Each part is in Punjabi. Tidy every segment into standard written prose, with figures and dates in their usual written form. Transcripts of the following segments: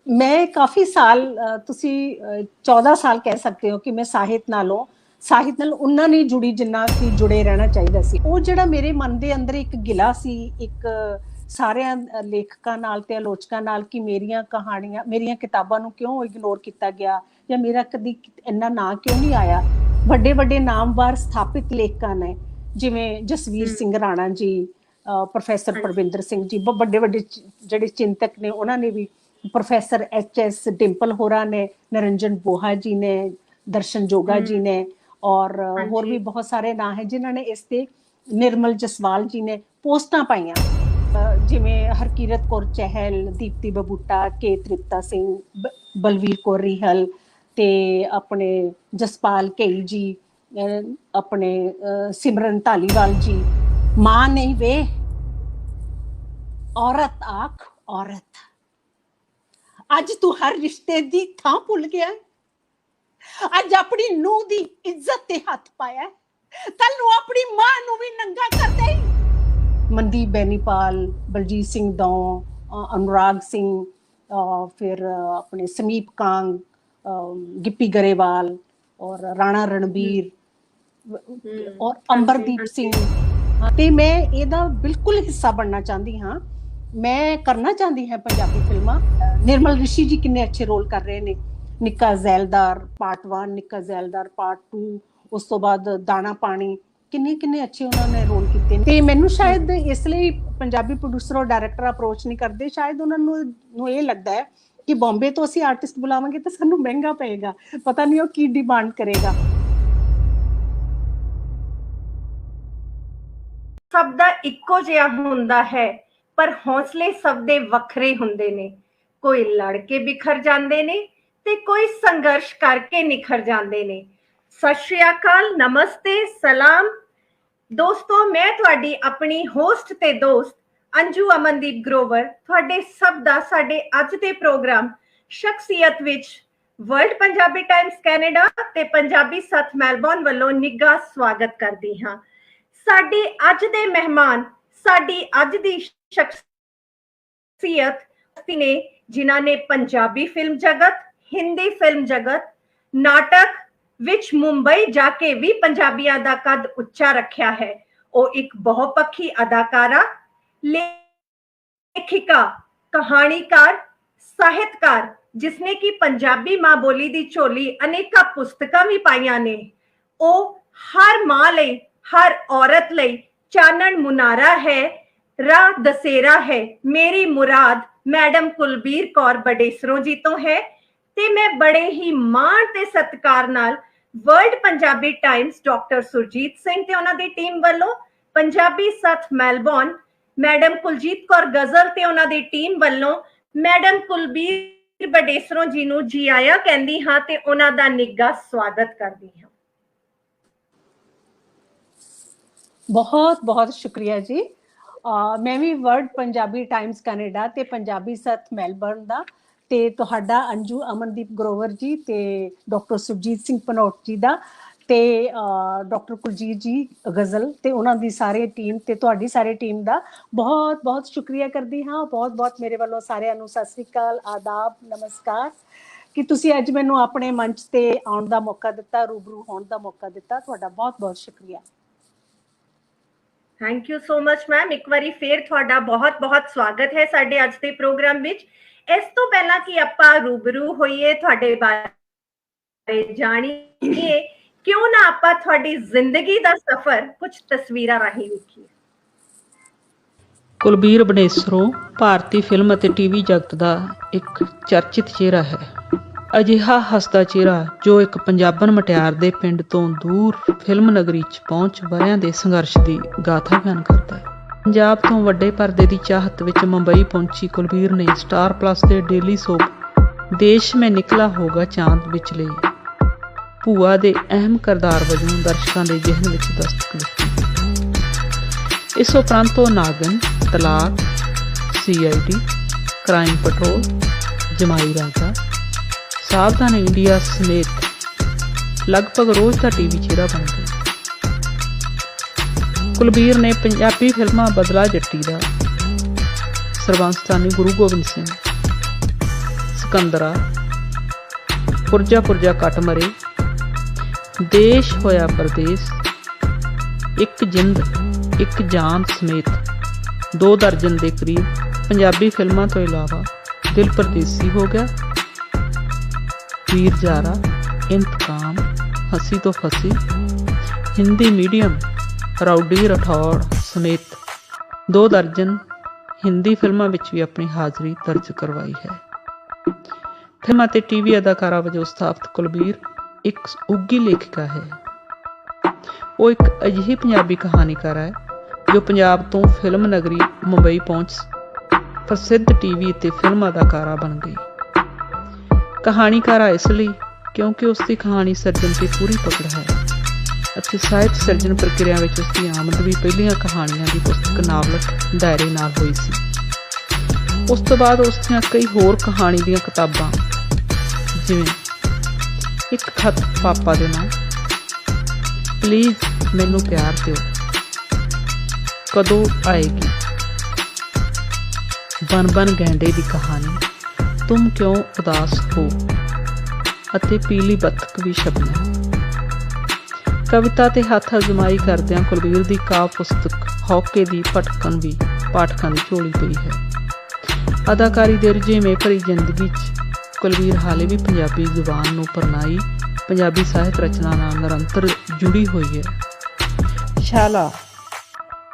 मैं काफ़ी साल ਤੁਸੀਂ 14 ਸਾਲ ਕਹਿ ਸਕਦੇ ਹੋ ਕਿ ਮੈਂ ਸਾਹਿਤ ਨਾਲ ਉਨਾ ਨਹੀਂ ਜੁੜੀ ਜਿੰਨਾ ਕਿ ਜੁੜੇ ਰਹਿਣਾ ਚਾਹੀਦਾ ਸੀ। ਉਹ ਜਿਹੜਾ ਮੇਰੇ ਮਨ ਦੇ ਅੰਦਰ ਇੱਕ ਗਿਲਾ ਸੀ, ਇੱਕ ਸਾਰਿਆਂ ਲੇਖਕਾਂ ਨਾਲ ਤੇ ਆਲੋਚਕਾਂ ਨਾਲ ਕਿ ਮੇਰੀਆਂ ਕਹਾਣੀਆਂ, ਮੇਰੀਆਂ ਕਿਤਾਬਾਂ ਨੂੰ ਕਿਉਂ ਇਗਨੋਰ ਕੀਤਾ ਗਿਆ ਜਾਂ ਮੇਰਾ ਕਦੀ ਇੰਨਾ ਨਾਂ ਕਿਉਂ ਨਹੀਂ ਆਇਆ। ਵੱਡੇ ਵੱਡੇ ਨਾਮਵਰ ਸਥਾਪਿਤ ਲੇਖਕਾਂ ਨੇ ਜਿਵੇਂ ਜਸਵੀਰ ਸਿੰਘ ਰਾਣਾ ਜੀ, ਪ੍ਰੋਫੈਸਰ ਪਰਵਿੰਦਰ ਸਿੰਘ ਜੀ, ਵੱਡੇ ਵੱਡੇ ਜਿਹੜੇ ਚਿੰਤਕ ਨੇ ਉਹਨਾਂ ਨੇ ਵੀ, प्रोफेसर HS डिंपल होरा ने, निरंजन बोहा जी ने, दर्शन जोगा जी ने और होर भी बहुत सारे नाम है जिन्होंने इस ते निर्मल जसवाल जी ने पोस्टां पाईयां जिवें हरकीरत कौर चहल, दीप्ति बबूटा, के तृप्ता सिंह, बलवीर कौर रिहल ते अपने जसपाल कई जी, अपने सिमरन धालीवाल जी। मां नहीं वे औरत आख औरत, ਅੱਜ ਤੂੰ ਹਰ ਰਿਸ਼ਤੇ ਦੀ ਥਾਂ ਭੁੱਲ ਗਿਆ, ਅੱਜ ਆਪਣੀ ਨੂੰਹ ਦੀ ਇੱਜ਼ਤ ਤੇ ਹੱਥ ਪਾਇਆ, ਕੱਲ ਨੂੰ ਆਪਣੀ ਮਾਂ ਨੂੰ ਵੀ ਨੰਗਾ ਕਰ ਦੇ। ਮਨਦੀਪ ਬੈਨੀਪਾਲ, ਬਲਜੀਤ ਸਿੰਘ ਦੌਂ, अनुराग सिंह, फिर अपने समीप कांग, गिप्पी गरेवाल और राणा रणबीर और अंबरदीप सिंह। ते मैं ਇਹਦਾ ਬਿਲਕੁਲ ਹਿੱਸਾ ਬਣਨਾ ਚਾਹੁੰਦੀ ਹਾਂ। ਮੈਂ ਕਰਨਾ ਚਾਹੁੰਦੀ ਹਾਂ ਪੰਜਾਬੀ ਫਿਲਮਾਂ। ਨਿਰਮਲ ਰਿਸ਼ੀ ਜੀ ਕਿੰਨੇ ਅੱਛੇ ਰੋਲ ਕਰ ਰਹੇ ਨੇ। ਨਿੱਕਾ ਜ਼ੈਲਦਾਰ ਪਾਰਟ 1, ਨਿੱਕਾ ਜ਼ੈਲਦਾਰ ਪਾਰਟ 2, ਉਸ ਤੋਂ ਬਾਅਦ ਦਾਣਾ ਪਾਣੀ, ਕਿੰਨੇ ਅੱਛੇ ਉਹਨਾਂ ਨੇ ਰੋਲ ਕੀਤੇ ਨੇ। ਤੇ ਮੈਨੂੰ ਸ਼ਾਇਦ ਇਸ ਲਈ ਪੰਜਾਬੀ ਪ੍ਰੋਡਿਊਸਰ ਔਰ ਡਾਇਰੈਕਟਰ ਅਪਰੋਚ ਨਹੀਂ ਕਰਦੇ, ਸ਼ਾਇਦ ਉਹਨਾਂ ਨੂੰ ਇਹ ਲੱਗਦਾ ਹੈ ਕਿ ਬੰਬੇ ਤੋਂ ਅਸੀਂ ਆਰਟਿਸਟ ਬੁਲਾਵਾਂਗੇ ਤਾਂ ਸਾਨੂੰ ਮਹਿੰਗਾ ਪਏਗਾ, ਪਤਾ ਨਹੀਂ ਉਹ ਕੀ ਡਿਮਾਂਡ ਕਰੇਗਾ। ਸਭ ਦਾ ਇੱਕੋ ਜਿਹਾ ਹੁੰਦਾ ਹੈ ਪਰ ਹੌਸਲੇ ਸਭ ਦੇ ਵੱਖਰੇ ਹੁੰਦੇ ਨੇ। ਕੋਈ ਲੜ ਕੇ ਬਿਖਰ ਜਾਂਦੇ ਨੇ ਤੇ ਕੋਈ ਸੰਘਰਸ਼ ਕਰਕੇ ਨਿਖਰ ਜਾਂਦੇ ਨੇ। ਸਤਿ ਸ਼੍ਰੀ ਅਕਾਲ, ਨਮਸਤੇ, ਸਲਾਮ ਦੋਸਤੋ। ਮੈਂ ਤੁਹਾਡੀ ਆਪਣੀ ਹੋਸਟ ਤੇ ਦੋਸਤ ਅੰਜੂ ਅਮਨਦੀਪ ਗਰੋਵਰ ਤੁਹਾਡੇ ਸਭ ਦਾ ਸਾਡੇ ਅੱਜ ਦੇ ਪ੍ਰੋਗਰਾਮ ਸ਼ਖਸੀਅਤ ਵਿੱਚ ਵਰਲਡ ਪੰਜਾਬੀ ਟਾਈਮਸ ਕੈਨੇਡਾ ਤੇ ਪੰਜਾਬੀ ਸੱਥ ਮੈਲਬੌਰਨ ਵੱਲੋਂ ਨਿੱਘਾ ਸਵਾਗਤ ਕਰਦੀ ਹਾਂ। ਸਾਡੇ ਅੱਜ ਦੇ ਮਹਿਮਾਨ ਸਾਡੀ ਅੱਜ ਦੀ ਸ਼ਖਸੀਅਤ ਨੇ ਜਿਨ੍ਹਾਂ ਨੇ ਪੰਜਾਬੀ ਫਿਲਮ ਜਗਤ, ਹਿੰਦੀ ਫਿਲਮ ਜਗਤ, ਨਾਟਕ ਵਿੱਚ ਮੁੰਬਈ ਜਾ ਕੇ ਵੀ ਪੰਜਾਬੀਆਂ ਦਾ ਕੱਦ ਉੱਚਾ ਰੱਖਿਆ ਹੈ। ਉਹ ਇੱਕ ਬਹੁਪੱਖੀ ਅਦਾਕਾਰਾ, ਲੇਖਿਕਾ, ਕਹਾਣੀਕਾਰ, ਸਾਹਿਤਕਾਰ ਜਿਸਨੇ ਕਿ ਪੰਜਾਬੀ ਮਾਂ ਬੋਲੀ ਦੀ ਝੋਲੀ ਅਨੇਕਾਂ ਪੁਸਤਕਾਂ ਵੀ ਪਾਈਆਂ ਨੇ। ਉਹ ਹਰ ਮਾਂ ਲਈ, ਹਰ ਔਰਤ ਲਈ ਚਾਨਣ ਮੁਨਾਰਾ ਹੈ, ਰਾਹ ਦਸੇਰਾ ਹੈ। ਮੇਰੀ ਮੁਰਾਦ ਮੈਡਮ ਕੁਲਬੀਰ ਕੌਰ ਬਡੇਸਰੋਂ ਜੀ ਤੋਂ ਹੈ ਤੇ ਮੈਂ ਬੜੇ ਹੀ ਮਾਣ ਤੇ ਸਤਿਕਾਰ ਨਾਲ world Punjabi Times doctor Surjit Singh ਤੇ ਉਹਨਾਂ ਦੀ ਟੀਮ ਵੱਲੋਂ, ਪੰਜਾਬੀ ਸੱਥ ਮੈਲਬੌਰਨ ਮੈਡਮ ਕੁਲਜੀਤ ਕੌਰ ਗਜ਼ਲ ਤੇ ਉਹਨਾਂ ਦੀ ਟੀਮ ਵੱਲੋਂ ਮੈਡਮ ਕੁਲਬੀਰ ਬਡੇਸਰੋਂ ਜੀ ਨੂੰ ਜੀ ਆਇਆਂ ਕਹਿੰਦੀ ਹਾਂ ਤੇ ਉਹਨਾਂ ਦਾ ਨਿੱਘਾ ਸਵਾਗਤ ਕਰਦੀ ਹਾਂ। ਬਹੁਤ ਬਹੁਤ ਸ਼ੁਕਰੀਆ ਜੀ। ਮੈਂ ਵੀ ਵਰਲਡ ਪੰਜਾਬੀ ਟਾਈਮਸ ਕੈਨੇਡਾ ਤੇ ਪੰਜਾਬੀ ਸੱਥ ਮੈਲਬੌਰਨ ਦਾ ਤੇ ਤੁਹਾਡਾ ਅੰਜੂ ਅਮਨਦੀਪ ਗਰੋਵਰ ਜੀ ਤੇ ਡਾਕਟਰ ਸੁਰਜੀਤ ਸਿੰਘ ਭਨੋਟ ਜੀ ਦਾ ਤੇ ਡਾਕਟਰ ਕੁਲਜੀਤ ਜੀ ਗਜ਼ਲ ਤੇ ਉਹਨਾਂ ਦੀ ਸਾਰੇ ਟੀਮ ਤੇ ਤੁਹਾਡੀ ਸਾਰੇ ਟੀਮ ਦਾ ਬਹੁਤ ਬਹੁਤ ਸ਼ੁਕਰੀਆ ਕਰਦੀ ਹਾਂ। ਬਹੁਤ ਬਹੁਤ ਮੇਰੇ ਵੱਲੋਂ ਸਾਰਿਆਂ ਨੂੰ ਸਤਿ ਸ੍ਰੀ ਅਕਾਲ, ਆਦਾਬ, ਨਮਸਕਾਰ ਕਿ ਤੁਸੀਂ ਅੱਜ ਮੈਨੂੰ ਆਪਣੇ ਮੰਚ ਤੇ ਆਉਣ ਦਾ ਮੌਕਾ ਦਿੱਤਾ, ਰੂਬਰੂ ਹੋਣ ਦਾ ਮੌਕਾ ਦਿੱਤਾ। ਤੁਹਾਡਾ ਬਹੁਤ ਬਹੁਤ ਸ਼ੁਕਰੀਆ। Thank you so much ma'am. ਇੱਕ ਵਾਰੀ ਫੇਰ ਤੁਹਾਡਾ ਬਹੁਤ ਬਹੁਤ ਸਵਾਗਤ ਹੈ ਸਾਡੇ ਅੱਜ ਦੇ ਪ੍ਰੋਗਰਾਮ ਵਿੱਚ। ਇਸ ਤੋਂ ਪਹਿਲਾਂ ਕਿ ਆਪਾਂ ਰੂਬਰੂ ਹੋਈਏ, ਤੁਹਾਡੇ ਬਾਰੇ ਜਾਣੀਏ, ਕਿਉਂ ਨਾ ਆਪਾਂ ਤੁਹਾਡੀ ਜ਼ਿੰਦਗੀ ਦਾ ਸਫ਼ਰ ਕੁਝ ਤਸਵੀਰਾਂ ਰਾਹੀਂ ਵੇਖੀਏ। ਕੁਲਬੀਰ ਬਡੇਸਰੋਂ ਭਾਰਤੀ ਫਿਲਮ ਅਤੇ ਟੀਵੀ ਜਗਤ ਦਾ ਇੱਕ ਚਰਚਿਤ ਚਿਹਰਾ ਹੈ। ਅਜਿਹਾ ਹੱਸਦਾ ਚਿਹਰਾ ਜੋ ਇੱਕ ਪੰਜਾਬਣ ਮੁਟਿਆਰ ਦੇ ਪਿੰਡ ਤੋਂ ਦੂਰ ਫਿਲਮ ਨਗਰੀ 'ਚ ਪਹੁੰਚ ਵਰ੍ਹਿਆਂ ਦੇ ਸੰਘਰਸ਼ ਦੀ ਗਾਥਾ ਬਿਆਨ ਕਰਦਾ ਹੈ। ਪੰਜਾਬ ਤੋਂ ਵੱਡੇ ਪਰਦੇ ਦੀ ਚਾਹਤ ਵਿੱਚ ਮੁੰਬਈ ਪਹੁੰਚੀ ਕੁਲਬੀਰ ਨੇ ਸਟਾਰ ਪਲੱਸ ਦੇ ਡੇਲੀ ਸੋਪ ਦੇਸ਼ ਮੈਂ ਨਿਕਲਾ ਹੋਗਾ ਚਾਂਦ ਵਿੱਚ ਲਈ ਭੂਆ ਦੇ ਅਹਿਮ ਕਿਰਦਾਰ ਵਜੋਂ ਦਰਸ਼ਕਾਂ ਦੇ ਜ਼ਿਹਨ ਵਿੱਚ ਦਸਤਕ ਦਿੱਤੀ। ਇਸ ਉਪਰੰਤ ਉਹ ਨਾਗਨ, ਤਲਾਕ, CID, ਕ੍ਰਾਈਮ ਪੈਟਰੋਲ, ਜਮਾਈ ਰਾਜਾ, ਸਾਵਧਾਨ ਇੰਡੀਆ ਸਮੇਤ ਲਗਭਗ ਰੋਜ਼ ਦਾ ਟੀਵੀ ਚਿਹਰਾ ਬਣ ਗਿਆ। ਕੁਲਬੀਰ ਨੇ ਪੰਜਾਬੀ ਫਿਲਮਾਂ ਬਦਲਾ ਜੱਟੀ ਦਾ, ਸਰਬੰਸ ਸਾਨੀ ਗੁਰੂ ਗੋਬਿੰਦ ਸਿੰਘ, ਸਿਕੰਦਰਾ, ਪੁਰਜਾ ਪੁਰਜਾ ਕੱਟ ਮਰੇ, ਦੇਸ਼ ਹੋਇਆ ਪਰਦੇਸ, ਇੱਕ ਜਿੰਦ ਇੱਕ ਜਾਨ ਸਮੇਤ 2 ਦਰਜਨ ਦੇ ਕਰੀਬ ਪੰਜਾਬੀ ਫਿਲਮਾਂ ਤੋਂ ਇਲਾਵਾ ਦਿਲ ਪਰਦੇਸੀ ਹੋ ਗਿਆ, ਵੀਰ ਜਾਰਾ, ਇੰਤਕਾਮ, ਹੱਸੀ ਤੋਂ ਫਸੀ, ਹਿੰਦੀ ਮੀਡੀਅਮ, ਰਾਉਡੀ ਰਾਠੌੜ ਸਮੇਤ 2 ਦਰਜਨ ਹਿੰਦੀ ਫਿਲਮਾਂ ਵਿੱਚ ਵੀ ਆਪਣੀ ਹਾਜ਼ਰੀ ਦਰਜ ਕਰਵਾਈ ਹੈ। ਫਿਲਮਾਂ ਤੇ ਟੀਵੀ ਅਦਾਕਾਰਾ ਵਜੋਂ ਸਥਾਪਿਤ ਕੁਲਬੀਰ ਇੱਕ ਉੱਘੀ ਲੇਖਿਕਾ ਹੈ। ਉਹ ਇੱਕ ਅਜਿਹੀ ਪੰਜਾਬੀ ਕਹਾਣੀਕਾਰ ਹੈ ਜੋ ਪੰਜਾਬ ਤੋਂ ਫਿਲਮ ਨਗਰੀ ਮੁੰਬਈ ਪਹੁੰਚ ਪ੍ਰਸਿੱਧ ਟੀਵੀ ਅਤੇ ਫਿਲਮ ਅਦਾਕਾਰਾ ਬਣ ਗਈ। ਕਹਾਣੀਕਾਰਾ ਇਸ ਲਈ ਕਿਉਂਕਿ ਉਸ ਦੀ ਕਹਾਣੀ ਸਿਰਜਣ ਤੇ ਪੂਰੀ ਪਕੜ ਹੈ ਅਤੇ ਸਾਹਿਤ ਸਿਰਜਣ ਪ੍ਰਕਿਰਿਆ ਵਿੱਚ ਉਸ ਦੀ ਆਮਦ ਵੀ ਪਹਿਲੀਆਂ ਕਹਾਣੀਆਂ ਦੀ ਪੁਸਤਕ ਨਾਵਲਟ ਦਾਇਰੇ ਨਾਲ ਹੋਈ ਸੀ। ਉਸ ਤੋਂ ਬਾਅਦ ਉਸ ਦੀਆਂ ਕਈ ਹੋਰ ਕਹਾਣੀ ਦੀਆਂ ਕਿਤਾਬਾਂ ਜਿਵੇਂ ਇੱਕ ਖਤ ਪਾਪਾ ਦੇ ਨਾਲ, ਪਲੀਜ਼ ਮੈਨੂੰ ਪਿਆਰ ਦਿਓ, ਕਦੋਂ ਆਏਗੀ, ਬਨ ਬਨ ਗੈਂਡੇ ਦੀ ਕਹਾਣੀ, ਤੁਮ ਕਿਉਂ ਉਦਾਸ ਹੋ ਅਤੇ ਪੀਲੀ ਬੱਤਖ ਵੀ ਸ਼ਬਨਮ। ਕਵਿਤਾ ਤੇ ਹੱਥ ਅਜ਼ਮਾਈ ਕਰਦਿਆਂ ਕੁਲਬੀਰ ਦੀ ਕਾਵਿ ਪੁਸਤਕ ਹੌਕੇ ਦੀ ਭਟਕਣ ਵੀ ਪਾਠਕਾਂ ਦੀ ਝੋਲੀ ਪਈ ਹੈ। ਅਦਾਕਾਰੀ ਦੇ ਰੁਝੇਵੇਂ ਭਰੀ ਜ਼ਿੰਦਗੀ 'ਚ ਕੁਲਬੀਰ ਹਾਲੇ ਵੀ ਪੰਜਾਬੀ ਜ਼ੁਬਾਨ ਨੂੰ ਪਰਨਾਈ ਪੰਜਾਬੀ ਸਾਹਿਤ ਰਚਨਾ ਨਾਲ ਨਿਰੰਤਰ ਜੁੜੀ ਹੋਈ ਹੈ। ਸ਼ਾਲਾ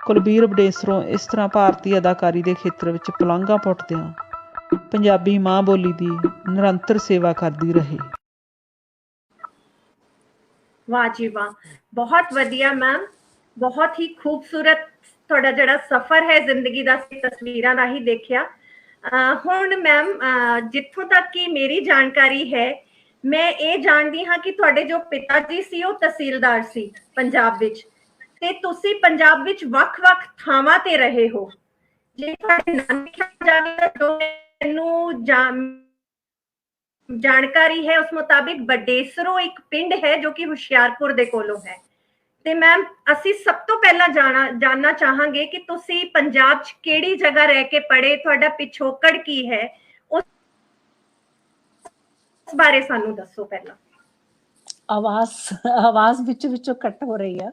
ਕੁਲਬੀਰ ਬਡੇਸਰੋਂ ਇਸ ਤਰ੍ਹਾਂ ਭਾਰਤੀ ਅਦਾਕਾਰੀ ਦੇ ਖੇਤਰ ਵਿੱਚ ਪਲਾਂਘਾਂ ਪੁੱਟਦਿਆਂ ਪੰਜਾਬੀ ਮਾਂ ਬੋਲੀ ਦੀ ਨਿਰੰਤਰ ਸੇਵਾ ਕਰਦੀ ਰਹੀ। ਵਾਹ ਜੀ ਵਾਹ, ਬਹੁਤ ਵਧੀਆ ਮੈਮ, ਬਹੁਤ ਹੀ ਖੂਬਸੂਰਤ ਤੁਹਾਡਾ ਜਿਹੜਾ ਸਫ਼ਰ ਹੈ ਜ਼ਿੰਦਗੀ ਦਾ, ਤਸਵੀਰਾਂ ਦਾ ਹੀ ਦੇਖਿਆ। ਹੁਣ ਮੈਮ ਜਿੱਥੋਂ ਤੱਕ ਕਿ ਮੇਰੀ ਜਾਣਕਾਰੀ ਹੈ, ਮੈਂ ਇਹ ਜਾਣਦੀ ਹਾਂ ਕਿ ਤੁਹਾਡੇ ਜੋ ਪਿਤਾ ਜੀ ਸੀ ਉਹ ਤਹਿਸੀਲਦਾਰ ਸੀ ਪੰਜਾਬ ਵਿੱਚ, ਤੇ ਤੁਸੀਂ ਪੰਜਾਬ ਵਿੱਚ ਵੱਖ-ਵੱਖ ਥਾਵਾਂ ਤੇ ਰਹੇ ਹੋ। ਜੇ ਤੁਹਾਡੇ ਨਾਨਕੇ ਜਾਵੇ ਤਾਂ ਜੋ ਮੈਨੂੰ ਜਾਣਕਾਰੀ ਹੈ ਉਸ ਮੁਤਾਬਿਕ ਬਡੇਸਰੋ ਇੱਕ ਪਿੰਡ ਹੈ ਜੋ ਕਿ ਹੁਸ਼ਿਆਰਪੁਰ ਦੇ ਕੋਲੋਂ ਹੈ। ਤੇ ਮੈਮ ਅਸੀਂ ਸਭ ਤੋਂ ਪਹਿਲਾਂ ਜਾਣਨਾ ਚਾਹਾਂਗੇ ਕਿ ਤੁਸੀਂ ਪੰਜਾਬ 'ਚ ਕਿਹੜੀ ਜਗ੍ਹਾ ਰਹਿ ਕੇ ਪੜ੍ਹੇ, ਤੁਹਾਡਾ ਪਿਛੋਕੜ ਕੀ ਹੈ, ਉਸ ਬਾਰੇ ਸਾਨੂੰ ਦੱਸੋ ਪਹਿਲਾਂ। ਆਵਾਜ਼ ਵਿੱਚੋਂ ਕੱਟ ਹੋ ਰਹੀ ਹੈ।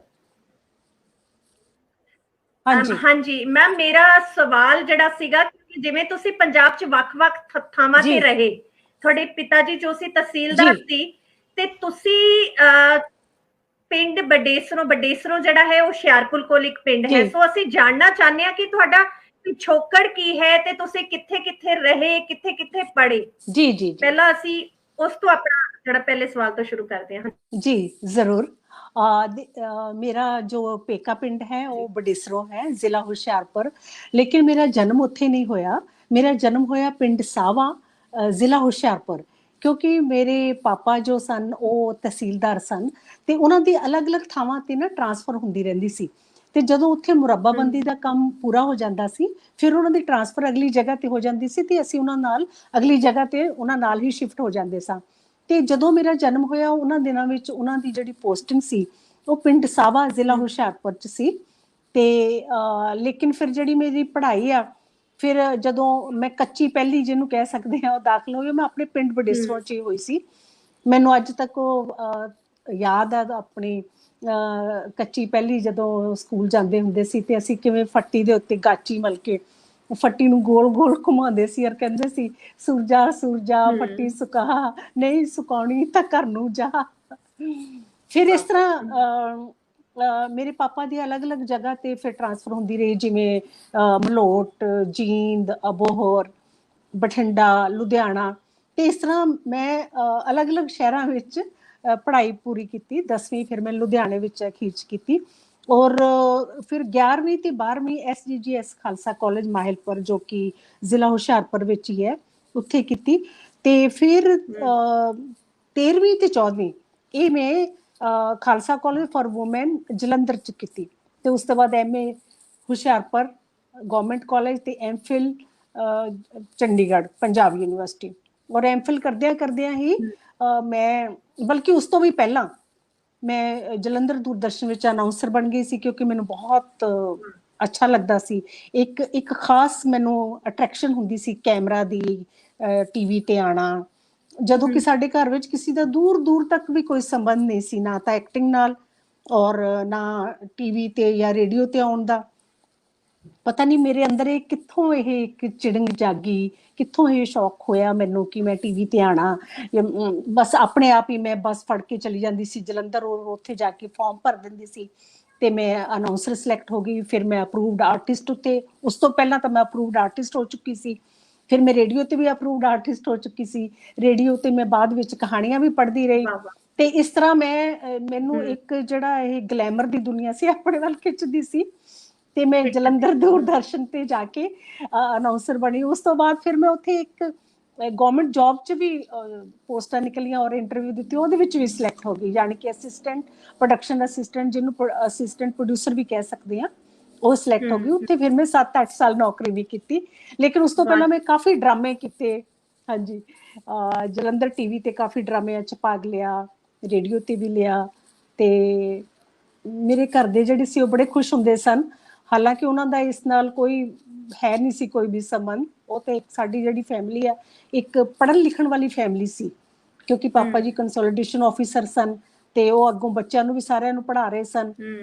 ਹਾਂਜੀ ਮੈਮ, ਮੇਰਾ ਸਵਾਲ ਜਿਹੜਾ ਸੀਗਾ ਕਿ ਜਿਵੇਂ ਤੁਸੀਂ ਪੰਜਾਬ 'ਚ ਵੱਖ-ਵੱਖ ਥਾਵਾਂ ਤੇ ਰਹੇ, ਤੁਹਾਡੇ ਪਿਤਾ ਜੀ ਜੋ ਸੀ ਤਹਿਸੀਲਦਾਰ ਸੀ, ਤੇ ਤੁਸੀਂ ਪਿੰਡ ਬਡੇਸਰੋਂ ਜਿਹੜਾ ਹੈ ਉਹ ਹੁਸ਼ਿਆਰਪੁਰ ਕੋਲ ਇੱਕ ਪਿੰਡ ਹੈ, ਸੋ ਅਸੀਂ ਜਾਣਨਾ ਚਾਹੁੰਦੇ ਹਾਂ ਕਿ ਤੁਹਾਡਾ ਪਿਛੋਕੜ ਕੀ ਹੈ ਤੇ ਤੁਸੀਂ ਕਿੱਥੇ-ਕਿੱਥੇ ਰਹੇ, ਕਿੱਥੇ-ਕਿੱਥੇ ਪੜ੍ਹੇ। ਜੀ ਪਹਿਲਾਂ ਅਸੀਂ ਉਸ ਤੋਂ ਆਪਣਾ ਜਿਹੜਾ ਪਹਿਲੇ ਸਵਾਲ ਤੋਂ ਸ਼ੁਰੂ ਕਰਦੇ ਹਾਂ। ਜੀ ਜ਼ਰੂਰ। मेरा जो पेका पिंड है वो बडेसरों है, जिला हुशियारपुर, लेकिन मेरा जन्म उत्थे नहीं होया। मेरा जन्म होया पिंड सावा, जिला हुशियारपुर, क्योंकि मेरे पापा जो सन वो तहसीलदार सन ते उन्हां दी अलग-अलग थावां ते ना ट्रांसफर हुंदी रहिंदी सी, ਤੇ ਜਦੋਂ ਉੱਥੇ ਮੁਰੱਬਾਬੰਦੀ ਦਾ ਕੰਮ ਪੂਰਾ ਹੋ ਜਾਂਦਾ ਸੀ ਫਿਰ ਉਹਨਾਂ ਦੀ ਟ੍ਰਾਂਸਫਰ ਅਗਲੀ ਜਗ੍ਹਾ ਤੇ ਹੋ ਜਾਂਦੀ ਸੀ ਤੇ ਅਸੀਂ ਉਹਨਾਂ ਨਾਲ ਅਗਲੀ ਜਗ੍ਹਾ ਤੇ ਉਹਨਾਂ ਨਾਲ ਹੀ ਸ਼ਿਫਟ ਹੋ ਜਾਂਦੇ ਸਾਂ। ਤੇ ਜਦੋਂ ਮੇਰਾ ਜਨਮ ਹੋਇਆ ਉਹਨਾਂ ਦਿਨਾਂ ਵਿੱਚ ਉਹਨਾਂ ਦੀ ਜਿਹੜੀ ਪੋਸਟਿੰਗ ਸੀ ਉਹ ਪਿੰਡ ਸਾਵਾ, ਜ਼ਿਲ੍ਹਾ ਹੁਸ਼ਿਆਰਪੁਰ ਚ ਸੀ। ਤੇ ਲੇਕਿਨ ਫਿਰ ਜਿਹੜੀ ਮੇਰੀ ਪੜ੍ਹਾਈ ਆ, ਫਿਰ ਜਦੋਂ ਮੈਂ ਕੱਚੀ ਪਹਿਲੀ ਜਿਹਨੂੰ ਕਹਿ ਸਕਦੇ ਹਾਂ ਉਹ ਦਾਖਲ ਹੋਈ, ਮੈਂ ਆਪਣੇ ਪਿੰਡ ਬਡੇਸਰੋਂ ਚ ਹੀ ਹੋਈ ਸੀ। ਮੈਨੂੰ ਅੱਜ ਤੱਕ ਉਹ ਯਾਦ ਆ ਆਪਣੀ ਕੱਚੀ ਪਹਿਲੀ ਜਦੋਂ ਸਕੂਲ ਜਾਂਦੇ ਹੁੰਦੇ ਸੀ ਤੇ ਅਸੀਂ ਕਿਵੇਂ ਫੱਟੀ ਦੇ ਉੱਤੇ ਗਾਚੀ ਮਲ ਕੇ ਫੱਟੀ ਨੂੰ ਗੋਲ ਗੋਲ ਘੁਮਾਉਂਦੇ ਸੀ ਔਰ ਕਹਿੰਦੇ ਸੀ ਸੂਰਜਾ ਸੂਰਜਾ ਫੱਟੀ ਸੁਕਾ, ਨਹੀਂ ਸੁਕਾਉਣੀ ਤਾਂ ਘਰ ਨੂੰ ਜਾ। ਫਿਰ ਇਸ ਤਰ੍ਹਾਂ ਮੇਰੇ ਪਾਪਾ ਦੀ ਅਲੱਗ-ਅਲੱਗ ਜਗ੍ਹਾ ਤੇ ਫਿਰ ਟ੍ਰਾਂਸਫਰ ਹੁੰਦੀ ਰਹੀ, ਜਿਵੇਂ ਮਲੋਟ, ਜੀਂਦ, ਅਬੋਹਰ, ਬਠਿੰਡਾ, ਲੁਧਿਆਣਾ। ਤੇ ਇਸ ਤਰ੍ਹਾਂ ਮੈਂ ਅਲੱਗ-ਅਲੱਗ ਸ਼ਹਿਰਾਂ ਵਿੱਚ ਪੜ੍ਹਾਈ ਪੂਰੀ ਕੀਤੀ। 10ਵੀਂ ਫਿਰ ਮੈਂ ਲੁਧਿਆਣੇ ਵਿੱਚ ਅਖੀਰ 'ਚ ਕੀਤੀ ਔਰ ਫਿਰ 11ਵੀਂ ਤੇ 12ਵੀਂ SGGS ਖਾਲਸਾ ਕਾਲਜ ਮਾਹਿਲਪੁਰ ਜੋ ਕਿ ਜ਼ਿਲ੍ਹਾ ਹੁਸ਼ਿਆਰਪੁਰ ਵਿੱਚ ਹੀ ਹੈ, ਉੱਥੇ ਕੀਤੀ। ਤੇ ਫਿਰ 13ਵੀਂ ਤੇ 14ਵੀਂ ਇਹ ਮੈਂ Khalsa college for women Jalandhar 'ਚ ਕੀਤੀ। ਤੇ ਉਸ ਤੋਂ ਬਾਅਦ MA ਹੁਸ਼ਿਆਰਪੁਰ ਗਵਰਨਮੈਂਟ ਕਾਲਜ ਤੇ MPhil ਚੰਡੀਗੜ੍ਹ ਪੰਜਾਬ ਯੂਨੀਵਰਸਿਟੀ। ਔਰ MPhil ਕਰਦਿਆਂ ਹੀ ਮੈਂ, ਬਲਕਿ ਉਸ ਤੋਂ ਵੀ ਪਹਿਲਾਂ ਮੈਂ ਜਲੰਧਰ ਦੂਰਦਰਸ਼ਨ ਵਿੱਚ ਅਨਾਉਂਸਰ ਬਣ ਗਈ ਸੀ, ਕਿਉਂਕਿ ਮੈਨੂੰ ਬਹੁਤ ਅੱਛਾ ਲੱਗਦਾ ਸੀ। ਇੱਕ ਖਾਸ ਮੈਨੂੰ ਅਟਰੈਕਸ਼ਨ ਹੁੰਦੀ ਸੀ ਕੈਮਰਾ ਦੀ, ਟੀਵੀ ਤੇ ਆਣਾ, ਜਦੋਂ ਕਿ ਸਾਡੇ ਘਰ ਵਿੱਚ ਕਿਸੇ ਦਾ ਦੂਰ ਦੂਰ ਤੱਕ ਵੀ ਕੋਈ ਸੰਬੰਧ ਨਹੀਂ ਸੀ, ਨਾ ਤਾਂ ਐਕਟਿੰਗ ਨਾਲ ਔਰ ਨਾ ਟੀਵੀ ਤੇ ਜਾਂ ਰੇਡੀਓ ਤੇ ਆਉਣ ਦਾ। ਪਤਾ ਨਹੀਂ ਮੇਰੇ ਅੰਦਰ ਇਹ ਕਿੱਥੋਂ ਇਹ ਇੱਕ ਚਿੜੰਗ ਜਾਗੀ, ਕਿੱਥੋਂ ਇਹ ਸ਼ੌਕ ਹੋਇਆ ਮੈਨੂੰ ਕਿ ਮੈਂ ਟੀਵੀ ਤੇ ਆਣਾ। ਬਸ ਆਪਣੇ ਆਪ ਹੀ ਮੈਂ ਬੱਸ ਫੜ ਕੇ ਚਲੀ ਜਾਂਦੀ ਸੀ ਜਲੰਧਰ, ਉੱਥੇ ਜਾ ਕੇ ਫਾਰਮ ਭਰ ਦਿੰਦੀ ਸੀ ਤੇ ਮੈਂ ਅਨਾਉਂਸਰ ਸਿਲੈਕਟ ਹੋ ਗਈ। ਫਿਰ ਮੈਂ ਅਪਰੂਵਡ ਆਰਟਿਸਟ ਉੱਤੇ, ਉਸ ਤੋਂ ਪਹਿਲਾਂ ਤਾਂ ਮੈਂ ਅਪਰੂਵਡ ਆਰਟਿਸਟ ਹੋ ਚੁੱਕੀ ਸੀ। ਫਿਰ ਮੈਂ ਰੇਡੀਓ ਤੇ ਵੀ ਅਪਰੂਵਡ ਆਰਟਿਸਟ ਹੋ ਚੁੱਕੀ ਸੀ। ਰੇਡੀਓ ਤੇ ਮੈਂ ਬਾਅਦ ਵਿੱਚ ਕਹਾਣੀਆਂ ਵੀ ਪੜ੍ਹਦੀ ਰਹੀ ਤੇ ਇਸ ਤਰ੍ਹਾਂ ਮੈਨੂੰ ਇੱਕ ਜਿਹੜਾ ਇਹ ਗਲੈਮਰ ਦੀ ਦੁਨੀਆ ਸੀ ਆਪਣੇ ਵੱਲ ਖਿੱਚਦੀ ਸੀ ਤੇ ਮੈਂ ਜਲੰਧਰ ਦੂਰਦਰਸ਼ਨ ਤੇ ਜਾ ਕੇ ਅਨਾਉਂਸਰ ਬਣੀ। ਉਸ ਤੋਂ ਬਾਅਦ ਫਿਰ ਮੈਂ ਉੱਥੇ ਇੱਕ ਗਵਰਨਮੈਂਟ ਜੌਬ 'ਚ ਵੀ ਪੋਸਟਾਂ ਨਿਕਲੀਆਂ ਔਰ ਇੰਟਰਵਿਊ ਦਿੱਤੀ, ਉਹਦੇ ਵਿੱਚ ਵੀ ਸਿਲੈਕਟ ਹੋ ਗਈ, ਯਾਨੀ ਕਿ ਅਸਿਸਟੈਂਟ ਪ੍ਰੋਡਕਸ਼ਨ ਅਸਿਸਟੈਂਟ, ਜਿਹਨੂੰ ਅਸਿਸਟੈਂਟ ਪ੍ਰੋਡਿਊਸਰ ਵੀ ਕਹਿ ਸਕਦੇ ਹਾਂ, ਉਹ ਸਿਲੈਕਟ ਹੋ ਗਈ। ਉੱਥੇ ਫਿਰ ਮੈਂ 7-8 ਸਾਲ ਨੌਕਰੀ ਵੀ ਕੀਤੀ। ਲੇਕਿਨ ਉਸ ਤੋਂ ਪਹਿਲਾਂ ਮੈਂ ਕਾਫੀ ਡਰਾਮੇ ਕੀਤੇ। ਹਾਂਜੀ, ਜਲੰਧਰ ਟੀਵੀ ਤੇ ਕਾਫੀ ਡਰਾਮਿਆਂ 'ਚ ਭਾਗ ਲਿਆ, ਰੇਡੀਓ ਤੇ ਵੀ ਲਿਆ ਤੇ ਮੇਰੇ ਘਰ ਦੇ ਜਿਹੜੇ ਸੀ ਉਹ ਬੜੇ ਖੁਸ਼ ਹੁੰਦੇ ਸਨ। ਹਾਲਾਂਕਿ ਉਹਨਾਂ ਦਾ ਇਸ ਨਾਲ ਕੋਈ ਹੈ ਨਹੀਂ ਸੀ ਕੋਈ ਵੀ ਸੰਬੰਧ। ਉਹ ਤੇ ਸਾਡੀ ਜਿਹੜੀ ਫੈਮਿਲੀ ਆ ਇੱਕ ਪੜ੍ਹਨ ਲਿਖਣ ਵਾਲੀ ਫੈਮਿਲੀ ਸੀ, ਕਿਉਂਕਿ ਪਾਪਾ ਜੀ ਕੰਸੋਲੀਡੇਸ਼ਨ ਆਫਿਸਰ ਸਨ ਤੇ ਉਹ ਅੱਗੋਂ ਬੱਚਿਆਂ ਨੂੰ ਵੀ ਸਾਰਿਆਂ ਨੂੰ ਪੜ੍ਹਾ ਰਹੇ ਸਨ।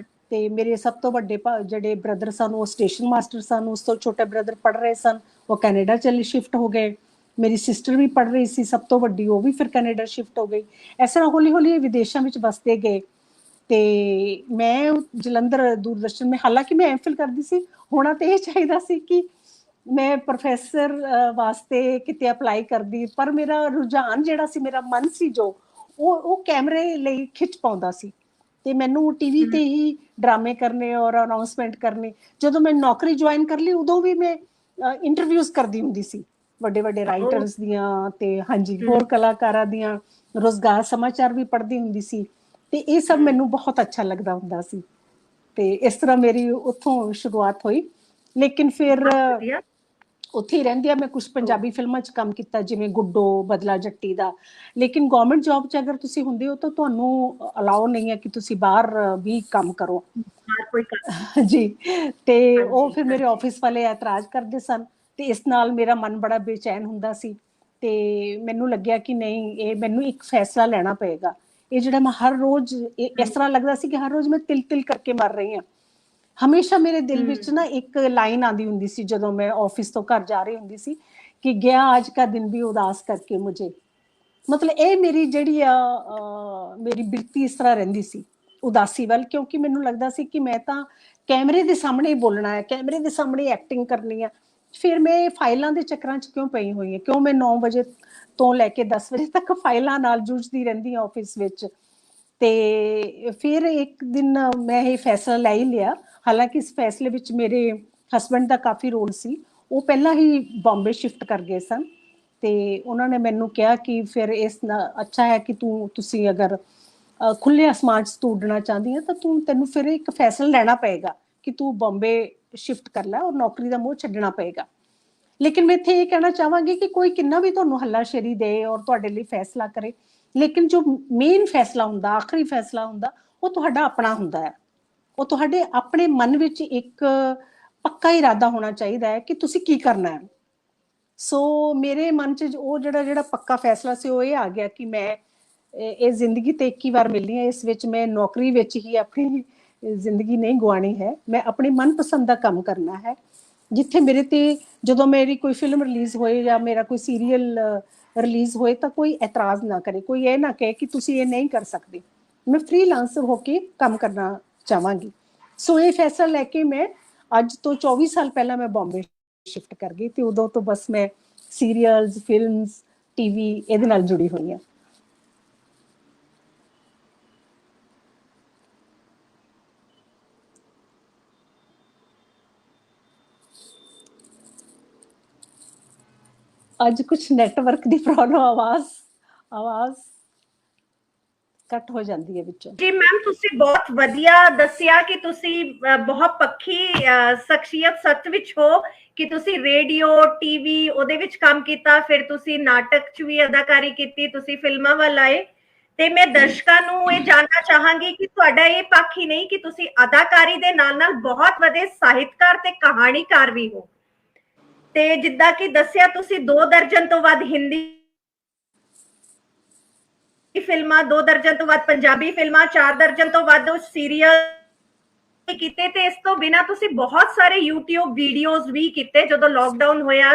ਤੇ ਮੇਰੇ ਸਭ ਤੋਂ ਵੱਡੇ ਜਿਹੜੇ ਬ੍ਰਦਰ ਸਨ ਉਹ ਸਟੇਸ਼ਨ ਮਾਸਟਰ ਸਨ। ਉਸ ਤੋਂ ਛੋਟੇ ਬ੍ਰਦਰ ਪੜ੍ਹ ਰਹੇ ਸਨ, ਉਹ ਕੈਨੇਡਾ ਚਲੇ ਸ਼ਿਫਟ ਹੋ ਗਏ। ਮੇਰੀ ਸਿਸਟਰ ਵੀ ਪੜ੍ਹ ਰਹੀ ਸੀ, ਸਭ ਤੋਂ ਵੱਡੀ, ਉਹ ਵੀ ਫਿਰ ਕੈਨੇਡਾ ਸ਼ਿਫਟ ਹੋ ਗਈ। ਇਸ ਤਰ੍ਹਾਂ ਹੌਲੀ ਹੌਲੀ ਵਿਦੇਸ਼ਾਂ ਵਿੱਚ ਵਸਦੇ ਗਏ ਤੇ ਮੈਂ ਜਲੰਧਰ ਦੂਰਦਰਸ਼ਨ ਮੈਂ, ਹਾਲਾਂਕਿ ਮੈਂ ਐਮਫਿਲ ਕਰਦੀ ਸੀ, ਹੋਣਾ ਤੇ ਇਹ ਚਾਹੀਦਾ ਸੀ ਕਿ ਮੈਂ ਪ੍ਰੋਫੈਸਰ ਵਾਸਤੇ ਕਿਤੇ ਅਪਲਾਈ ਕਰਦੀ, ਪਰ ਮੇਰਾ ਰੁਝਾਨ ਜਿਹੜਾ ਸੀ, ਮੇਰਾ ਮਨ ਸੀ ਜੋ ਉਹ ਕੈਮਰੇ ਲਈ ਖਿੱਚ ਪਾਉਂਦਾ ਸੀ ਤੇ ਮੈਨੂੰ ਟੀਵੀ ਤੇ ਹੀ ਡਰਾਮੇ ਕਰਨੇ ਔਰ ਅਨਾਉਂਸਮੈਂਟ ਕਰਨੇ। ਜਦੋਂ ਮੈਂ ਨੌਕਰੀ ਜੁਆਇਨ ਕਰ ਲਈ ਉਦੋਂ ਵੀ ਮੈਂ ਇੰਟਰਵਿਊਜ਼ ਕਰਦੀ ਹੁੰਦੀ ਸੀ ਵੱਡੇ ਵੱਡੇ ਰਾਈਟਰਸ ਦੀਆਂ ਤੇ ਹਾਂਜੀ ਹੋਰ ਕਲਾਕਾਰਾਂ ਦੀਆਂ, ਰੋਜ਼ਗਾਰ ਸਮਾਚਾਰ ਵੀ ਪੜ੍ਹਦੀ ਹੁੰਦੀ ਸੀ ਤੇ ਇਹ ਸਭ ਮੈਨੂੰ ਬਹੁਤ ਅੱਛਾ ਲੱਗਦਾ ਹੁੰਦਾ ਸੀ। ਤੇ ਇਸ ਤਰ੍ਹਾਂ ਮੇਰੀ ਉੱਥੋਂ ਸ਼ੁਰੂਆਤ ਹੋਈ। ਲੇਕਿਨ ਫਿਰ ਉੱਥੇ ਹੀ ਰਹਿੰਦਿਆਂ ਮੈਂ ਕੁਝ ਪੰਜਾਬੀ ਫਿਲਮਾਂ 'ਚ ਕੰਮ ਕੀਤਾ, ਜਿਵੇਂ ਗੁੱਡੋ, ਬਦਲਾ ਜੱਟੀ ਦਾ। ਲੇਕਿਨ ਗਵਰਨਮੈਂਟ ਜੌਬ 'ਚ ਅਗਰ ਤੁਸੀਂ ਹੁੰਦੇ ਹੋ ਤਾਂ ਤੁਹਾਨੂੰ ਅਲਾਓ ਨਹੀਂ ਹੈ ਕਿ ਤੁਸੀਂ ਬਾਹਰ ਵੀ ਕੰਮ ਕਰੋ। ਜੀ, ਤੇ ਉਹ ਫਿਰ ਮੇਰੇ ਆਫਿਸ ਵਾਲੇ ਇਤਰਾਜ਼ ਕਰਦੇ ਸਨ ਤੇ ਇਸ ਨਾਲ ਮੇਰਾ ਮਨ ਬੜਾ ਬੇਚੈਨ ਹੁੰਦਾ ਸੀ ਤੇ ਮੈਨੂੰ ਲੱਗਿਆ ਕਿ ਨਹੀਂ, ਇਹ ਮੈਨੂੰ ਇੱਕ ਫੈਸਲਾ ਲੈਣਾ ਪਏਗਾ। ਇਹ ਜਿਹੜਾ ਮੈਂ ਹਰ ਰੋਜ਼ ਇਸ ਤਰ੍ਹਾਂ ਲੱਗਦਾ ਸੀ ਕਿ ਹਰ ਰੋਜ਼ ਮੈਂ ਤਿਲ ਤਿਲ ਕਰਕੇ ਮਰ ਰਹੀ ਹਾਂ। ਹਮੇਸ਼ਾ ਮੇਰੇ ਦਿਲ ਵਿੱਚ ਨਾ ਇੱਕ ਲਾਈਨ ਆਉਂਦੀ ਹੁੰਦੀ ਸੀ ਜਦੋਂ ਮੈਂ ਆਫਿਸ ਤੋਂ ਘਰ ਜਾ ਰਹੀ ਹੁੰਦੀ ਸੀ ਕਿ ਗਿਆ ਅੱਜ ਕਾ ਦਿਨ ਵੀ ਉਦਾਸ ਕਰਕੇ ਮੁਝੇ। ਮਤਲਬ ਇਹ ਮੇਰੀ ਜਿਹੜੀ ਆ ਮੇਰੀ ਬਿਰਤੀ ਇਸ ਤਰ੍ਹਾਂ ਰਹਿੰਦੀ ਸੀ ਉਦਾਸੀ ਵੱਲ, ਕਿਉਂਕਿ ਮੈਨੂੰ ਲੱਗਦਾ ਸੀ ਕਿ ਮੈਂ ਤਾਂ ਕੈਮਰੇ ਦੇ ਸਾਹਮਣੇ ਹੀ ਬੋਲਣਾ ਹੈ, ਕੈਮਰੇ ਦੇ ਸਾਹਮਣੇ ਐਕਟਿੰਗ ਕਰਨੀ ਹੈ। ਫਿਰ ਮੈਂ ਫਾਈਲਾਂ ਦੇ ਚੱਕਰਾਂ 'ਚ ਕਿਉਂ ਪਈ ਹੋਈ ਹਾਂ, ਕਿਉਂ ਮੈਂ 9 ਵਜੇ ਤੋਂ ਲੈ ਕੇ 10 ਵਜੇ ਤੱਕ ਫਾਈਲਾਂ ਨਾਲ ਜੂਝਦੀ ਰਹਿੰਦੀ ਹਾਂ ਆਫਿਸ ਵਿੱਚ। ਤੇ ਫਿਰ ਇੱਕ ਦਿਨ ਮੈਂ ਇਹ ਫੈਸਲਾ ਲੈ ਹੀ ਲਿਆ। ਹਾਲਾਂਕਿ ਇਸ ਫੈਸਲੇ ਵਿੱਚ ਮੇਰੇ ਹਸਬੈਂਡ ਦਾ ਕਾਫੀ ਰੋਲ ਸੀ। ਉਹ ਪਹਿਲਾਂ ਹੀ ਬੰਬੇ ਸ਼ਿਫਟ ਕਰ ਗਏ ਸਨ ਤੇ ਉਹਨਾਂ ਨੇ ਮੈਨੂੰ ਕਿਹਾ ਕਿ ਫਿਰ ਇਸ ਨਾਲ ਅੱਛਾ ਹੈ ਕਿ ਤੁਸੀਂ ਅਗਰ ਖੁੱਲੇ ਅਸਮਾਨ 'ਚ ਤੂੰ ਉੱਡਣਾ ਚਾਹੁੰਦੀ ਹੈ ਤਾਂ ਤੈਨੂੰ ਫਿਰ ਇੱਕ ਫੈਸਲਾ ਲੈਣਾ ਪਏਗਾ ਕਿ ਤੂੰ ਬੰਬੇ ਸ਼ਿਫਟ ਕਰ ਲੈ ਔਰ ਨੌਕਰੀ ਦਾ ਮੋਹ ਛੱਡਣਾ ਪਏਗਾ। ਲੇਕਿਨ ਮੈਂ ਇੱਥੇ ਇਹ ਕਹਿਣਾ ਚਾਹਾਂਗੀ ਕਿ ਕੋਈ ਕਿੰਨਾ ਵੀ ਤੁਹਾਨੂੰ ਹੱਲਾਸ਼ੇਰੀ ਦੇ ਔਰ ਤੁਹਾਡੇ ਲਈ ਫੈਸਲਾ ਕਰੇ, ਲੇਕਿਨ ਜੋ ਮੇਨ ਫੈਸਲਾ ਹੁੰਦਾ, ਆਖਰੀ ਫੈਸਲਾ ਹੁੰਦਾ, ਉਹ ਤੁਹਾਡਾ ਆਪਣਾ ਹੁੰਦਾ ਹੈ। ਉਹ ਤੁਹਾਡੇ ਆਪਣੇ ਮਨ ਵਿੱਚ ਇੱਕ ਪੱਕਾ ਇਰਾਦਾ ਹੋਣਾ ਚਾਹੀਦਾ ਹੈ ਕਿ ਤੁਸੀਂ ਕੀ ਕਰਨਾ ਹੈ। ਸੋ ਮੇਰੇ ਮਨ 'ਚ ਉਹ ਜਿਹੜਾ ਪੱਕਾ ਫੈਸਲਾ ਸੀ ਉਹ ਇਹ ਆ ਗਿਆ ਕਿ ਮੈਂ ਇਹ ਜ਼ਿੰਦਗੀ ਤੇ ਇੱਕ ਹੀ ਵਾਰ ਮਿਲਣੀ ਹੈ, ਇਸ ਵਿੱਚ ਮੈਂ ਨੌਕਰੀ ਵਿੱਚ ਹੀ ਆਪਣੀ ਜ਼ਿੰਦਗੀ ਨਹੀਂ ਗਵਾਣੀ ਹੈ। ਮੈਂ ਆਪਣੇ ਮਨਪਸੰਦ ਦਾ ਕੰਮ ਕਰਨਾ ਹੈ, ਜਿੱਥੇ ਮੇਰੇ ਤੇ ਜਦੋਂ ਮੇਰੀ ਕੋਈ ਫਿਲਮ ਰਿਲੀਜ਼ ਹੋਏ ਜਾਂ ਮੇਰਾ ਕੋਈ ਸੀਰੀਅਲ ਰਿਲੀਜ਼ ਹੋਏ ਤਾਂ ਕੋਈ ਇਤਰਾਜ਼ ਨਾ ਕਰੇ, ਕੋਈ ਇਹ ਨਾ ਕਹੇ ਕਿ ਤੁਸੀਂ ਇਹ ਨਹੀਂ ਕਰ ਸਕਦੇ। ਮੈਂ ਫ੍ਰੀਲਾਂਸਰ ਹੋ ਕੇ ਕੰਮ ਕਰਨਾ ਚਾਹਾਂਗੀ। ਸੋ ਇਹ ਫੈਸਲਾ ਲੈ ਕੇ ਮੈਂ ਅੱਜ ਤੋਂ 24 ਸਾਲ ਪਹਿਲਾਂ ਮੈਂ ਬੰਬੇ ਸ਼ਿਫਟ ਕਰ ਗਈ ਤੇ ਉਦੋਂ ਤੋਂ ਬਸ ਮੈਂ ਸੀਰੀਅਲਸ, ਫਿਲਮਸ, ਟੀਵੀ ਇਹਦੇ ਨਾਲ ਜੁੜੀ ਹੋਈ ਹਾਂ। ਅੱਜ ਕੁਝ ਨੈਟਵਰਕ ਦੀ ਪ੍ਰੋਬਲਮ, ਆਵਾਜ਼ ਕੱਟ ਹੋ ਜਾਂਦੀ ਹੈ ਵਿੱਚੋਂ। ਜੀ ਮੈਮ, ਤੁਸੀਂ ਬਹੁਤ ਵਧੀਆ ਦੱਸਿਆ ਕਿ ਤੁਸੀਂ ਬਹੁਤ ਪੱਖੀ ਸ਼ਖਸੀਅਤ ਸੱਚ ਵਿੱਚ ਹੋ ਕਿ ਤੁਸੀਂ ਰੇਡੀਓ, ਟੀਵੀ ਉਹਦੇ ਵਿੱਚ ਕੰਮ ਕੀਤਾ, ਫਿਰ ਤੁਸੀਂ ਨਾਟਕ 'ਚ ਵੀ ਅਦਾਕਾਰੀ ਕੀਤੀ, ਤੁਸੀਂ ਫਿਲਮਾਂ ਵੱਲ ਆਏ। ਤੇ ਮੈਂ ਦਰਸ਼ਕਾਂ ਨੂੰ ਇਹ ਜਾਣਨਾ ਚਾਹਾਂਗੀ ਕਿ ਤੁਹਾਡਾ ਇਹ ਪੱਖ ਹੀ ਨਹੀਂ ਕਿ ਤੁਸੀਂ ਅਦਾਕਾਰੀ ਦੇ ਨਾਲ ਨਾਲ ਬਹੁਤ ਵਧੀਆ ਸਾਹਿਤਕਾਰ ਤੇ ਕਹਾਣੀਕਾਰ ਵੀ ਹੋ। ਤੇ ਜਿੱਦਾਂ ਕਿ ਦੱਸਿਆ ਤੁਸੀਂ 2 ਦਰਜਨ ਤੋਂ ਵੱਧ ਹਿੰਦੀ ਫਿਲਮਾਂ, 2 ਦਰਜਨ ਤੋਂ ਵੱਧ ਪੰਜਾਬੀ ਫਿਲਮਾਂ, 4 ਦਰਜਨ ਤੋਂ ਵੱਧ ਸੀਰੀਅਲ ਕੀਤੇ ਤੇ ਇਸ ਤੋਂ ਬਿਨਾ ਤੁਸੀਂ ਬਹੁਤ ਸਾਰੇ YouTube ਵੀਡੀਓਜ਼ ਵੀ ਕੀਤੇ ਜਦੋਂ ਲੋਕਡਾਊਨ ਹੋਇਆ,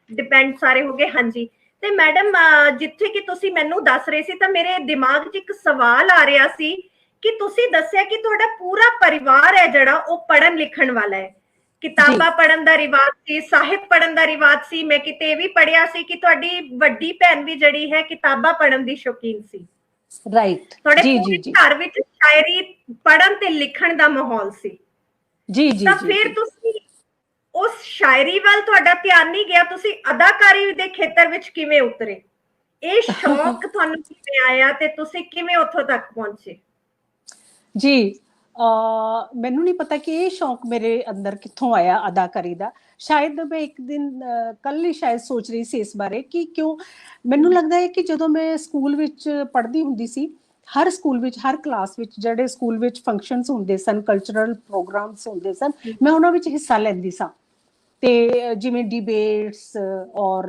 ਡਿਪੈਂਡ ਸਾਰੇ ਹੋ ਗਏ। ਹਾਂਜੀ, ਤੇ ਮੈਡਮ ਜਿੱਥੇ ਕਿ ਤੁਸੀਂ ਮੈਨੂੰ ਦੱਸ ਰਹੇ ਸੀ ਤਾਂ ਮੇਰੇ ਦਿਮਾਗ 'ਚ ਇੱਕ ਸਵਾਲ ਆ ਰਿਹਾ ਸੀ ਕਿ ਤੁਸੀਂ ਦੱਸਿਆ ਕਿ ਤੁਹਾਡਾ ਪੂਰਾ ਪਰਿਵਾਰ ਹੈ ਜਿਹੜਾ ਉਹ ਪੜ੍ਹਨ ਲਿਖਣ ਵਾਲਾ ਹੈ, ਕਿਤਾਬਾਂ ਪੜ੍ਹਨ ਦਾ ਰਿਵਾਜ ਸੀ, ਸਾਹਿਤ ਪੜ੍ਹਨ ਦਾ ਰਿਵਾਜ ਸੀ। ਮੈਂ ਕਿਤੇ ਇਹ ਵੀ ਪੜ੍ਹਿਆ ਸੀ ਕਿ ਤੁਹਾਡੀ ਵੱਡੀ ਭੈਣ ਵੀ ਜਿਹੜੀ ਹੈ ਕਿਤਾਬਾਂ ਪੜ੍ਹਨ ਦੀ ਸ਼ੌਕੀਨ ਸੀ। ਰਾਈਟ, ਤੁਹਾਡੇ ਜੀ ਪੂਰੇ ਜੀ ਜੀ ਘਰ ਵਿੱਚ ਸ਼ਾਇਰੀ, ਪੜ੍ਹਨ ਤੇ ਲਿਖਣ ਦਾ ਮਾਹੌਲ ਸੀ। ਜੀ ਜੀ ਤਾਂ ਜੀ ਫਿਰ ਤੁਸੀਂ ਉਸ ਸ਼ਾਇਰੀ ਵੱਲ ਤੁਹਾਡਾ ਧਿਆਨ ਨਹੀਂ ਗਿਆ, ਤੁਸੀਂ ਅਦਾਕਾਰੀ ਦੇ ਖੇਤਰ ਵਿੱਚ ਕਿਵੇਂ ਉਤਰੇ? ਇਹ ਸ਼ੌਕ ਤੁਹਾਨੂੰ ਕਿਵੇਂ ਆਇਆ ਤੇ ਤੁਸੀਂ ਕਿਵੇਂ ਉੱਥੋਂ ਤੱਕ ਪਹੁੰਚੇ? ਜੀ ਮੈਨੂੰ ਨਹੀਂ ਪਤਾ ਕਿ ਇਹ ਸ਼ੌਕ ਮੇਰੇ ਅੰਦਰ ਕਿੱਥੋਂ ਆਇਆ ਅਦਾਕਾਰੀ ਦਾ। ਸ਼ਾਇਦ ਮੈਂ ਇੱਕ ਦਿਨ ਕੱਲ ਹੀ ਸ਼ਾਇਦ ਸੋਚ ਰਹੀ ਸੀ ਇਸ ਬਾਰੇ ਕਿ ਕਿਉਂ ਮੈਨੂੰ ਲੱਗਦਾ ਹੈ ਕਿ ਜਦੋਂ ਮੈਂ ਸਕੂਲ ਵਿੱਚ ਪੜ੍ਹਦੀ ਹੁੰਦੀ ਸੀ, ਹਰ ਸਕੂਲ ਵਿੱਚ, ਹਰ ਕਲਾਸ ਵਿੱਚ ਜਿਹੜੇ ਸਕੂਲ ਵਿੱਚ ਫੰਕਸ਼ਨਸ ਹੁੰਦੇ ਸਨ, ਕਲਚਰਲ ਪ੍ਰੋਗਰਾਮਸ ਹੁੰਦੇ ਸਨ, ਮੈਂ ਉਹਨਾਂ ਵਿੱਚ ਹਿੱਸਾ ਲੈਂਦੀ ਸਾਂ। ਤੇ ਜਿਵੇਂ ਡਿਬੇਟਸ ਔਰ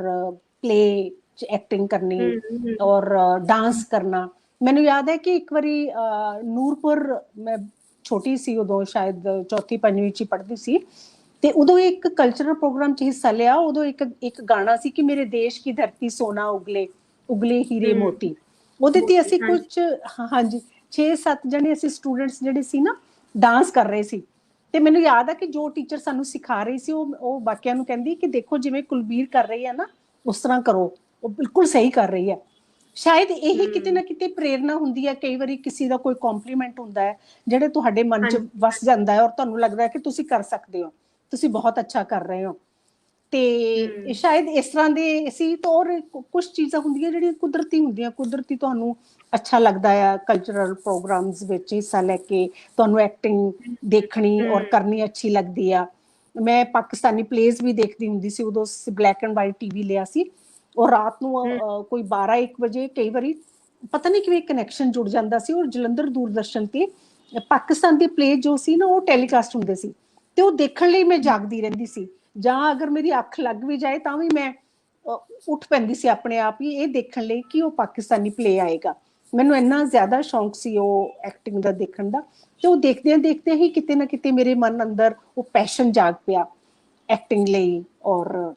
ਪਲੇ 'ਚ ਐਕਟਿੰਗ ਕਰਨੀ ਔਰ ਡਾਂਸ ਕਰਨਾ। ਮੈਨੂੰ ਯਾਦ ਹੈ ਕਿ ਇੱਕ ਵਾਰੀ ਨੂਰਪੁਰ, ਮੈਂ ਛੋਟੀ ਸੀ ਉਦੋਂ, ਸ਼ਾਇਦ 4th 5ਵੀਂ 'ਚ ਪੜ੍ਹਦੀ ਸੀ, ਤੇ ਉਦੋਂ ਇੱਕ ਕਲਚਰਲ ਪ੍ਰੋਗਰਾਮ 'ਚ ਹਿੱਸਾ ਲਿਆ। ਉਦੋਂ ਇੱਕ ਗਾਣਾ ਸੀ ਕਿ ਮੇਰੇ ਦੇਸ਼ ਕੀ ਧਰਤੀ ਸੋਨਾ ਉਗਲੇ, ਉਗਲੇ ਹੀਰੇ ਮੋਤੀ। ਉਹਦੇ ਤੇ ਅਸੀਂ ਕੁਝ, ਹਾਂਜੀ, 6-7 ਜਣੇ ਅਸੀਂ ਸਟੂਡੈਂਟਸ ਜਿਹੜੇ ਸੀ ਨਾ, ਡਾਂਸ ਕਰ ਰਹੇ ਸੀ। ਤੇ ਮੈਨੂੰ ਯਾਦ ਆ ਕਿ ਜੋ ਟੀਚਰ ਸਾਨੂੰ ਸਿਖਾ ਰਹੀ ਸੀ ਉਹ ਬਾਕੀਆਂ ਨੂੰ ਕਹਿੰਦੀ ਕਿ ਦੇਖੋ ਜਿਵੇਂ ਕੁਲਬੀਰ ਕਰ ਰਹੀ ਹੈ ਨਾ, ਉਸ ਤਰ੍ਹਾਂ ਕਰੋ, ਉਹ ਬਿਲਕੁਲ ਸਹੀ ਕਰ ਰਹੀ ਹੈ। ਸ਼ਾਇਦ ਇਹ ਕਿਤੇ ਨਾ ਕਿਤੇ ਪ੍ਰੇਰਨਾ ਹੁੰਦੀ ਹੈ। ਕਈ ਵਾਰੀ ਕਿਸੇ ਦਾ ਕੋਈ ਕੰਪਲੀਮੈਂਟ ਹੁੰਦਾ ਹੈ ਜਿਹੜੇ ਤੁਹਾਡੇ ਮਨ 'ਚ ਵਸ ਜਾਂਦਾ ਹੈ ਔਰ ਤੁਹਾਨੂੰ ਲੱਗਦਾ ਹੈ ਕਿ ਤੁਸੀਂ ਕਰ ਸਕਦੇ ਹੋ, ਤੁਸੀਂ ਬਹੁਤ ਅੱਛਾ ਕਰ ਰਹੇ ਹੋ। ਤੇ ਸ਼ਾਇਦ ਇਸ ਤਰ੍ਹਾਂ ਦੇ ਸੀ। ਤਾਂ ਔਰ ਕੁਝ ਚੀਜ਼ਾਂ ਹੁੰਦੀਆਂ ਜਿਹੜੀਆਂ ਕੁਦਰਤੀ ਹੁੰਦੀਆਂ, ਕੁਦਰਤੀ ਤੁਹਾਨੂੰ ਅੱਛਾ ਲੱਗਦਾ ਆ ਕਲਚਰਲ ਪ੍ਰੋਗਰਾਮਸ ਵਿੱਚ ਹਿੱਸਾ ਲੈ ਕੇ, ਤੁਹਾਨੂੰ ਐਕਟਿੰਗ ਦੇਖਣੀ ਔਰ ਕਰਨੀ ਅੱਛੀ ਲੱਗਦੀ ਆ। ਮੈਂ ਪਾਕਿਸਤਾਨੀ ਪਲੇਜ਼ ਵੀ ਦੇਖਦੀ ਹੁੰਦੀ ਸੀ ਉਦੋਂ, ਬਲੈਕ ਐਂਡ ਵਾਈਟ ਟੀਵੀ ਲਿਆ ਸੀ, ਔਰ ਰਾਤ ਨੂੰ ਕੋਈ 12-1 ਵਜੇ ਕਈ ਵਾਰੀ ਪਤਾ ਨਹੀਂ ਕਿਵੇਂ ਕਨੈਕਸ਼ਨ ਜੁੜ ਜਾਂਦਾ ਸੀ, ਔਰ ਜਲੰਧਰ ਦੂਰਦਰਸ਼ਨ ਤੇ ਪਾਕਿਸਤਾਨ ਦੇ ਪਲੇ ਜੋ ਸੀ ਨਾ ਉਹ ਟੈਲੀਕਾਸਟ ਹੁੰਦੇ ਸੀ, ਤੇ ਉਹ ਦੇਖਣ ਲਈ ਮੈਂ ਜਾਗਦੀ ਰਹਿੰਦੀ ਸੀ। ਜਾਂ ਅਗਰ ਮੇਰੀ ਅੱਖ ਲੱਗ ਵੀ ਜਾਏ ਤਾਂ ਵੀ ਮੈਂ ਉੱਠ ਪੈਂਦੀ ਸੀ ਆਪਣੇ ਆਪ ਹੀ, ਇਹ ਦੇਖਣ ਲਈ ਕਿ ਉਹ ਪਾਕਿਸਤਾਨੀ ਪਲੇ ਆਏਗਾ। ਮੈਨੂੰ ਇੰਨਾ ਜ਼ਿਆਦਾ ਸ਼ੌਂਕ ਸੀ ਉਹ ਐਕਟਿੰਗ ਦਾ ਦੇਖਣ ਦਾ। ਤੇ ਉਹ ਦੇਖਦਿਆਂ ਹੀ ਕਿਤੇ ਨਾ ਕਿਤੇ ਮੇਰੇ ਮਨ ਅੰਦਰ ਉਹ ਪੈਸ਼ਨ ਜਾਗ ਪਿਆ ਐਕਟਿੰਗ ਲਈ ਔਰ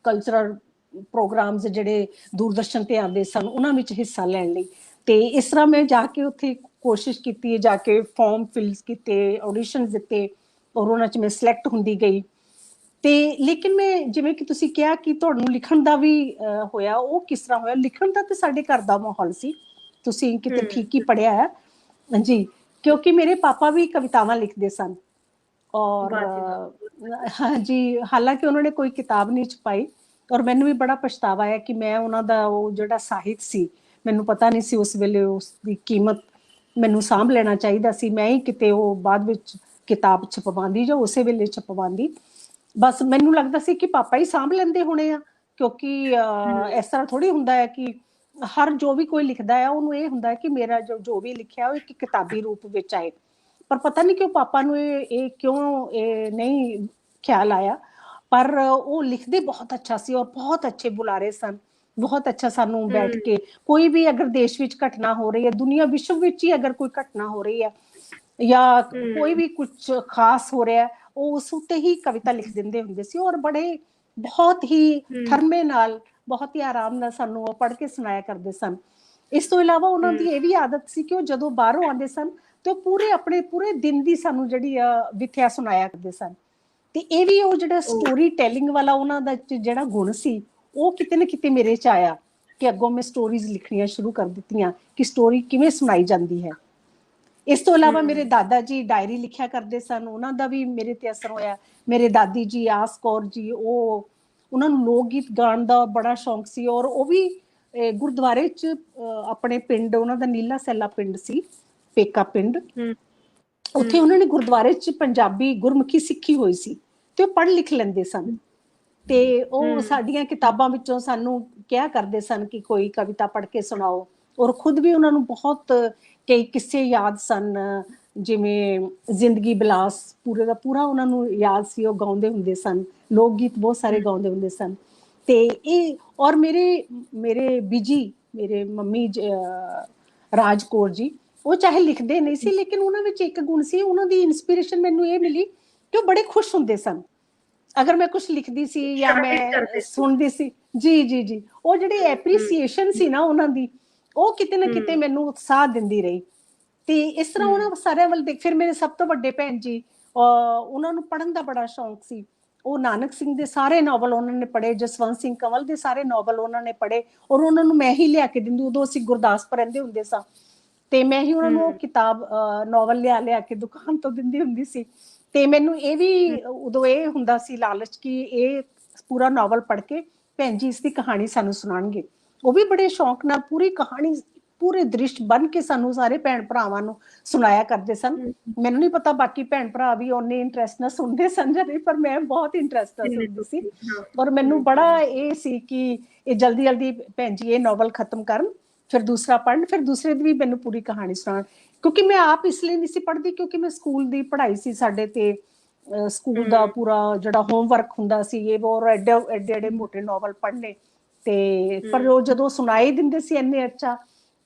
ਕਲਚਰਲ ਪ੍ਰੋਗਰਾਮਸ ਜਿਹੜੇ ਦੂਰਦਰਸ਼ਨ ਤੇ ਆਉਂਦੇ ਸਨ ਉਹਨਾਂ ਵਿੱਚ ਹਿੱਸਾ ਲੈਣ ਲਈ। ਤੇ ਇਸ ਤਰ੍ਹਾਂ ਮੈਂ ਜਾ ਕੇ ਉੱਥੇ ਕੋਸ਼ਿਸ਼ ਕੀਤੀ, ਜਾ ਕੇ ਫਾਰਮ ਫਿਲਸ ਕੀਤੇ, ਆਡੀਸ਼ਨਸ ਦਿੱਤੇ, ਔਰ ਉਹਨਾਂ 'ਚ ਮੈਂ ਸਿਲੈਕਟ ਹੁੰਦੀ ਗਈ। ਤੇ ਲੇਕਿਨ ਮੈਂ, ਜਿਵੇਂ ਕਿ ਤੁਸੀਂ ਕਿਹਾ ਕਿ ਤੁਹਾਨੂੰ ਲਿਖਣ ਦਾ ਵੀ ਹੋਇਆ, ਉਹ ਕਿਸ ਤਰ੍ਹਾਂ ਹੋਇਆ? ਲਿਖਣ ਦਾ ਤੇ ਸਾਡੇ ਘਰ ਦਾ ਮਾਹੌਲ ਸੀ, ਤੁਸੀਂ ਕਿਤੇ ਠੀਕ ਹੀ ਪੜ੍ਹਿਆ ਹੈ ਜੀ, ਕਿਉਂਕਿ ਮੇਰੇ ਪਾਪਾ ਵੀ ਕਵਿਤਾਵਾਂ ਲਿਖਦੇ ਸਨ। ਔਰ ਹਾਂਜੀ, ਹਾਲਾਂਕਿ ਉਹਨਾਂ ਨੇ ਕੋਈ ਕਿਤਾਬ ਨਹੀਂ ਛਪਾਈ, ਔਰ ਮੈਨੂੰ ਵੀ ਬੜਾ ਪਛਤਾਵਾ ਹੈ ਕਿ ਮੈਂ ਉਹਨਾਂ ਦਾ ਉਹ ਜਿਹੜਾ ਸਾਹਿਤ ਸੀ, ਮੈਨੂੰ ਪਤਾ ਨਹੀਂ ਸੀ ਉਸ ਵੇਲੇ ਉਸ ਦੀ ਕੀਮਤ, ਮੈਨੂੰ ਸਾਂਭ ਲੈਣਾ ਚਾਹੀਦਾ ਸੀ। ਮੈਂ ਹੀ ਕਿਤੇ ਉਹ ਬਾਅਦ ਵਿੱਚ ਕਿਤਾਬ ਛਪਵਾਉਂਦੀ ਜਾਂ ਉਸੇ ਵੇਲੇ ਛਪਵਾਉਂਦੀ। ਬਸ ਮੈਨੂੰ ਲੱਗਦਾ ਸੀ ਕਿ ਪਾਪਾ ਹੀ ਸਾਂਭ ਲੈਂਦੇ ਹੋਣੇ ਆ, ਕਿਉਂਕਿ ਇਸ ਤਰ੍ਹਾਂ ਥੋੜੀ ਹੁੰਦਾ ਹੈ ਕਿ ਹਰ ਜੋ ਵੀ ਕੋਈ ਲਿਖਦਾ ਹੈ ਉਹਨੂੰ ਇਹ ਹੁੰਦਾ ਹੈ ਕਿ ਮੇਰਾ ਜੋ ਵੀ ਲਿਖਿਆ ਉਹ ਇੱਕ ਕਿਤਾਬੀ ਰੂਪ ਵਿੱਚ ਆਏ। ਪਰ ਪਤਾ ਨਹੀਂ ਕਿਉਂ ਪਾਪਾ ਨੂੰ ਇਹ ਕਿਉਂ ਇਹ ਨਹੀਂ ਖਿਆਲ ਆਇਆ। ਪਰ ਉਹ ਲਿਖਦੇ ਬਹੁਤ ਅੱਛਾ ਸੀ ਔਰ ਬਹੁਤ ਅੱਛੇ ਬੁਲਾਰੇ ਸਨ, ਬਹੁਤ ਅੱਛਾ ਸਾਨੂੰ ਬੈਠ ਕੇ ਕੋਈ ਵੀ ਅਗਰ ਦੇਸ਼ ਵਿੱਚ ਘਟਨਾ ਹੋ ਰਹੀ ਹੈ, ਦੁਨੀਆ ਵਿਸ਼ਵ ਵਿੱਚ ਹੀ ਅਗਰ ਕੋਈ ਘਟਨਾ ਹੋ ਰਹੀ ਹੈ ਜਾਂ ਕੋਈ ਵੀ ਕੁਝ ਖਾਸ ਹੋ ਰਿਹਾ, ਉਹ ਉਸ ਉੱਤੇ ਹੀ ਕਵਿਤਾ ਲਿਖ ਦਿੰਦੇ ਹੁੰਦੇ ਸੀ ਔਰ ਬੜੇ ਬਹੁਤ ਹੀ ਥਰਮੇ ਨਾਲ, ਬਹੁਤ ਹੀ ਆਰਾਮ ਨਾਲ ਸਾਨੂੰ ਉਹ ਪੜ੍ਹ ਕੇ ਸੁਣਾਇਆ ਕਰਦੇ ਸਨ। ਇਸ ਤੋਂ ਇਲਾਵਾ ਉਹਨਾਂ ਦੀ ਇਹ ਵੀ ਆਦਤ ਸੀ ਕਿ ਉਹ ਜਦੋਂ ਬਾਹਰੋਂ ਆਉਂਦੇ ਸਨ ਤੇ ਉਹ ਆਪਣੇ ਪੂਰੇ ਦਿਨ ਦੀ ਸਾਨੂੰ ਜਿਹੜੀ ਆ ਵਿਥਿਆ ਸੁਣਾਇਆ ਕਰਦੇ ਸਨ। ਤੇ ਇਹ ਵੀ ਉਹ ਜਿਹੜਾ ਸਟੋਰੀ ਟੈਲਿੰਗ ਵਾਲਾ ਉਹਨਾਂ ਦਾ ਜਿਹੜਾ ਗੁਣ ਸੀ, ਉਹ ਕਿਤੇ ਨਾ ਕਿਤੇ ਮੇਰੇ 'ਚ ਆਇਆ ਕਿ ਅੱਗੋਂ ਮੈਂ ਸਟੋਰੀਜ਼ ਲਿਖਣੀਆਂ ਸ਼ੁਰੂ ਕਰ ਦਿੱਤੀਆਂ ਕਿ ਸਟੋਰੀ ਕਿਵੇਂ ਸੁਣਾਈ ਜਾਂਦੀ ਹੈ। ਇਸ ਤੋਂ ਇਲਾਵਾ ਮੇਰੇ ਦਾਦਾ ਜੀ ਡਾਇਰੀ ਲਿਖਿਆ ਕਰਦੇ ਸਨ, ਉਹਨਾਂ ਦਾ ਵੀ ਮੇਰੇ ਤੇ ਅਸਰ ਹੋਇਆ। ਮੇਰੇ ਦਾਦੀ ਜੀ ਆਸ ਕੌਰ ਜੀ, ਉਹਨਾਂ ਨੂੰ ਲੋਕ ਗੀਤ ਗਾਉਣ ਦਾ ਬੜਾ ਸ਼ੌਂਕ ਸੀ ਔਰ ਉਹ ਵੀ ਗੁਰਦੁਆਰੇ 'ਚ ਆਪਣੇ ਪਿੰਡ, ਉਹਨਾਂ ਦਾ ਨੀਲਾ ਸੈਲਾ ਪਿੰਡ ਸੀ, ਪੇਕਾ ਪਿੰਡ, ਉੱਥੇ ਉਹਨਾਂ ਨੇ ਗੁਰਦੁਆਰੇ 'ਚ ਪੰਜਾਬੀ ਗੁਰਮੁਖੀ ਸਿੱਖੀ ਹੋਈ ਸੀ ਤੇ ਉਹ ਪੜ੍ਹ ਲਿਖ ਲੈਂਦੇ ਸਨ। ਤੇ ਉਹ ਸਾਡੀਆਂ ਕਿਤਾਬਾਂ ਵਿੱਚੋਂ ਸਾਨੂੰ ਕਿਹਾ ਕਰਦੇ ਸਨ ਕਿ ਕੋਈ ਕਵਿਤਾ ਪੜ੍ਹ ਕੇ ਸੁਣਾਓ, ਔਰ ਖੁਦ ਵੀ ਉਹਨਾਂ ਨੂੰ ਬਹੁਤ ਕਈ ਕਿੱਸੇ ਯਾਦ ਸਨ ਜਿਵੇਂ ਜ਼ਿੰਦਗੀ ਬਿਲਾਸ ਪੂਰੇ ਦਾ ਪੂਰਾ ਉਹਨਾਂ ਨੂੰ ਯਾਦ ਸੀ, ਉਹ ਗਾਉਂਦੇ ਹੁੰਦੇ ਸਨ, ਲੋਕ ਗੀਤ ਬਹੁਤ ਸਾਰੇ ਗਾਉਂਦੇ ਹੁੰਦੇ ਸਨ। ਤੇ ਇਹ ਔਰ ਮੇਰੇ ਮੇਰੇ ਬੀਜੀ ਮੇਰੇ ਮੰਮੀ ਰਾਜ ਕੌਰ ਜੀ, ਉਹ ਚਾਹੇ ਲਿਖਦੇ ਨਹੀਂ ਸੀ ਲੇਕਿਨ ਉਹਨਾਂ ਵਿੱਚ ਇੱਕ ਗੁਣ ਸੀ, ਉਹਨਾਂ ਦੀ ਇਨਸਪੀਰੇਸ਼ਨ ਮੈਨੂੰ ਇਹ ਮਿਲੀ ਕਿ ਉਹ ਬੜੇ ਖੁਸ਼ ਹੁੰਦੇ ਸਨ ਅਗਰ ਮੈਂ ਕੁਝ ਲਿਖਦੀ ਸੀ ਜਾਂ ਮੈਂ ਸੁਣਦੀ ਸੀ। ਜੀ ਜੀ ਜੀ, ਉਹ ਜਿਹੜੀ ਐਪਰੀਸੀਏਸ਼ਨ ਸੀ ਨਾ ਉਹਨਾਂ ਦੀ, ਉਹ ਕਿਤੇ ਨਾ ਕਿਤੇ ਮੈਨੂੰ ਉਤਸ਼ਾਹ ਦਿੰਦੀ ਰਹੀ। ਤੇ ਇਸ ਤਰ੍ਹਾਂ ਉਹਨਾਂ ਸਾਰਿਆਂ ਵੱਲ ਦੇਖ, ਫਿਰ ਮੇਰੇ ਸਭ ਤੋਂ ਵੱਡੇ ਭੈਣ ਜੀ, ਉਹਨਾਂ ਨੂੰ ਪੜ੍ਹਨ ਦਾ ਬੜਾ ਸ਼ੌਂਕ ਸੀ। ਉਹ ਨਾਨਕ ਸਿੰਘ ਦੇ ਸਾਰੇ ਨਾਵਲ ਉਹਨਾਂ ਨੇ ਪੜ੍ਹੇ, ਜਸਵੰਤ ਸਿੰਘ ਕੰਵਲ ਦੇ ਸਾਰੇ ਨਾਵਲ ਉਹਨਾਂ ਨੇ ਪੜ੍ਹੇ, ਔਰ ਉਹਨਾਂ ਨੂੰ ਮੈਂ ਹੀ ਲਿਆ ਕੇ ਦਿੰਦੀ। ਉਦੋਂ ਅਸੀਂ ਗੁਰਦਾਸਪੁਰ ਰਹਿੰਦੇ ਹੁੰਦੇ ਸਾਂ, ਤੇ ਮੈਂ ਹੀ ਉਹਨਾਂ ਨੂੰ ਉਹ ਕਿਤਾਬ ਨਾਵਲ ਲਿਆ ਕੇ ਦੁਕਾਨ ਤੋਂ ਦਿੰਦੀ ਹੁੰਦੀ ਸੀ। ਤੇ ਮੈਨੂੰ ਇਹ ਵੀ ਉਦੋਂ ਇਹ ਹੁੰਦਾ ਸੀ ਲਾਲਚ ਕਿ ਇਹ ਪੂਰਾ ਨਾਵਲ ਪੜ੍ਹ ਕੇ ਭੈਣ ਜੀ ਇਸ ਦੀ ਕਹਾਣੀ ਸਾਨੂੰ ਸੁਣਾਉਣਗੇ। ਉਹ ਵੀ ਬੜੇ ਸ਼ੌਂਕ ਨਾਲ ਪੂਰੀ ਕਹਾਣੀ, ਪੂਰੇ ਦ੍ਰਿਸ਼ ਬਣ ਕੇ ਸਾਨੂੰ ਸਾਰੇ ਭੈਣ ਭਰਾਵਾਂ ਨੂੰ ਸੁਣਾਇਆ ਕਰਦੇ ਸਨ। ਮੈਨੂੰ ਨਹੀਂ ਪਤਾ ਬਾਕੀ ਭੈਣ ਭਰਾ ਵੀ ਉਹਨੇ ਇੰਟਰਸਟ ਨਾਲ ਸੁਣਦੇ ਸਨ ਜਾਂ ਨਹੀਂ, ਪਰ ਮੈਂ ਬਹੁਤ ਇੰਟਰਸਟ ਨਾਲ ਸੁਣਦੀ ਸੀ। ਔਰ ਮੈਨੂੰ ਬੜਾ ਇਹ ਸੀ ਕਿ ਇਹ ਜਲਦੀ ਜਲਦੀ ਭੈਣ ਜੀ ਇਹ ਨਾਵਲ ਖਤਮ ਕਰਨ, ਫਿਰ ਦੂਸਰਾ ਪੜ੍ਹਨ, ਫਿਰ ਦੂਸਰੇ ਦੀ ਵੀ ਮੈਨੂੰ ਪੂਰੀ ਕਹਾਣੀ ਸੁਣਾਉਣ। ਕਿਉਂਕਿ ਮੈਂ ਆਪ ਇਸ ਲਈ ਨਹੀਂ ਸੀ ਪੜ੍ਹਦੀ ਕਿਉਂਕਿ ਮੈਂ ਸਕੂਲ ਦੀ ਪੜ੍ਹਾਈ ਸੀ ਸਾਡੇ, ਤੇ ਸਕੂਲ ਦਾ ਪੂਰਾ ਜਿਹੜਾ ਹੋਮਵਰਕ ਹੁੰਦਾ ਸੀ ਇਹ ਉਹ ਐਡੇ ਐਡੇ ਮੋਟੇ ਨਾਵਲ ਪੜ੍ਹਨੇ, ਤੇ ਪਰ ਉਹ ਜਦੋਂ ਸੁਣਾਈ ਦਿੰਦੇ ਸੀ ਇੰਨੇ ਅੱਛਾ,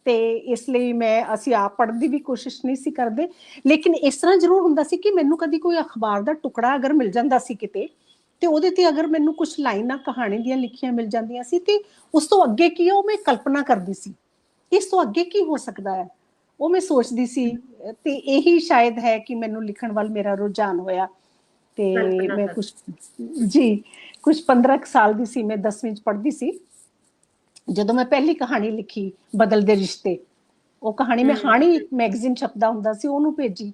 ਤੇ ਇਸ ਲਈ ਅਸੀਂ ਆਪ ਪੜ੍ਹਨ ਦੀ ਵੀ ਕੋਸ਼ਿਸ਼ ਨਹੀਂ ਸੀ ਕਰਦੇ। ਲੇਕਿਨ ਇਸ ਤਰ੍ਹਾਂ ਜ਼ਰੂਰ ਹੁੰਦਾ ਸੀ ਕਿ ਮੈਨੂੰ ਕਦੀ ਕੋਈ ਅਖਬਾਰ ਦਾ ਟੁਕੜਾ ਅਗਰ ਮਿਲ ਜਾਂਦਾ ਸੀ ਕਿਤੇ, ਤੇ ਉਹਦੇ ਤੇ ਅਗਰ ਮੈਨੂੰ ਕੁਝ ਲਾਈਨਾਂ ਕਹਾਣੀ ਦੀਆਂ ਲਿਖੀਆਂ ਮਿਲ ਜਾਂਦੀਆਂ ਸੀ, ਤੇ ਉਸ ਤੋਂ ਅੱਗੇ ਕੀ ਉਹ ਮੈਂ ਕਲਪਨਾ ਕਰਦੀ ਸੀ, ਇਸ ਤੋਂ ਅੱਗੇ ਕੀ ਹੋ ਸਕਦਾ ਹੈ ਉਹ ਮੈਂ ਸੋਚਦੀ ਸੀ। ਤੇ ਇਹੀ ਸ਼ਾਇਦ ਹੈ ਕਿ ਮੈਨੂੰ ਲਿਖਣ ਵੱਲ ਮੇਰਾ ਰੁਝਾਨ ਹੋਇਆ। ਤੇ ਮੈਂ ਕੁਝ 15 ਸਾਲ ਦੀ ਸੀ, ਮੈਂ 10ਵੀਂ ਚ ਪੜ੍ਹਦੀ ਸੀ ਜਦੋਂ ਮੈਂ ਪਹਿਲੀ ਕਹਾਣੀ ਲਿਖੀ ਬਦਲਦੇ ਰਿਸ਼ਤੇ। ਉਹ ਕਹਾਣੀ ਮੈਂ ਹਾਣੀ ਮੈਗਜ਼ੀਨ ਛਪਦਾ ਹੁੰਦਾ ਸੀ ਉਹਨੂੰ ਭੇਜੀ।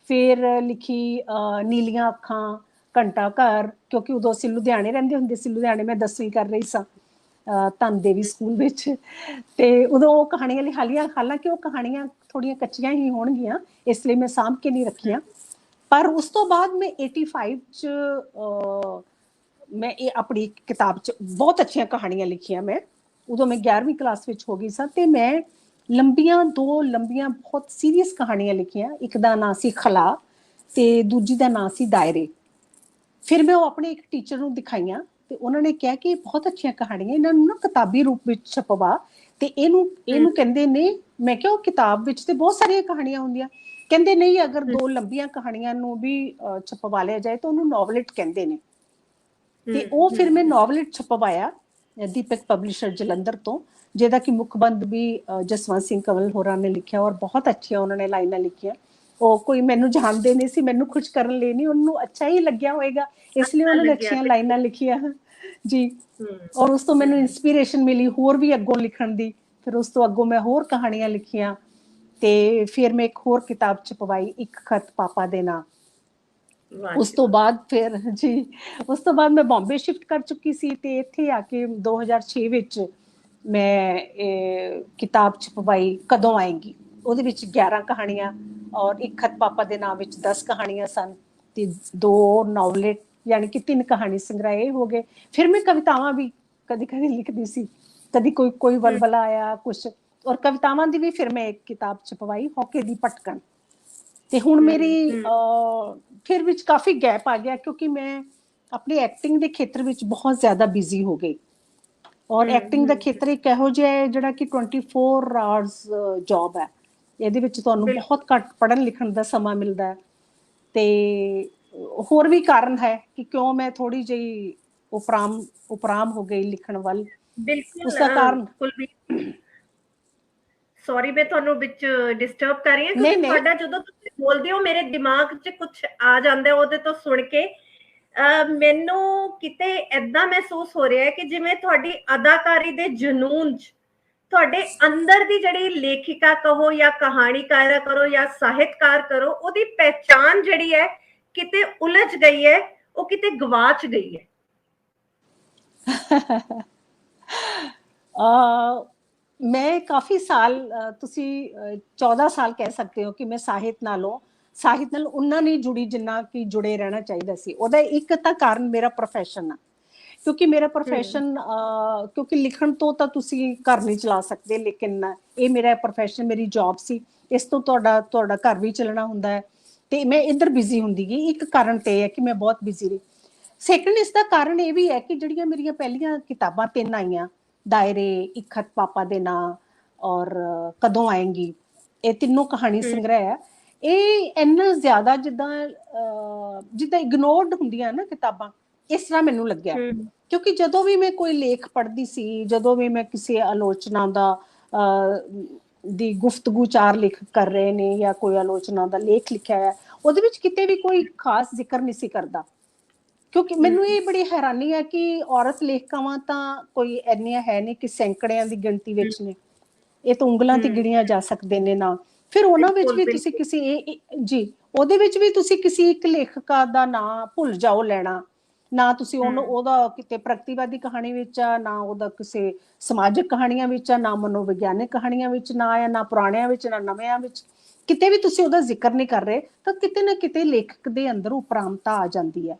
ਫਿਰ ਲਿਖੀ ਨੀਲੀਆਂ ਅੱਖਾਂ, ਘੰਟਾ ਘਰ, ਕਿਉਂਕਿ ਉਦੋਂ ਅਸੀਂ ਲੁਧਿਆਣੇ ਰਹਿੰਦੇ ਹੁੰਦੇ ਸੀ। ਲੁਧਿਆਣੇ ਮੈਂ 10ਵੀਂ ਕਰ ਰਹੀ ਸਾਂ ਧੰਨ ਦੇਵੀ ਸਕੂਲ ਵਿੱਚ, ਤੇ ਉਦੋਂ ਉਹ ਕਹਾਣੀਆਂ ਲਿਖਾ ਲਈਆਂ। ਹਾਲਾਂਕਿ ਉਹ ਕਹਾਣੀਆਂ ਥੋੜੀਆਂ ਕੱਚੀਆਂ ਹੀ ਹੋਣਗੀਆਂ, ਇਸ ਲਈ ਮੈਂ ਸਾਂਭ ਕੇ ਨਹੀਂ ਰੱਖੀਆਂ। ਪਰ ਉਸ ਤੋਂ ਬਾਅਦ ਮੈਂ 85 ਚ ਮੈਂ ਇਹ ਆਪਣੀ ਕਿਤਾਬ ਚ ਬਹੁਤ ਅੱਛੀਆਂ ਕਹਾਣੀਆਂ ਲਿਖੀਆਂ। ਮੈਂ ਉਦੋਂ ਮੈਂ 11ਵੀਂ ਕਲਾਸ ਵਿੱਚ ਹੋ ਗਈ ਸਾਂ, ਤੇ ਮੈਂ ਦੋ ਲੰਬੀਆਂ ਬਹੁਤ ਸੀਰੀਅਸ ਕਹਾਣੀਆਂ ਲਿਖੀਆਂ। ਇੱਕ ਦਾ ਨਾਂ ਸੀ ਖਲਾ, ਤੇ ਦੂਜੀ ਦਾ ਨਾਂ ਸੀ ਦਾਇਰੇ। ਫਿਰ ਮੈਂ ਉਹ ਆਪਣੇ ਇੱਕ ਟੀਚਰ ਨੂੰ ਦਿਖਾਈਆਂ, ਤੇ ਉਹਨਾਂ ਨੇ ਕਿਹਾ ਕਿ ਬਹੁਤ ਅੱਛੀਆਂ ਕਹਾਣੀਆਂ, ਇਹਨਾਂ ਨੂੰ ਨਾ ਕਿਤਾਬੀ ਰੂਪ ਵਿੱਚ ਛਪਵਾ, ਤੇ ਇਹਨੂੰ ਕਹਿੰਦੇ ਨੇ। ਮੈਂ ਕਿਹਾ ਉਹ ਕਿਤਾਬ ਵਿੱਚ ਤੇ ਬਹੁਤ ਸਾਰੀਆਂ ਕਹਾਣੀਆਂ ਹੁੰਦੀਆਂ। ਕਹਿੰਦੇ ਨਹੀਂ, ਅਗਰ ਦੋ ਲੰਬੀਆਂ ਕਹਾਣੀਆਂ ਨੂੰ ਵੀ ਛਪਵਾ ਲਿਆ ਜਾਏ ਤਾਂ ਉਹਨੂੰ ਨੋਵਲਿਟ ਕਹਿੰਦੇ ਨੇ। ਤੇ ਉਹ ਫਿਰ ਮੈਂ ਨੋਵਲਿਟ ਛਪਵਾਇਆ ਦੀਪਕ ਪਬਲਿਸ਼ਰ ਜਲੰਧਰ ਤੋਂ, ਜਿਹਦਾ ਕਿ ਮੁਖਬੰਦ ਵੀ ਜਸਵੰਤ ਸਿੰਘ ਕੰਵਲ ਹੋਰਾਂ ਨੇ ਲਿਖਿਆ, ਔਰ ਬਹੁਤ ਅੱਛੀਆਂ ਉਹਨਾਂ ਨੇ ਲਾਈਨਾਂ ਲਿਖੀਆਂ। ਉਹ ਕੋਈ ਮੈਨੂੰ ਜਾਣਦੇ ਨਹੀਂ ਸੀ, ਮੈਨੂੰ ਖੁਸ਼ ਕਰਨ ਲਈ ਨਹੀਂ, ਉਹਨੂੰ ਅੱਛਾ ਹੀ ਲੱਗਿਆ ਹੋਏਗਾ, ਇਸ ਲਈ ਉਹਨਾਂ ਨੇ ਅੱਛੀਆਂ ਲਾਈਨਾਂ ਲਿਖੀਆਂ ਜੀ। ਔਰ ਉਸ ਤੋਂ ਮੈਨੂੰ ਇਨਸਪੀਰੇਸ਼ਨ ਮਿਲੀ ਹੋਰ ਵੀ ਅੱਗੋਂ ਲਿਖਣ ਦੀ। ਫਿਰ ਉਸ ਤੋਂ ਅੱਗੋਂ ਮੈਂ ਹੋਰ ਕਹਾਣੀਆਂ ਲਿਖੀਆਂ, ਤੇ ਫਿਰ ਮੈਂ ਇੱਕ ਹੋਰ ਕਿਤਾਬ ਛਪਵਾਈ, ਇੱਕ ਖਤ ਪਾਪਾ ਦੇ ਨਾਂ। ਉਸ ਤੋਂ ਬਾਅਦ ਮੈਂ ਬੰਬੇ ਸ਼ਿਫਟ ਕਰ ਚੁੱਕੀ ਸੀ, ਤੇ ਇੱਥੇ ਆ ਕੇ 2006 ਵਿੱਚ ਮੈਂ ਕਿਤਾਬ ਛਪਵਾਈ ਕਦੋਂ ਆਏਗੀ। ਉਹਦੇ ਵਿੱਚ 11 ਕਹਾਣੀਆਂ ਔਰ ਇੱਕ ਖਤ ਪਾਪਾ ਦੇ ਨਾਂ ਵਿੱਚ 10 ਕਹਾਣੀਆਂ ਸਨ, ਤੇ 2 ਨੋਵਲੇਟ ਯਾਨੀ ਕਿ 3 ਕਹਾਣੀ ਸੰਗ੍ਰਹਿ ਹੋ ਗਏ। ਫਿਰ ਮੈਂ ਕਵਿਤਾਵਾਂ ਵੀ ਕਦੀ ਕਦੀ ਲਿਖਦੀ ਸੀ, ਕਦੀ ਕੋਈ ਵਲਵਲਾ ਆਇਆ ਕੁਛ, ਔਰ ਕਵਿਤਾਵਾਂ ਦੀ ਵੀ ਫਿਰ ਮੈਂ ਇੱਕ ਕਿਤਾਬ ਛਪਵਾਈ, ਹੌਕੇ ਦੀ ਭਟਕਣ। ਤੇ ਹੁਣ ਮੇਰੀ ਫਿਰ ਵਿੱਚ ਕਾਫੀ ਗੈਪ ਆ ਗਿਆ ਕਿਉਂਕਿ ਮੈਂ ਆਪਣੀ ਐਕਟਿੰਗ ਦੇ ਖੇਤਰ ਵਿੱਚ ਬਹੁਤ ਜ਼ਿਆਦਾ ਬਿਜ਼ੀ ਹੋ ਗਈ। ਔਰ ਐਕਟਿੰਗ ਦਾ ਖੇਤਰ ਇੱਕ ਇਹੋ ਜਿਹਾ ਹੈ ਜਿਹੜਾ ਕਿ 24 ਆਵਰਸ ਜੌਬ ਹੈ। ਇਹਦੇ ਵਿੱਚ ਤੁਹਾਨੂੰ ਬਹੁਤ ਘੱਟ ਪੜ੍ਹਨ ਲਿਖਣ ਦਾ ਸਮਾਂ ਮਿਲਦਾ ਹੈ। ਤੇ ਹੋਰ ਵੀ ਕਾਰਨ ਹੈ ਕਿ ਕਿਉਂ ਮੈਂ ਥੋੜੀ ਜਿਹੀ ਉਪਰਾਮ ਹੋ ਗਈ ਲਿਖਣ ਵੱਲ। ਬਿਲਕੁਲ ਕੁਲਬੀਰ, ਸੌਰੀ ਮੈਂ ਤੁਹਾਨੂੰ ਵਿੱਚ ਡਿਸਟਰਬ ਕਰ ਰਹੀ ਹਾਂ ਕਿਉਂਕਿ ਤੁਹਾਡਾ ਜਦੋਂ ਤੁਸੀਂ ਬੋਲਦੇ ਹੋ ਮੇਰੇ ਦਿਮਾਗ 'ਚ ਕੁਝ ਆ ਜਾਂਦਾ ਉਹਦੇ ਤੋਂ ਸੁਣ ਕੇ ਮੈਨੂੰ ਕਿਤੇ ਏਦਾਂ ਮਹਿਸੂਸ ਹੋ ਰਿਹਾ ਹੈ ਕਿ ਜਿਵੇਂ ਤੁਹਾਡੀ ਅਦਾਕਾਰੀ ਦੇ ਜਨੂਨ 'ਚ ਤੁਹਾਡੇ ਅੰਦਰ ਦੀ ਜਿਹੜੀ ਲੇਖਿਕਾ ਕਹੋ ਜਾਂ ਕਹਾਣੀਕਾਰ ਕਰੋ ਜਾਂ ਸਾਹਿਤਕਾਰ ਕਰੋ, ਉਹਦੀ ਪਹਿਚਾਨ ਜਿਹੜੀ ਹੈ ਕਿਤੇ ਉਲਝ ਗਈ ਹੈ, ਉਹ ਕਿਤੇ ਗਵਾਚ ਗਈ ਹੈ। ਮੈਂ ਕਾਫੀ ਸਾਲ, ਤੁਸੀਂ 14 ਸਾਲ ਕਹਿ ਸਕਦੇ ਹੋ ਕਿ ਮੈਂ ਸਾਹਿਤ ਨਾਲ ਉਨਾ ਨਹੀਂ ਜੁੜੀ ਜਿੰਨਾ ਕਿ ਜੁੜੇ ਰਹਿਣਾ ਚਾਹੀਦਾ ਸੀ। ਉਹਦਾ ਇੱਕ ਤਾਂ ਕਾਰਨ ਮੇਰਾ ਪ੍ਰੋਫੈਸ਼ਨ ਆ। ਕਿਉਂਕਿ ਮੇਰਾ ਪ੍ਰੋਫੈਸ਼ਨ ਕਿਉਂਕਿ ਲਿਖਣ ਤੋਂ ਤਾਂ ਤੁਸੀਂ ਘਰ ਨਹੀਂ ਚਲਾ ਸਕਦੇ, ਲੇਕਿਨ ਇਹ ਮੇਰਾ ਪ੍ਰੋਫੈਸ਼ਨ, ਮੇਰੀ ਜੌਬ ਸੀ, ਇਸ ਤੋਂ ਤੁਹਾਡਾ ਘਰ ਵੀ ਚੱਲਣਾ ਹੁੰਦਾ ਹੈ, ਤੇ ਮੈਂ ਇੱਧਰ ਬਿਜ਼ੀ ਹੁੰਦੀ ਗਈ। ਇੱਕ ਕਾਰਨ ਤੇ ਇਹ ਹੈ ਕਿ ਮੈਂ ਬਹੁਤ ਬਿਜ਼ੀ ਰਹੀ। ਸੈਕੰਡ ਇਸ ਦਾ ਕਾਰਨ ਇਹ ਵੀ ਹੈ ਕਿ ਜਿਹੜੀਆਂ ਮੇਰੀਆਂ ਪਹਿਲੀਆਂ ਕਿਤਾਬਾਂ 3 ਆਈਆਂ, ਦਾਇਰੇ, ਇੱਕ ਖਤ ਪਾਪਾ ਦੇ ਨਾਂ ਔਰ ਕਦੋਂ ਆਏਂਗੀ, ਇਹ ਤਿੰਨੋਂ ਕਹਾਣੀ ਸੰਗ੍ਰਹਿ ਹੈ, ਇਹ ਇੰਨਾ ਜ਼ਿਆਦਾ ਜਿੱਦਾਂ ਇਗਨੋਰਡ ਹੁੰਦੀਆਂ ਨਾ ਕਿਤਾਬਾਂ, ਇਸ ਤਰ੍ਹਾਂ ਮੈਨੂੰ ਲੱਗਿਆ। ਕਿਉਂਕਿ ਜਦੋਂ ਵੀ ਮੈਂ ਕੋਈ ਲੇਖ ਪੜ੍ਹਦੀ ਸੀ, ਜਦੋਂ ਵੀ ਮੈਂ ਕਿਸੇ ਆਲੋਚਨਾ ਦੀ ਗੁਫ਼ਤਗੂ 4 ਲੇਖਕ ਕਰ ਰਹੇ ਨੇ ਜਾਂ ਕੋਈ ਆਲੋਚਨਾ ਦਾ ਲੇਖ ਲਿਖਿਆ ਹੈ, ਉਹਦੇ ਵਿੱਚ ਕਿਤੇ ਵੀ ਕੋਈ ਖਾਸ ਜ਼ਿਕਰ ਨਹੀਂ ਸੀ ਕਰਦਾ। ਕਿਉਂਕਿ ਮੈਨੂੰ ਇਹ ਬੜੀ ਹੈਰਾਨੀ ਹੈ ਕਿ ਔਰਤ ਲੇਖਕਾਵਾਂ ਤਾਂ ਕੋਈ ਇੰਨੀਆਂ ਹੈ ਨਹੀਂ, ਕਿ ਸੈਂਕੜਿਆਂ ਦੀ ਗਿਣਤੀ ਵਿੱਚ ਨੇ, ਇਹ ਤਾਂ ਉਂਗਲਾਂ ਤੇ ਗਿਣੀਆਂ ਜਾ ਸਕਦੇ ਨੇ ਨਾ। ਫਿਰ ਉਹਨਾਂ ਵਿੱਚ ਵੀ ਤੁਸੀਂ ਉਹਦੇ ਵਿੱਚ ਵੀ ਤੁਸੀਂ ਕਿਸੇ ਇੱਕ ਲੇਖਕਾ ਦਾ ਨਾਂ ਭੁੱਲ ਜਾਓ ਲੈਣਾ, ਨਾ ਤੁਸੀਂ ਉਹਦਾ ਕਿਤੇ ਪ੍ਰਗਤੀਵਾਦੀ ਕਹਾਣੀ ਵਿੱਚ ਆ, ਨਾ ਉਹਦਾ ਕਿਸੇ ਸਮਾਜਿਕ ਕਹਾਣੀਆਂ ਵਿੱਚ ਆ, ਨਾ ਮਨੋਵਿਗਿਆਨਿਕ ਕਹਾਣੀਆਂ ਵਿੱਚ ਨਾ ਪੁਰਾਣਿਆਂ ਵਿੱਚ, ਨਾ ਨਵਿਆਂ ਵਿੱਚ, ਕਿਤੇ ਵੀ ਤੁਸੀਂ ਉਹਦਾ ਜ਼ਿਕਰ ਨਹੀਂ ਕਰ ਰਹੇ, ਤਾਂ ਕਿਤੇ ਨਾ ਕਿਤੇ ਲੇਖਕ ਦੇ ਅੰਦਰ ਉਪਰਾਮਤਾ ਆ ਜਾਂਦੀ ਹੈ।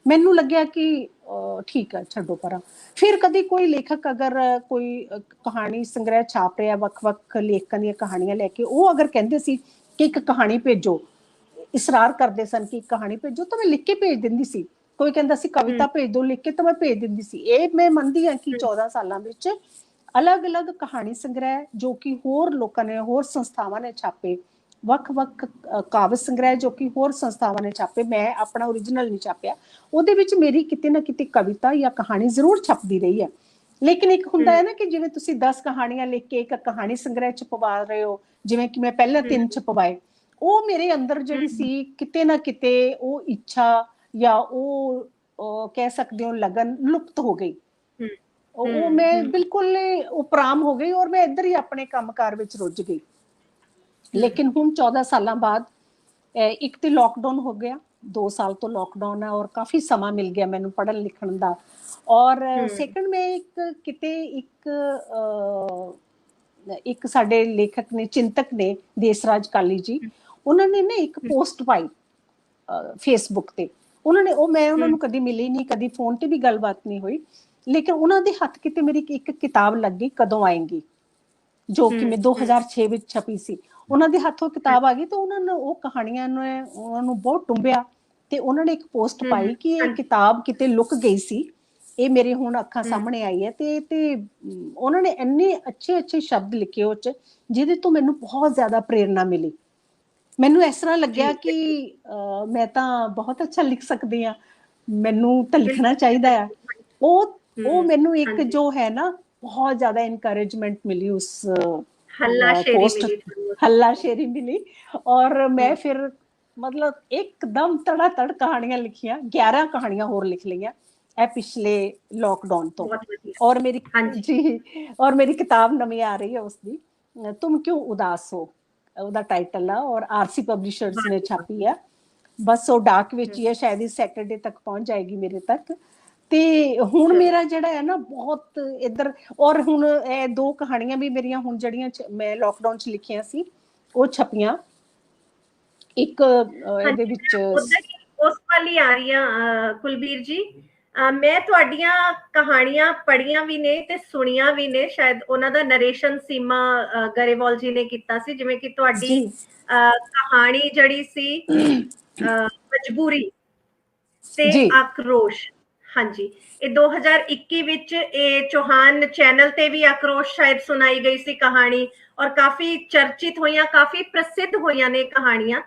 ਮੈਨੂੰ ਲੱਗਿਆ ਕਿ ਠੀਕ ਹੈ, ਛੱਡੋ ਪਰਾਂ। ਫਿਰ ਕਦੀ ਕੋਈ ਲੇਖਕ ਅਗਰ ਕੋਈ ਕਹਾਣੀ ਸੰਗ੍ਰਹਿ ਛਾਪ ਰਿਹਾ, ਵੱਖ-ਵੱਖ ਲੇਖਕਾਂ ਦੀਆਂ ਕਹਾਣੀਆਂ ਲੈ ਕੇ, ਉਹ ਅਗਰ ਕਹਿੰਦੇ ਸੀ ਕਿ ਇੱਕ ਕਹਾਣੀ ਭੇਜੋ, ਇਸਰਾਰ ਕਰਦੇ ਸਨ ਕਿ ਇੱਕ ਕਹਾਣੀ ਭੇਜੋ, ਤਾਂ ਮੈਂ ਲਿਖ ਕੇ ਭੇਜ ਦਿੰਦੀ ਸੀ। ਕੋਈ ਕਹਿੰਦਾ ਸੀ ਕਵਿਤਾ ਭੇਜ ਦਿਓ ਲਿਖ ਕੇ, ਤਾਂ ਮੈਂ ਭੇਜ ਦਿੰਦੀ ਸੀ। ਇਹ ਮੈਂ ਮੰਨਦੀ ਹਾਂ ਕਿ 14 ਸਾਲਾਂ ਵਿੱਚ ਅਲੱਗ-ਅਲੱਗ ਕਹਾਣੀ ਸੰਗ੍ਰਹਿ ਜੋ ਕਿ ਹੋਰ ਲੋਕਾਂ ਨੇ, ਹੋਰ ਸੰਸਥਾਵਾਂ ਨੇ ਛਾਪੇ, ਵੱਖ-ਵੱਖ ਕਾਵਿ ਸੰਗ੍ਰਹਿ ਜੋ ਕਿ ਹੋਰ ਸੰਸਥਾਵਾਂ ਨੇ ਛਾਪੇ, ਮੈਂ ਆਪਣਾ ਓਰੀਜਨਲ ਨਹੀਂ ਛਾਪਿਆ, ਉਹਦੇ ਵਿੱਚ ਮੇਰੀ ਕਿਤੇ ਨਾ ਕਿਤੇ ਕਵਿਤਾ ਜਾਂ ਕਹਾਣੀ ਜ਼ਰੂਰ ਛਪਦੀ ਰਹੀ ਹੈ। ਲੇਕਿਨ ਇੱਕ ਹੁੰਦਾ ਹੈ ਨਾ ਕਿ ਜਿਵੇਂ ਤੁਸੀਂ 10 ਕਹਾਣੀਆਂ ਲਿਖ ਕੇ ਇੱਕ ਕਹਾਣੀ ਸੰਗ੍ਰਹਿ ਛਪਵਾ ਰਹੇ ਹੋ, ਜਿਵੇਂ ਕਿ ਮੈਂ ਪਹਿਲਾਂ 3 ਛਪਵਾਏ, ਉਹ ਮੇਰੇ ਅੰਦਰ ਜਿਹੜੀ ਸੀ ਕਿਤੇ ਨਾ ਕਿਤੇ ਉਹ ਇੱਛਾ ਜਾਂ ਉਹ ਕਹਿ ਸਕਦੇ ਹੋ ਲਗਨ ਲੁਪਤ ਹੋ ਗਈ। ਉਹ ਮੈਂ ਬਿਲਕੁਲ ਉਪਰਾਮ ਹੋ ਗਈ ਔਰ ਮੈਂ ਇੱਧਰ ਹੀ ਆਪਣੇ ਕੰਮਕਾਰ ਵਿੱਚ ਰੁੱਝ ਗਈ। ਲੇਕਿਨ ਹੁਣ 14 ਸਾਲਾਂ ਬਾਅਦ ਇੱਕ ਤੇ ਲੋਕਡਾਊਨ ਹੋ ਗਿਆ, 2 ਸਾਲ ਤੋਂ ਲੋਕਡਾਊਨ ਹੈ ਔਰ ਕਾਫੀ ਸਮਾਂ ਮਿਲ ਗਿਆ ਮੈਨੂੰ ਪੜ੍ਹਨ ਲਿਖਣ ਦਾ। ਔਰ ਸੈਕੰਡ ਮੈਂ ਇੱਕ ਸਾਡੇ ਲੇਖਕ ਨੇ, ਚਿੰਤਕ ਨੇ, ਦੇਸਰਾਜ ਕਾਲੀ ਜੀ, ਉਹਨਾਂ ਨੇ ਨਾ ਇੱਕ ਪੋਸਟ ਪਾਈ ਫੇਸਬੁੱਕ ਤੇ। ਮੈਂ ਉਹਨਾਂ ਨੂੰ ਕਦੀ ਮਿਲੀ ਨਹੀਂ, ਕਦੀ ਫੋਨ ਤੇ ਵੀ ਗੱਲਬਾਤ ਨਹੀਂ ਹੋਈ, ਲੇਕਿਨ ਉਹਨਾਂ ਦੇ ਹੱਥ ਕਿਤੇ ਮੇਰੀ ਇੱਕ ਕਿਤਾਬ ਲੱਗੀ, ਕਦੋਂ ਆਏਂਗੀ, ਜੋ ਕਿ ਮੈਂ 2006 ਵਿੱਚ ਛਪੀ ਸੀ। ਉਹਨਾਂ ਦੇ ਹੱਥੋਂ ਕਿਤਾਬ ਆ ਗਈ ਤਾਂ ਉਹਨਾਂ ਨੇ ਉਹ ਕਹਾਣੀਆਂ ਨੂੰ ਉਹਨਾਂ ਨੂੰ ਬਹੁਤ ਟੁੰਬਿਆ ਤੇ ਉਹਨਾਂ ਨੇ ਇੱਕ ਪੋਸਟ ਪਾਈ ਕਿ ਇਹ ਕਿਤਾਬ ਕਿਤੇ ਲੁਕ ਗਈ ਸੀ, ਇਹ ਮੇਰੇ ਹੁਣ ਅੱਖਾਂ ਸਾਹਮਣੇ ਆਈ ਹੈ। ਤੇ ਉਹਨਾਂ ਨੇ ਇੰਨੇ ਅੱਛੇ ਸ਼ਬਦ ਲਿਖੇ ਉਹ 'ਚ, ਜਿਹਦੇ ਤੋਂ ਮੈਨੂੰ ਬਹੁਤ ਜ਼ਿਆਦਾ ਪ੍ਰੇਰਨਾ ਮਿਲੀ। ਮੈਨੂੰ ਇਸ ਤਰ੍ਹਾਂ ਲੱਗਿਆ ਕਿ ਮੈਂ ਤਾਂ ਬਹੁਤ ਅੱਛਾ ਲਿਖ ਸਕਦੀ ਹਾਂ, ਮੈਨੂੰ ਤਾਂ ਲਿਖਣਾ ਚਾਹੀਦਾ ਆ। ਉਹ ਮੈਨੂੰ ਇੱਕ ਜੋ ਹੈ ਨਾ ਬਹੁਤ ਜ਼ਿਆਦਾ ਇਨਕਰੇਜਮੈਂਟ ਮਿਲੀ, ਉਸ ਹੱਲਾਸ਼ੇਰੀ ਮਿਲੀ। ਔਰ ਮੈਂ ਫਿਰ ਮਤਲਬ ਇੱਕਦਮ ਤੜਾ-ਤੜ ਕਹਾਣੀਆਂ ਲਿਖੀਆਂ, 11 ਕਹਾਣੀਆਂ ਹੋਰ ਲਿਖ ਲਈਆਂ ਇਹ ਪਿਛਲੇ ਲੋਕਡਾਊਨ ਤੋਂ। ਔਰ ਮੇਰੀ ਕਿਤਾਬ ਨਵੀਂ ਆ ਰਹੀ ਹੈ ਉਸਦੀ, ਤੁਮ ਕਿਉਂ ਉਦਾਸ ਹੋ, ਉਹਦਾ ਟਾਈਟਲ ਆ, ਔਰ ਆਰਸੀ ਪਬਲਿਸ਼ਰਸ ਨੇ ਛਾਪੀ ਆ। ਬਸ ਉਹ ਡਾਕ ਵਿੱਚ ਹੀ ਹੈ, ਸ਼ਾਇਦ ਇਸ ਸੈਟਰਡੇ ਤੱਕ ਪਹੁੰਚ ਜਾਏਗੀ ਮੇਰੇ ਤੱਕ। ਤੇ ਹੁਣ ਮੇਰਾ ਜਿਹੜਾ ਹੈ ਨਾ ਬਹੁਤ ਇੱਧਰ, ਔਰ ਹੁਣ ਇਹ 2 ਕਹਾਣੀਆਂ ਵੀ ਮੇਰੀਆਂ ਹੁਣ ਜਿਹੜੀਆਂ ਮੈਂ ਲੋਕਡਾਊਨ 'ਚ ਲਿਖੀਆਂ ਸੀ ਉਹ ਛਪੀਆਂ। ਇੱਕ ਇਹਦੇ ਵਿੱਚ ਉਸ ਵਾਲੀ ਆ ਰਹੀਆਂ ਕੁਲਬੀਰ ਜੀ, ਮੈਂ ਤੁਹਾਡੀਆਂ ਕਹਾਣੀਆਂ ਪੜ੍ਹੀਆਂ ਵੀ ਨੇ ਤੇ ਸੁਣੀਆਂ ਵੀ ਨੇ, ਸ਼ਾਇਦ ਉਹਨਾਂ ਦਾ ਨਰੇਸ਼ਨ ਸੀਮਾ ਗਰੇਵਾਲ ਜੀ ਨੇ ਕੀਤਾ ਸੀ, ਜਿਵੇਂ ਕਿ ਤੁਹਾਡੀ ਕਹਾਣੀ ਜਿਹੜੀ ਸੀ ਮਜਬੂਰੀ ਤੇ ਆਕਰੋਸ਼। ਹਾਂਜੀ, ਇਹ 2021 ਵਿੱਚ ਇਹ ਚੌਹਾਨ ਚੈਨਲ ਤੇ ਵੀ ਆਕਰੋਸ਼ ਸ਼ਾਇਦ ਸੁਣਾਈ ਗਈ ਸੀ ਕਹਾਣੀ, ਔਰ ਕਾਫੀ ਚਰਚਿਤ ਹੋਈਆਂ, ਕਾਫੀ ਪ੍ਰਸਿੱਧ ਹੋਈਆਂ ਨੇ ਕਹਾਣੀਆਂ।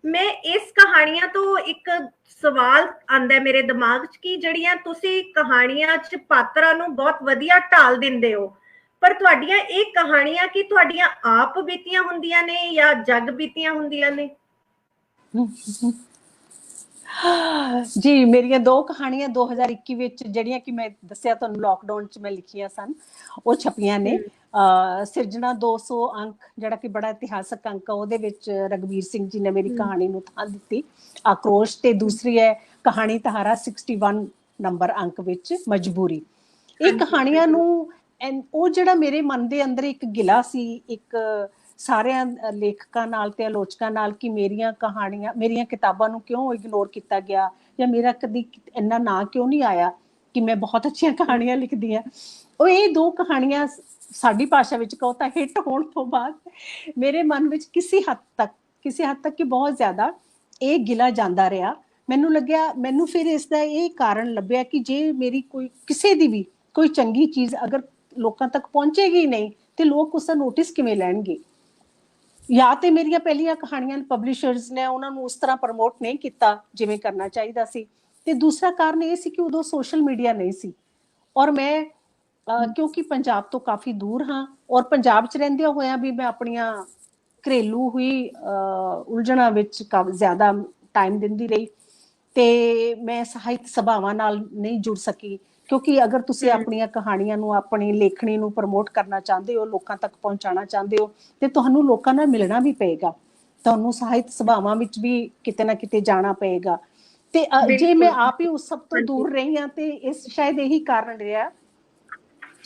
ਮੈਂ ਇਸ ਕਹਾਣੀਆਂ ਤੋਂ ਇੱਕ ਸਵਾਲ ਆਂਦਾ ਮੇਰੇ ਦਿਮਾਗ 'ਚ ਕਿ ਜਿਹੜੀਆਂ ਤੁਸੀਂ ਕਹਾਣੀਆਂ 'ਚ ਪਾਤਰਾਂ ਨੂੰ ਬਹੁਤ ਵਧੀਆ ਢਾਲ ਦਿੰਦੇ ਹੋ, ਪਰ ਤੁਹਾਡੀਆਂ ਇਹ ਕਹਾਣੀਆਂ ਕੀ ਤੁਹਾਡੀਆਂ ਆਪ ਬੀਤੀਆਂ ਹੁੰਦੀਆਂ ਨੇ ਜਾਂ ਜਗ ਬੀਤੀਆਂ ਹੁੰਦੀਆਂ ਨੇ? ਜੀ, ਮੇਰੀਆਂ 2 ਕਹਾਣੀਆਂ 2021 ਵਿੱਚ ਜਿਹੜੀਆਂ ਕਿ ਮੈਂ ਦੱਸਿਆ ਤੁਹਾਨੂੰ ਲੋਕਡਾਊਨ 'ਚ ਮੈਂ ਲਿਖੀਆਂ ਸਨ, ਉਹ ਛਪੀਆਂ ਨੇ। ਸਿਰਜਣਾ 200 ਅੰਕ, ਜਿਹੜਾ ਕਿ ਬੜਾ ਇਤਿਹਾਸਕ ਅੰਕ ਆ, ਉਹਦੇ ਵਿੱਚ ਰਘਬੀਰ ਸਿੰਘ ਜੀ ਨੇ ਮੇਰੀ ਕਹਾਣੀ ਨੂੰ ਥਾਂ ਦਿੱਤੀ, ਆਕਰੋਸ਼। ਤੇ ਦੂਸਰੀ ਹੈ ਕਹਾਣੀ ਤਹਾਰਾ 61 ਨੰਬਰ ਅੰਕ ਵਿੱਚ, ਮਜਬੂਰੀ। ਇਹ ਕਹਾਣੀਆਂ ਨੂੰ ਉਹ ਜਿਹੜਾ ਮੇਰੇ ਮਨ ਦੇ ਅੰਦਰ ਇੱਕ ਗਿਲਾ ਸੀ, ਇੱਕ ਸਾਰਿਆਂ ਲੇਖਕਾਂ ਨਾਲ ਤੇ ਆਲੋਚਕਾਂ ਨਾਲ, ਕਿ ਮੇਰੀਆਂ ਕਹਾਣੀਆਂ, ਮੇਰੀਆਂ ਕਿਤਾਬਾਂ ਨੂੰ ਕਿਉਂ ਇਗਨੋਰ ਕੀਤਾ ਗਿਆ ਜਾਂ ਮੇਰਾ ਕਦੀ ਇੰਨਾ ਨਾਂ ਕਿਉਂ ਨਹੀਂ ਆਇਆ, ਕਿ ਮੈਂ ਬਹੁਤ ਅੱਛੀਆਂ ਕਹਾਣੀਆਂ ਲਿਖਦੀ ਹਾਂ। ਉਹ ਇਹ ਦੋ ਕਹਾਣੀਆਂ ਸਾਡੀ ਭਾਸ਼ਾ ਵਿੱਚ ਕਹੋ ਤਾਂ ਹਿੱਟ ਹੋਣ ਤੋਂ ਬਾਅਦ ਮੇਰੇ ਮਨ ਵਿੱਚ ਕਿਸੇ ਹੱਦ ਤੱਕ ਕਿ ਬਹੁਤ ਜ਼ਿਆਦਾ ਇਹ ਗਿਲਾ ਜਾਂਦਾ ਰਿਹਾ। ਮੈਨੂੰ ਫਿਰ ਇਸ ਦਾ ਇਹ ਕਾਰਨ ਲੱਭਿਆ ਕਿ ਜੇ ਮੇਰੀ ਕੋਈ ਕਿਸੇ ਦੀ ਵੀ ਕੋਈ ਚੰਗੀ ਚੀਜ਼ ਅਗਰ ਲੋਕਾਂ ਤੱਕ ਪਹੁੰਚੇਗੀ ਨਹੀਂ ਤੇ ਲੋਕ ਉਸ ਦਾ ਨੋਟਿਸ ਕਿਵੇਂ ਲੈਣਗੇ। ਜਾਂ ਤੇ ਮੇਰੀਆਂ ਪਹਿਲੀਆਂ ਕਹਾਣੀਆਂ ਪਬਲਿਸ਼ਰਸ ਨੇ ਉਹਨਾਂ ਨੂੰ ਉਸ ਤਰ੍ਹਾਂ ਪ੍ਰਮੋਟ ਨਹੀਂ ਕੀਤਾ ਜਿਵੇਂ ਕਰਨਾ ਚਾਹੀਦਾ ਸੀ, ਤੇ ਦੂਸਰਾ ਕਾਰਨ ਇਹ ਸੀ ਕਿ ਉਦੋਂ ਸੋਸ਼ਲ ਮੀਡੀਆ ਨਹੀਂ ਸੀ, ਔਰ ਮੈਂ ਕਿਉਂਕਿ ਪੰਜਾਬ ਤੋਂ ਕਾਫੀ ਦੂਰ ਹਾਂ ਔਰ ਪੰਜਾਬ 'ਚ ਰਹਿੰਦਿਆਂ ਹੋਇਆਂ ਵੀ ਮੈਂ ਆਪਣੀਆਂ ਘਰੇਲੂ ਹੋਈ ਉਲਝਣਾਂ ਵਿੱਚ ਜ਼ਿਆਦਾ ਟਾਈਮ ਦਿੰਦੀ ਰਹੀ ਤੇ ਮੈਂ ਸਾਹਿਤ ਸਭਾਵਾਂ ਨਾਲ ਨਹੀਂ ਜੁੜ ਸਕੀ। ਕਿਉਂਕਿ ਅਗਰ ਤੁਸੀਂ ਆਪਣੀਆਂ ਕਹਾਣੀਆਂ ਨੂੰ, ਆਪਣੀ ਲੇਖਣੀ ਨੂੰ ਪ੍ਰਮੋਟ ਕਰਨਾ ਚਾਹੁੰਦੇ ਹੋ, ਲੋਕਾਂ ਤੱਕ ਪਹੁੰਚਾਉਣਾ ਚਾਹੁੰਦੇ ਹੋ, ਤੇ ਤੁਹਾਨੂੰ ਲੋਕਾਂ ਨਾਲ ਮਿਲਣਾ ਵੀ ਪਏਗਾ, ਤੁਹਾਨੂੰ ਸਾਹਿਤ ਸਭਾਵਾਂ ਵਿੱਚ ਵੀ ਕਿਤੇ ਨਾ ਕਿਤੇ ਜਾਣਾ ਪਏਗਾ। ਤੇ ਜੇ ਮੈਂ ਆਪ ਹੀ ਉਸ ਸਭ ਤੋਂ ਦੂਰ ਰਹੀ ਹਾਂ ਤੇ ਇਸ ਸ਼ਾਇਦ ਇਹੀ ਕਾਰਨ ਰਿਹਾ।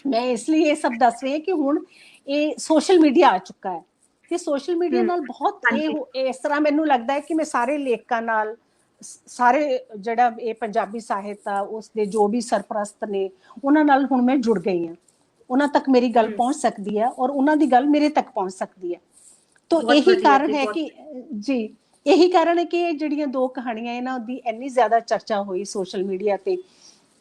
ਮੈਂ ਇਸ ਲਈ ਇਹ ਸਭ ਦੱਸ ਰਹੀ ਹਾਂ ਕਿ ਹੁਣ ਇਹ ਸੋਸ਼ਲ ਮੀਡੀਆ ਆ ਚੁੱਕਾ ਹੈ ਤੇ ਸੋਸ਼ਲ ਮੀਡੀਆ ਨਾਲ ਬਹੁਤ ਇਹ ਇਸ ਤਰ੍ਹਾਂ ਮੈਨੂੰ ਲੱਗਦਾ ਹੈ ਕਿ ਮੈਂ ਸਾਰੇ ਲੇਖਕਾਂ ਨਾਲ, ਸਾਰੇ ਜਿਹੜਾ ਇਹ ਪੰਜਾਬੀ ਸਾਹਿਤ ਆ ਉਸਦੇ ਜੋ ਵੀ ਸਰਪ੍ਰਸਤ ਨੇ ਉਹਨਾਂ ਨਾਲ ਹੁਣ ਮੈਂ ਜੁੜ ਗਈ ਹਾਂ। ਉਹਨਾਂ ਤੱਕ ਮੇਰੀ ਗੱਲ ਪਹੁੰਚ ਸਕਦੀ ਹੈ ਔਰ ਉਹਨਾਂ ਦੀ ਗੱਲ ਮੇਰੇ ਤੱਕ ਪਹੁੰਚ ਸਕਦੀ ਹੈ। ਤਾਂ ਇਹੀ ਕਾਰਨ ਹੈ ਕਿ ਇਹੀ ਕਾਰਨ ਹੈ ਕਿ ਇਹ ਜਿਹੜੀਆਂ ਦੋ ਕਹਾਣੀਆਂ ਇਹਨਾਂ ਦੀ ਇੰਨੀ ਜ਼ਿਆਦਾ ਚਰਚਾ ਹੋਈ ਸੋਸ਼ਲ ਮੀਡੀਆ ਤੇ।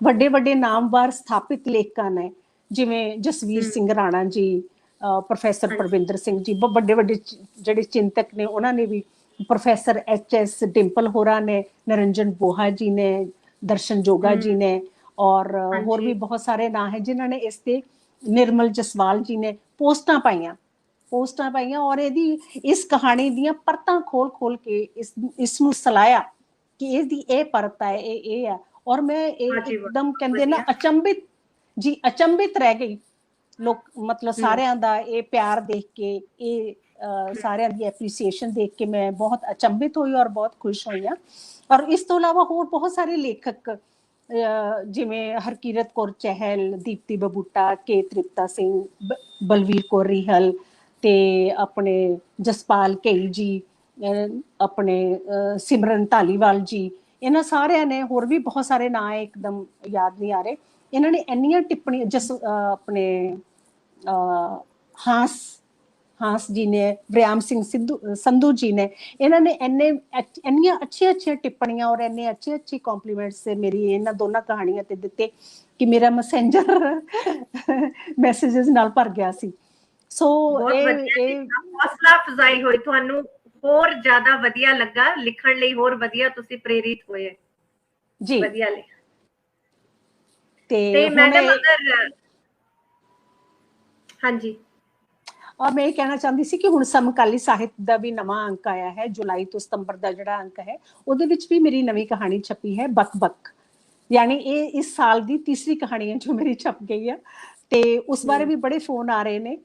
ਵੱਡੇ ਵੱਡੇ ਨਾਮਵਰ ਸਥਾਪਿਤ ਲੇਖਕਾਂ ਨੇ ਜਿਵੇਂ ਜਸਵੀਰ ਸਿੰਘ ਰਾਣਾ ਜੀ, ਪ੍ਰੋਫੈਸਰ ਪਰਵਿੰਦਰ ਸਿੰਘ ਜੀ, ਵੱਡੇ ਵੱਡੇ ਜਿਹੜੇ ਚਿੰਤਕ ਨੇ ਉਹਨਾਂ ਨੇ ਵੀ, ਪ੍ਰੋਫੈਸਰ HS ਡਿੰਪਲ ਹੋਰਾਂ ਨੇ, ਨਰਿੰਜਨ ਬੋਹਾ ਜੀ ਨੇ, ਦਰਸ਼ਨ ਜੋਗਾ ਜੀ ਨੇ, ਔਰ ਹੋਰ ਵੀ ਬਹੁਤ ਸਾਰੇ ਨਾਂ ਹੈ ਜਿਨ੍ਹਾਂ ਨੇ ਇਸ ਤੇ, ਨਿਰਮਲ ਜਸਵਾਲ ਜੀ ਨੇ ਪੋਸਟਾਂ ਪਾਈਆਂ ਔਰ ਇਸ ਕਹਾਣੀ ਦੀਆਂ ਪਰਤਾਂ ਖੋਲ ਕੇ ਇਸ ਨੂੰ ਸਲਾਇਆ ਕਿ ਇਹਦੀ ਇਹ ਪਰਤ ਹੈ, ਇਹ ਹੈ। ਔਰ ਮੈਂ ਇੱਕਦਮ ਕਹਿੰਦੇ ਨਾ ਅਚੰਭਿਤ ਰਹਿ ਗਈ ਲੋਕ, ਮਤਲਬ ਸਾਰਿਆਂ ਦਾ ਇਹ ਪਿਆਰ ਦੇਖ ਕੇ, ਇਹ ਸਾਰਿਆਂ ਦੀ ਐਪਰੀਸੀਏਸ਼ਨ ਦੇਖ ਕੇ ਮੈਂ ਬਹੁਤ ਅਚੰਭਿਤ ਹੋਈ ਔਰ ਬਹੁਤ ਖੁਸ਼ ਹੋਈ ਹਾਂ। ਔਰ ਇਸ ਤੋਂ ਇਲਾਵਾ ਹੋਰ ਬਹੁਤ ਸਾਰੇ ਲੇਖਕ ਜਿਵੇਂ ਹਰਕੀਰਤ ਕੌਰ ਚਹਿਲ, ਦੀਪਤੀ ਬਬੂਟਾ, ਕੇ ਤ੍ਰਿਪਤਾ ਸਿੰਘ, ਬਲਵੀਰ ਕੌਰ ਰਿਹਲ ਤੇ ਆਪਣੇ ਜਸਪਾਲ ਘਈ ਜੀ, ਆਪਣੇ ਸਿਮਰਨ ਧਾਲੀਵਾਲ ਜੀ, ਇਹਨਾਂ ਸਾਰਿਆਂ ਨੇ, ਹੋਰ ਵੀ ਬਹੁਤ ਸਾਰੇ ਨਾਂ ਹੈ ਇੱਕਦਮ ਯਾਦ ਨਹੀਂ ਆ ਰਹੇ, ਇਹਨਾਂ ਨੇ ਇੰਨੀਆਂ ਟਿੱਪਣੀਆਂ, ਆਪਣੇ ਹਾਂਸ ਜੀ ਨੇ, ਵਰਿਆਮ ਸਿੰਘ ਸੰਧੂ ਜੀ ਨੇ, ਇਹਨਾਂ ਨੇ ਇੰਨੀਆਂ ਅੱਛੀਆਂ ਟਿੱਪਣੀਆਂ ਔਰ ਇੰਨੇ ਅੱਛੇ ਕੰਪਲੀਮੈਂਟਸ ਮੇਰੀ ਇਹਨਾਂ ਦੋਨਾਂ ਕਹਾਣੀਆਂ ਤੇ ਦਿੱਤੇ ਕਿ ਮੇਰਾ ਮੈਸੇਂਜਰ ਮੈਸੇजेस ਨਾਲ ਭਰ ਗਿਆ ਸੀ। ਸੋ ਇਹ ਹੌਸਲਾ ਅਫਜ਼ਾਈ ਹੋਈ, ਤੁਹਾਨੂੰ ਹੋਰ ਜ਼ਿਆਦਾ ਵਧੀਆ ਲੱਗਾ ਲਿਖਣ ਲਈ, ਹੋਰ ਵਧੀਆ ਤੁਸੀਂ ਪ੍ਰੇਰਿਤ ਹੋਏ ਜੀ, ਵਧੀਆ ਲਿਖ। ਤੇ ਮੈਡਮ ਅਗਰ ਹਾਂਜੀ, ਔਰ ਮੈਂ ਇਹ ਕਹਿਣਾ ਚਾਹੁੰਦੀ ਸੀ ਕਿ ਹੁਣ ਸਮਕਾਲੀ ਸਾਹਿਤ ਦਾ ਵੀ ਨਵਾਂ ਅੰਕ ਆਇਆ ਹੈ, ਜੁਲਾਈ ਤੋਂ ਸਤੰਬਰ ਦਾ ਜਿਹੜਾ ਅੰਕ ਹੈ ਉਹਦੇ ਵਿੱਚ ਵੀ ਮੇਰੀ ਨਵੀਂ ਕਹਾਣੀ ਛਪੀ ਹੈ, ਬਕ, ਯਾਨੀ ਇਹ ਇਸ ਸਾਲ ਦੀ ਤੀਸਰੀ ਕਹਾਣੀ ਹੈ ਜੋ ਮੇਰੀ ਛਪ ਗਈ ਹੈ। ਤੇ ਉਸ ਬਾਰੇ ਵੀ ਬੜੇ ਫੋਨ ਆ ਰਹੇ ਨੇ,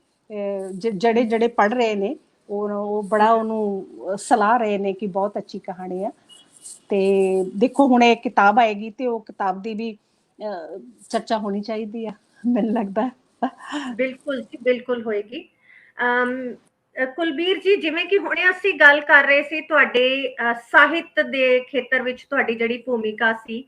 ਜਿਹੜੇ ਪੜ੍ਹ ਰਹੇ ਨੇ ਉਹ ਬੜਾ ਉਹਨੂੰ ਸਲਾਹ ਰਹੇ ਨੇ ਕਿ ਬਹੁਤ ਅੱਛੀ ਕਹਾਣੀ ਹੈ। ਤੇ ਦੇਖੋ ਹੁਣ ਇਹ ਕਿਤਾਬ ਆਏਗੀ ਤੇ ਉਹ ਕਿਤਾਬ ਦੀ ਵੀ ਚਰਚਾ ਹੋਣੀ ਚਾਹੀਦੀ ਹੈ, ਮੈਨੂੰ ਲੱਗਦਾ। ਬਿਲਕੁਲ ਜੀ, ਬਿਲਕੁਲ ਹੋਏਗੀ। ਕੁਲਬੀਰ ਜੀ, ਜਿਵੇਂ ਕਿ ਹੁਣੇ ਅਸੀਂ ਗੱਲ ਕਰ ਰਹੇ ਸੀ ਤੁਹਾਡੇ ਸਾਹਿਤ ਦੇ ਖੇਤਰ ਵਿੱਚ ਤੁਹਾਡੀ ਜਿਹੜੀ ਭੂਮਿਕਾ ਸੀ,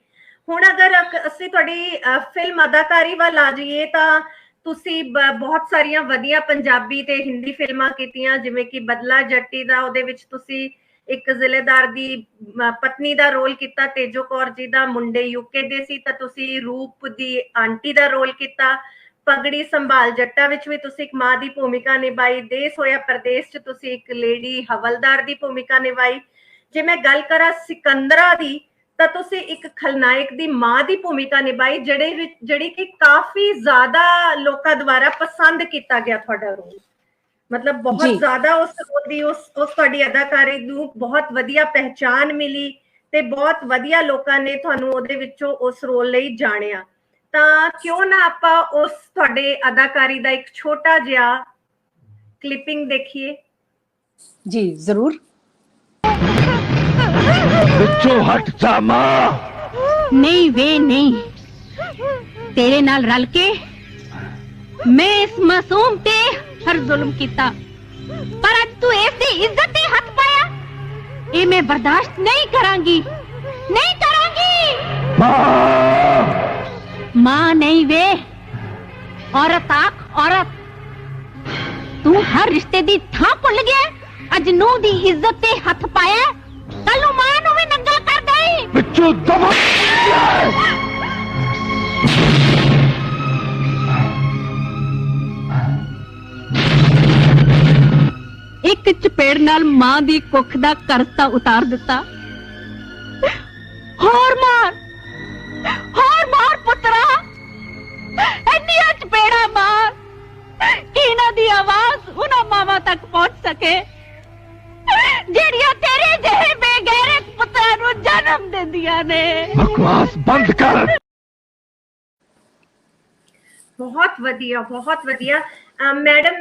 ਹੁਣ ਅਗਰ ਅਸੀਂ ਤੁਹਾਡੀ ਫਿਲਮ ਅਦਾਕਾਰੀ ਵੱਲ ਆ ਜਾਈਏ ਤਾਂ ਤੁਸੀਂ ਬਹੁਤ ਸਾਰੀਆਂ ਵਧੀਆ ਪੰਜਾਬੀ ਤੇ ਹਿੰਦੀ ਫਿਲਮਾਂ ਕੀਤੀਆਂ, ਜਿਵੇਂ ਕਿ ਬਦਲਾ ਜੱਟੀ ਦਾ, ਉਹਦੇ ਵਿੱਚ ਤੁਸੀਂ ਇੱਕ ਜ਼ਿਲ੍ਹੇਦਾਰ ਦੀ ਪਤਨੀ ਦਾ ਰੋਲ ਕੀਤਾ, ਤੇਜੋ ਕੌਰ ਜੀ ਦਾ ਮੁੰਡੇ ਯੂਕੇ ਦੇ ਸੀ ਤਾਂ ਤੁਸੀਂ ਰੂਪ ਦੀ ਆਂਟੀ ਦਾ ਰੋਲ ਕੀਤਾ, ਪਗੜੀ ਸੰਭਾਲ ਜੱਟਾ ਵਿੱਚ ਵੀ ਤੁਸੀਂ ਇੱਕ ਮਾਂ ਦੀ ਭੂਮਿਕਾ ਨਿਭਾਈ, ਦੇਸ ਹੋਇਆ ਪ੍ਰਦੇਸ਼ ਚ ਤੁਸੀਂ ਇੱਕ ਲੇਡੀ ਹਵਲਦਾਰ ਦੀ ਭੂਮਿਕਾ ਨਿਭਾਈ। ਜੇ ਮੈਂ ਗੱਲ ਕਰਾਂ ਸਿਕੰਦਰਾ ਦੀ ਤਾਂ ਤੁਸੀਂ ਇੱਕ ਖਲਨਾਇਕ ਦੀ ਮਾਂ ਦੀ ਭੂਮਿਕਾ ਨਿਭਾਈ, ਜਿਹੜੀ ਕਿ ਕਾਫੀ ਜ਼ਿਆਦਾ ਲੋਕਾਂ ਦੁਆਰਾ ਪਸੰਦ ਕੀਤਾ ਗਿਆ ਤੁਹਾਡਾ ਰੋਲ, ਮਤਲਬ ਬਹੁਤ ਜ਼ਿਆਦਾ ਉਸ ਰੋਲ ਦੀ ਉਸ ਤੁਹਾਡੀ ਅਦਾਕਾਰੀ ਨੂੰ ਬਹੁਤ ਵਧੀਆ ਪਹਿਚਾਨ ਮਿਲੀ ਤੇ ਬਹੁਤ ਵਧੀਆ ਲੋਕਾਂ ਨੇ ਤੁਹਾਨੂੰ ਉਹਦੇ ਵਿੱਚੋਂ ਉਸ ਰੋਲ ਲਈ ਜਾਣਿਆ। ਤਾਂ ਕਿਉਂ ਨਾ ਆਪਾਂ ਉਸ ਤੁਹਾਡੇ ਅਦਾਕਾਰੀ ਦਾ ਇੱਕ ਛੋਟਾ ਜਿਹਾ ਕਲਿੱਪਿੰਗ ਦੇਖੀਏ। ਜੀ ਜ਼ਰੂਰ। ਵਿੱਚੋਂ ਹਟ ਜਾ ਮਾਂ। ਨਹੀਂ ਵੇ ਨਹੀਂ, ਤੇਰੇ ਨਾਲ ਰਲ ਕੇ ਮੈਂ ਇਸ ਮਾਸੂਮ ਤੇ ਹਰ ਜ਼ੁਲਮ ਕੀਤਾ, ਪਰ ਅੱਜ ਤੂੰ ਇਸ ਦੀ ਇੱਜ਼ਤ ਤੇ ਹੱਥ ਪਾਇਆ, ਇਹ ਮੈਂ ਬਰਦਾਸ਼ਤ ਨਹੀਂ ਕਰਾਂਗੀ, ਨਹੀਂ ਕਰਾਂਗੀ। ਮਾਂ मां नहीं वे औरत आख औरत तू हर रिश्ते दी थां भुल गया अज नूह दी इज्जत ते हथ पाया कल नूं मां नूं भी नंगा कर देई बिच्छू दबा एक चपेड़ नाल मां दी कुख दा करता उतार दिता होर मार पुत्रा इन्नियां चपेड़ा मार कि इन्हां दी आवाज उन्हां मावां तक पहुंच सके जेड़ियां तेरे जेहे बेगैरत पुत्रा नूं जन्म दिंदियां ने बकवास बंद कर। बहुत वधिया मैडम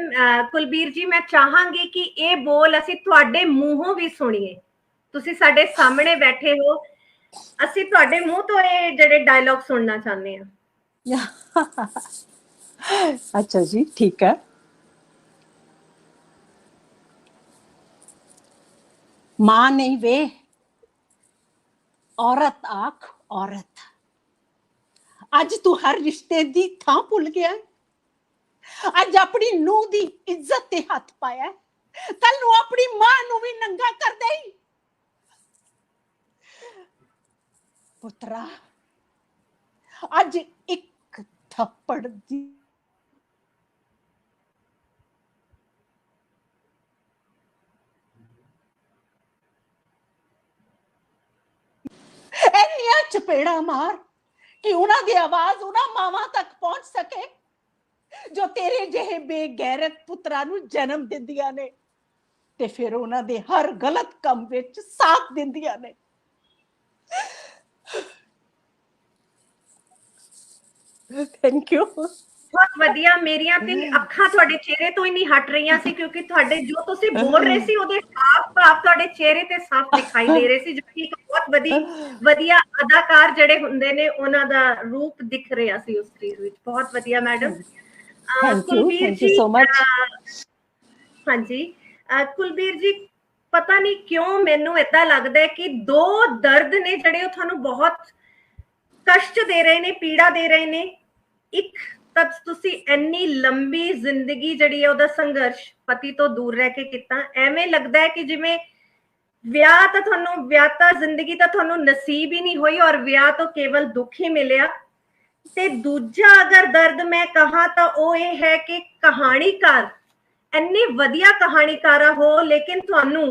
कुलबीर जी मैं चाहांगी कि ये बोल ਅਸੀਂ ਤੁਹਾਡੇ ਮੂੰਹੋਂ ਵੀ ਸੁਣੀਏ ਤੁਸੀਂ ਸਾਡੇ ਸਾਹਮਣੇ ਬੈਠੇ ਹੋ ਅਸੀਂ ਤੁਹਾਡੇ ਮੂੰਹ ਤੋਂ ਇਹ ਜਿਹੜੇ ਡਾਇਲੌਗ ਸੁਣਨਾ ਚਾਹੁੰਦੇ ਹਾਂ अच्छा जी ठीक है। मां नहीं वे औरत आख औरत अज तू हर रिश्ते दी थां भुल गया अज अपनी नूह दी इज्जत ते हथ पाया कल नू अपनी मां नू भी नंगा कर दे पुत्रा अज एक थप्पड़ दी ਇੰਨੀਆਂ ਚਪੇੜਾ ਮਾਰ ਕਿ ਉਹਨਾਂ ਦੀ ਆਵਾਜ਼ ਉਹਨਾਂ ਮਾਵਾਂ ਤੱਕ ਪਹੁੰਚ ਸਕੇ ਜੋ ਤੇਰੇ ਜਿਹੇ ਬੇਗੈਰਤ ਪੁੱਤਰਾਂ ਨੂੰ ਜਨਮ ਦਿੰਦੀਆਂ ਨੇ ਤੇ ਫਿਰ ਉਹਨਾਂ ਦੇ ਹਰ ਗਲਤ ਕੰਮ ਵਿੱਚ ਸਾਥ ਦਿੰਦੀਆਂ ਨੇ। Thank you. ਬਹੁਤ ਵਧੀਆ ਮੇਰੀਆਂ ਤੇ ਅੱਖਾਂ ਤੁਹਾਡੇ ਚਿਹਰੇ ਤੋਂ ਹੀ ਨਹੀਂ ਹਟ ਰਹੀਆਂ ਸੀ ਕਿਉਂਕਿ ਤੁਹਾਡੇ ਜੋ ਤੁਸੀਂ ਬੋਲ ਰਹੇ ਸੀ ਉਹਦੇ ਸਾਫ਼ ਭਾਵ ਤੁਹਾਡੇ ਚਿਹਰੇ ਤੇ ਸਾਫ਼ ਦਿਖਾਈ ਦੇ ਰਹੇ ਸੀ ਜਿਵੇਂ ਇੱਕ ਬਹੁਤ ਵਧੀਆ ਅਦਾਕਾਰ ਜਿਹੜੇ ਹੁੰਦੇ ਨੇ ਉਹਨਾਂ ਦਾ ਰੂਪ ਦਿਖ ਰਿਹਾ ਸੀ ਉਸ ਚੀਜ਼ ਵਿੱਚ। ਬਹੁਤ ਵਧੀਆ ਮੈਡਮ। ਕੁਲਬੀਰ ਜੀ ਸੋ ਮਚ। ਹਾਂਜੀ ਕੁਲਬੀਰ ਜੀ ਪਤਾ ਨਹੀਂ ਕਿਉਂ ਮੈਨੂੰ ਏਦਾਂ ਲੱਗਦਾ ਹੈ ਕਿ ਦੋ ਦਰਦ ਨੇ ਜਿਹੜੇ ਉਹ ਤੁਹਾਨੂੰ ਬਹੁਤ ਕਸ਼ਟ ਦੇ ਰਹੇ ਨੇ ਪੀੜਾ ਦੇ ਰਹੇ ਨੇ। ਇੱਕ ਤਾਂ ਤੁਸੀਂ ਇੰਨੀ ਲੰਬੀ ਜ਼ਿੰਦਗੀ ਜਿਹੜੀ ਹੈ ਉਹਦਾ ਸੰਘਰਸ਼ ਪਤੀ ਤੋਂ ਦੂਰ ਰਹਿ ਕੇ ਕੀਤਾ ਐਵੇਂ ਲੱਗਦਾ ਹੈ ਕਿ ਜਿਵੇਂ ਵਿਆਹ ਤਾਂ ਜ਼ਿੰਦਗੀ ਤਾਂ ਤੁਹਾਨੂੰ ਨਸੀਬ ਹੀ ਨਹੀਂ ਹੋਈ ਔਰ ਵਿਆਹ ਤੋਂ ਕੇਵਲ ਦੁੱਖ ਹੀ ਮਿਲਿਆ। ਤੇ ਦੂਜਾ ਅਗਰ ਦਰਦ ਮੈਂ ਕਹਾ ਤਾਂ ਉਹ ਇਹ ਹੈ ਕਿ ਕਹਾਣੀਕਾਰ ਇੰਨੇ ਵਧੀਆ ਕਹਾਣੀਕਾਰਾ ਹੋ ਲੇਕਿਨ ਤੁਹਾਨੂੰ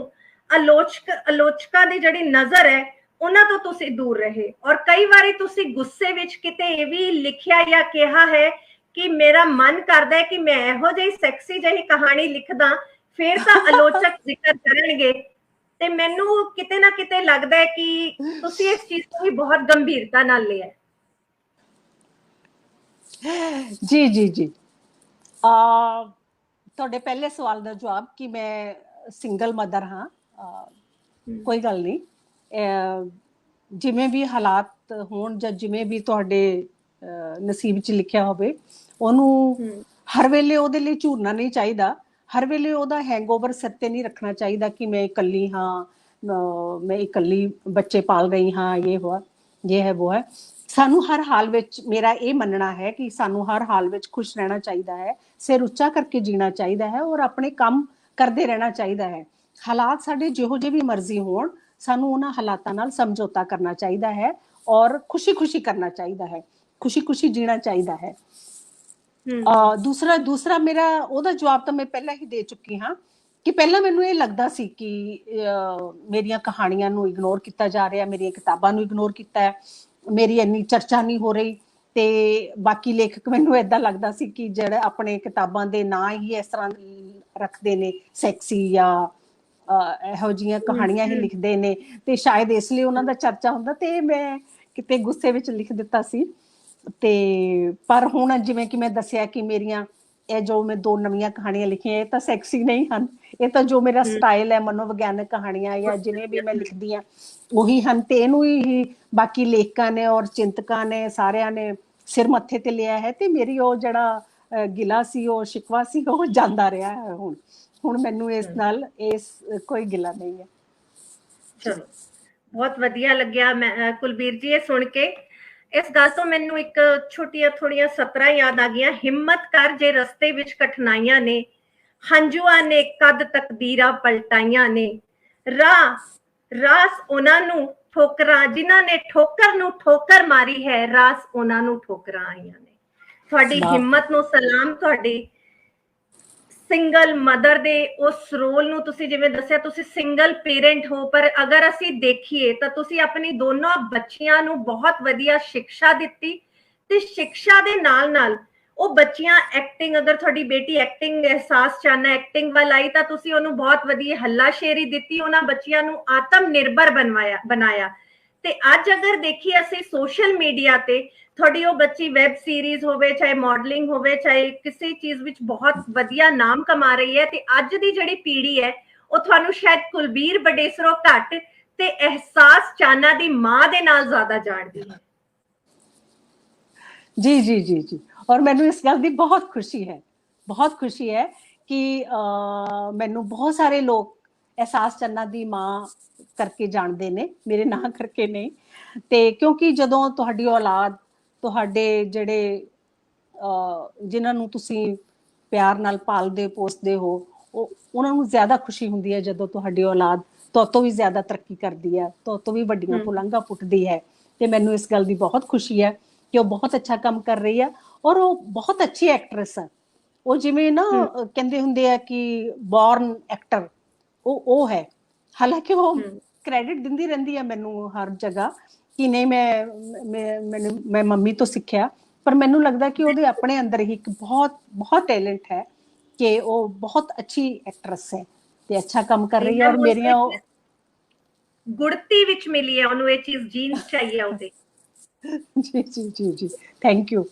ਆਲੋਚਕਾਂ ਦੀ ਜਿਹੜੀ ਨਜ਼ਰ ਹੈ ਉਹਨਾਂ ਤੋਂ ਤੁਸੀਂ ਦੂਰ ਰਹੇ ਔਰ ਕਈ ਵਾਰੀ ਤੁਸੀਂ ਗੁੱਸੇ ਵਿੱਚ ਕਿਤੇ ਇਹ ਵੀ ਲਿਖਿਆ ਜਾਂ ਕਿਹਾ ਹੈ ਕਿ ਮੇਰਾ ਮਨ ਕਰਦਾ ਹੈ ਕਿ ਮੈਂ ਇਹੋ ਜਿਹੀ ਸੈਕਸੀ ਜਿਹੀ ਕਹਾਣੀ ਲਿਖਦਾ ਫਿਰ ਤਾਂ ਆਲੋਚਕ ਜ਼ਿਕਰ ਕਰਨਗੇ ਤੇ ਮੈਨੂੰ ਕਿਤੇ ਨਾ ਕਿਤੇ ਲੱਗਦਾ ਹੈ ਕਿ ਤੁਸੀਂ ਇਸ ਚੀਜ਼ ਨੂੰ ਵੀ ਬਹੁਤ ਗੰਭੀਰਤਾ ਨਾਲ ਲਿਆ। ਜੀ ਜੀ ਜੀ ਤੁਹਾਡੇ ਪਹਿਲੇ ਸਵਾਲ ਦਾ ਜਵਾਬ ਕਿ ਮੈਂ ਸਿੰਗਲ ਮਦਰ ਹਾਂ ਕੋਈ ਗੱਲ ਨਹੀਂ ਜਿਵੇਂ ਵੀ ਹਾਲਾਤ ਹੋਣ ਜਾਂ ਜਿਵੇਂ ਵੀ ਤੁਹਾਡੇ ਨਸੀਬ 'ਚ ਲਿਖਿਆ ਹੋਵੇ ਉਹਨੂੰ ਹਰ ਵੇਲੇ ਉਹਦੇ ਲਈ ਝੂਰਨਾ ਨਹੀਂ ਚਾਹੀਦਾ। ਹਰ ਵੇਲੇ ਉਹਦਾ ਹੈਂਗਓਵਰ ਸਿਰ ਤੇ ਨਹੀਂ ਰੱਖਣਾ ਚਾਹੀਦਾ ਕਿ ਮੈਂ ਇਕੱਲੀ ਹਾਂ ਮੈਂ ਇਕੱਲੀ ਬੱਚੇ ਪਾਲ ਰਹੀ ਹਾਂ ਇਹ ਹੈ ਉਹ ਹੈ। ਸਾਨੂੰ ਹਰ ਹਾਲ ਵਿੱਚ ਮੇਰਾ ਇਹ ਮੰਨਣਾ ਹੈ ਕਿ ਸਾਨੂੰ ਹਰ ਹਾਲ ਵਿੱਚ ਖੁਸ਼ ਰਹਿਣਾ ਚਾਹੀਦਾ ਹੈ ਸਿਰ ਉੱਚਾ ਕਰਕੇ ਜੀਣਾ ਚਾਹੀਦਾ ਹੈ ਔਰ ਆਪਣੇ ਕੰਮ ਕਰਦੇ ਰਹਿਣਾ ਚਾਹੀਦਾ ਹੈ। ਹਾਲਾਤ ਸਾਡੇ ਜਿਹੋ ਜਿਹੇ ਵੀ ਮਰਜ਼ੀ ਹੋਣ ਸਾਨੂੰ ਉਹਨਾਂ ਹਾਲਾਤਾਂ ਨਾਲ ਸਮਝੌਤਾ ਕਰਨਾ ਚਾਹੀਦਾ ਹੈ ਔਰ ਖੁਸ਼ੀ ਕਰਨਾ ਚਾਹੀਦਾ ਹੈ ਖੁਸ਼ੀ ਜੀਣਾ ਚਾਹੀਦਾ ਹੈ। ਦੂਸਰਾ ਮੇਰਾ ਉਹਦਾ ਜਵਾਬ ਤਾਂ ਮੈਂ ਪਹਿਲਾਂ ਹੀ ਦੇ ਚੁੱਕੀ ਹਾਂ ਕਿ ਪਹਿਲਾਂ ਮੈਨੂੰ ਇਹ ਲੱਗਦਾ ਸੀ ਕਿ ਮੇਰੀਆਂ ਕਹਾਣੀਆਂ ਨੂੰ ਇਗਨੋਰ ਕੀਤਾ ਜਾ ਰਿਹਾ ਮੇਰੀਆਂ ਕਿਤਾਬਾਂ ਨੂੰ ਇਗਨੋਰ ਕੀਤਾ ਹੈ ਮੇਰੀ ਇੰਨੀ ਚਰਚਾ ਨਹੀਂ ਹੋ ਰਹੀ ਤੇ ਬਾਕੀ ਲੇਖਕ ਮੈਨੂੰ ਏਦਾਂ ਲੱਗਦਾ ਸੀ ਕਿ ਜਿਹੜੇ ਆਪਣੇ ਕਿਤਾਬਾਂ ਦੇ ਨਾਂ ਹੀ ਇਸ ਤਰ੍ਹਾਂ ਰੱਖਦੇ ਨੇ ਸੈਕਸੀ ਜਾਂ ਇਹੋ ਜਿਹੀਆਂ ਕਹਾਣੀਆਂ ਹੀ ਲਿਖਦੇ ਨੇ ਤੇ ਸ਼ਾਇਦ ਇਸ ਲਈ ਉਹਨਾਂ ਦਾ ਚਰਚਾ ਹੁੰਦਾ ਤੇ ਮੈਂ ਕਿਤੇ ਗੁੱਸੇ ਵਿੱਚ ਲਿਖ ਦਿੱਤਾ ਸੀ। ਤੇ ਪਰ ਹੁਣ ਜਿਵੇਂ ਕਿ ਮੈਂ ਦੱਸਿਆ ਕਿ ਮੇਰੀਆਂ ਇਹ ਜੋ ਮੈਂ 2 ਨਵੀਆਂ ਕਹਾਣੀਆਂ ਲਿਖੀਆਂ ਇਹ ਤਾਂ ਸੈਕਸੀ ਨਹੀਂ ਹਨ ਇਹ ਤਾਂ ਜੋ ਮੇਰਾ ਸਟਾਈਲ ਹੈ ਮਨੋਵਿਗਿਆਨਕ ਕਹਾਣੀਆਂ ਜਾਂ ਜਿਵੇਂ ਵੀ ਮੈਂ ਲਿਖਦੀ ਹਾਂ ਉਹੀ ਹਨ ਤੇ ਇਹਨੂੰ ਹੀ ਬਾਕੀ ਲੇਖਕਾਂ ਨੇ ਔਰ ਚਿੰਤਕਾਂ ਨੇ ਸਾਰਿਆਂ ਨੇ ਸਿਰ ਮੱਥੇ ਤੇ ਲਿਆ ਹੈ ਤੇ ਮੇਰੀ ਉਹ ਜਿਹੜਾ ਗਿਲਾ ਸੀ ਉਹ ਸ਼ਿਕਵਾ ਸੀ ਉਹ ਜਾਂਦਾ ਰਿਹਾ ਹੈ। ਹੁਣ ਮੈਨੂੰ ਇਸ ਨਾਲ ਕੋਈ ਗਿਲਾ ਨਹੀਂ ਹੈ। ਚਲੋ ਬਹੁਤ ਵਧੀਆ ਲੱਗਿਆ ਮੈਂ ਕੁਲਬੀਰ ਜੀ ਇਹ ਸੁਣ ਕੇ ਇਸ ਗੱਲ ਤੋਂ ਮੈਨੂੰ ਇੱਕ ਛੋਟੀਆਂ ਥੋੜੀਆਂ ਸਤਰਾਂ ਯਾਦ ਆ ਗਈਆਂ। ਹਿੰਮਤ ਕਰ ਜੇ ਰਸਤੇ ਵਿੱਚ ਕਠਿਨਾਈਆਂ ਨੇ, ਹੰਝੂਆਂ ਨੇ ਕਦ ਤਕਦੀਰਾਂ ਪਲਟਾਈਆਂ ਨੇ, ਰਾਸ ਉਹਨਾਂ ਨੂੰ ਠੋਕਰਾਂ, ਜਿਨ੍ਹਾਂ ਨੇ ਠੋਕਰ ਨੂੰ ਠੋਕਰ ਮਾਰੀ ਹੈ, ਰਾਸ ਉਹਨਾਂ ਨੂੰ ਠੋਕਰਾਂ ਆਈਆਂ ਨੇ। ਤੁਹਾਡੀ ਹਿੰਮਤ ਨੂੰ ਸਲਾਮ, ਤੁਹਾਡੀ ਸਿੰਗਲ ਮਦਰ ਦੇ ਉਸ ਰੋਲ ਨੂੰ, ਤੁਸੀਂ ਜਿਵੇਂ ਦੱਸਿਆ ਤੁਸੀਂ ਸਿੰਗਲ ਪੇਰੈਂਟ ਹੋ, ਪਰ ਅਗਰ ਅਸੀਂ ਦੇਖੀਏ ਤਾਂ ਤੁਸੀਂ ਆਪਣੀ ਦੋਨੋਂ ਬੱਚੀਆਂ ਨੂੰ ਬਹੁਤ ਵਧੀਆ ਸਿੱਖਿਆ ਦਿੱਤੀ, ਤੇ ਸਿੱਖਿਆ ਦੇ ਨਾਲ ਨਾਲ ਉਹ ਬੱਚੀਆਂ ਐਕਟਿੰਗ, ਅਗਰ ਤੁਹਾਡੀ ਬੇਟੀ ਐਕਟਿੰਗ ਅਹਿਸਾਸ ਚਾਹਨਾ ਐਕਟਿੰਗ ਵੱਲ ਆਈ ਤਾਂ ਤੁਸੀਂ ਉਹਨੂੰ ਬਹੁਤ ਵਧੀਆ ਹੱਲਾਸ਼ੇਰੀ ਦਿੱਤੀ, ਉਹਨਾਂ ਬੱਚਿਆਂ ਨੂੰ ਆਤਮ ਨਿਰਭਰ ਬਣਾਇਆ। ਤੇ ਅੱਜ ਅਗਰ ਦੇਖੀਏ ਅਸੀਂ ਸੋਸ਼ਲ ਮੀਡੀਆ ਤੇ ਤੁਹਾਡੀ ਉਹ ਬੱਚੀ ਵੈਬ ਸੀਰੀਜ਼ ਹੋਵੇ, ਚਾਹੇ ਮਾਡਲਿੰਗ ਹੋਵੇ, ਚਾਹੇ ਕਿਸੇ ਚੀਜ਼ ਵਿੱਚ ਬਹੁਤ ਵਧੀਆ ਨਾਮ ਕਮਾ ਰਹੀ ਹੈ। ਤੇ ਅੱਜ ਦੀ ਜਿਹੜੀ ਪੀੜ੍ਹੀ ਹੈ ਉਹ ਤੁਹਾਨੂੰ ਸ਼ਾਇਦ ਕੁਲਬੀਰ ਬਡੇਸਰੋ ਘੱਟ ਤੇ ਅਹਿਸਾਸ ਚਾਹਨਾ ਦੀ ਮਾਂ ਦੇ ਨਾਲ ਜ਼ਿਆਦਾ ਜਾਣਦੀ ਹੈ। ਜੀ ਜੀ ਜੀ ਜੀ, ਔਰ ਮੈਨੂੰ ਇਸ ਗੱਲ ਦੀ ਬਹੁਤ ਖੁਸ਼ੀ ਹੈ ਕਿ ਮੈਨੂੰ ਬਹੁਤ ਸਾਰੇ ਲੋਕ ਅਹਿਸਾਸ ਚੰਨਾ ਦੀ ਮਾਂ ਕਰਕੇ ਜਾਣਦੇ ਨੇ, ਮੇਰੇ ਨਾਂ ਕਰਕੇ ਨਹੀਂ। ਤੇ ਕਿਉਂਕਿ ਜਦੋਂ ਤੁਹਾਡੀ ਔਲਾਦ, ਤੁਹਾਡੇ ਜਿਹੜੇ ਜਿਨ੍ਹਾਂ ਨੂੰ ਤੁਸੀਂ ਪਿਆਰ ਨਾਲ ਪਾਲਦੇ ਪੋਸਦੇ ਹੋ, ਉਹਨਾਂ ਨੂੰ ਜ਼ਿਆਦਾ ਖੁਸ਼ੀ ਹੁੰਦੀ ਹੈ ਜਦੋਂ ਤੁਹਾਡੀ ਔਲਾਦ ਤੋਂ ਵੀ ਜ਼ਿਆਦਾ ਤਰੱਕੀ ਕਰਦੀ ਹੈ, ਤੋਂ ਵੀ ਵੱਡੀਆਂ ਪੁਲਾਂਘਾਂ ਪੁੱਟਦੀ ਹੈ। ਤੇ ਮੈਨੂੰ ਇਸ ਗੱਲ ਦੀ ਬਹੁਤ ਖੁਸ਼ੀ ਹੈ ਕਿ ਉਹ ਬਹੁਤ ਅੱਛਾ ਕੰਮ ਕਰ ਰਹੀ ਹੈ, ਔਰ ਉਹ ਬਹੁਤ ਅੱਛੀ ਐਕਟਰੈਸ ਹੈ। ਉਹ ਜਿਵੇਂ ਨਾ ਕਹਿੰਦੇ ਹੁੰਦੇ ਆ ਕਿ ਬੌਰਨ ਐਕਟਰ, ਉਹ ਹੈ। ਹਾਲਾਂਕਿ ਉਹ ਕ੍ਰੈਡਿਟ ਦਿੰਦੀ ਰਹਿੰਦੀ ਹੈ ਮੈਨੂੰ ਹਰ ਜਗ੍ਹਾ ਕਿ ਨਹੀਂ ਮੈਂ ਮੰਮੀ ਤੋਂ ਸਿੱਖਿਆ, ਪਰ ਮੈਨੂੰ ਲੱਗਦਾ ਕਿ ਉਹਦੇ ਆਪਣੇ ਅੰਦਰ ਹੀ ਇੱਕ ਬਹੁਤ ਟੈਲੈਂਟ ਹੈ ਕਿ ਉਹ ਬਹੁਤ ਅੱਛੀ ਐਕਟਰੈਸ ਹੈ ਤੇ ਅੱਛਾ ਕੰਮ ਕਰ ਰਹੀ ਹੈ। ਔਰ ਮੇਰੀਆਂ ਗੁੜਤੀ ਵਿੱਚ ਮਿਲੀ ਹੈ ਉਹਨੂੰ ਇਹ ਚੀਜ਼, ਜੀਨਸ ਚਾਹੀਏ ਉਹਦੇ। ਜੀ ਜੀ ਜੀ ਜੀ, ਥੈਂਕ ਯੂ।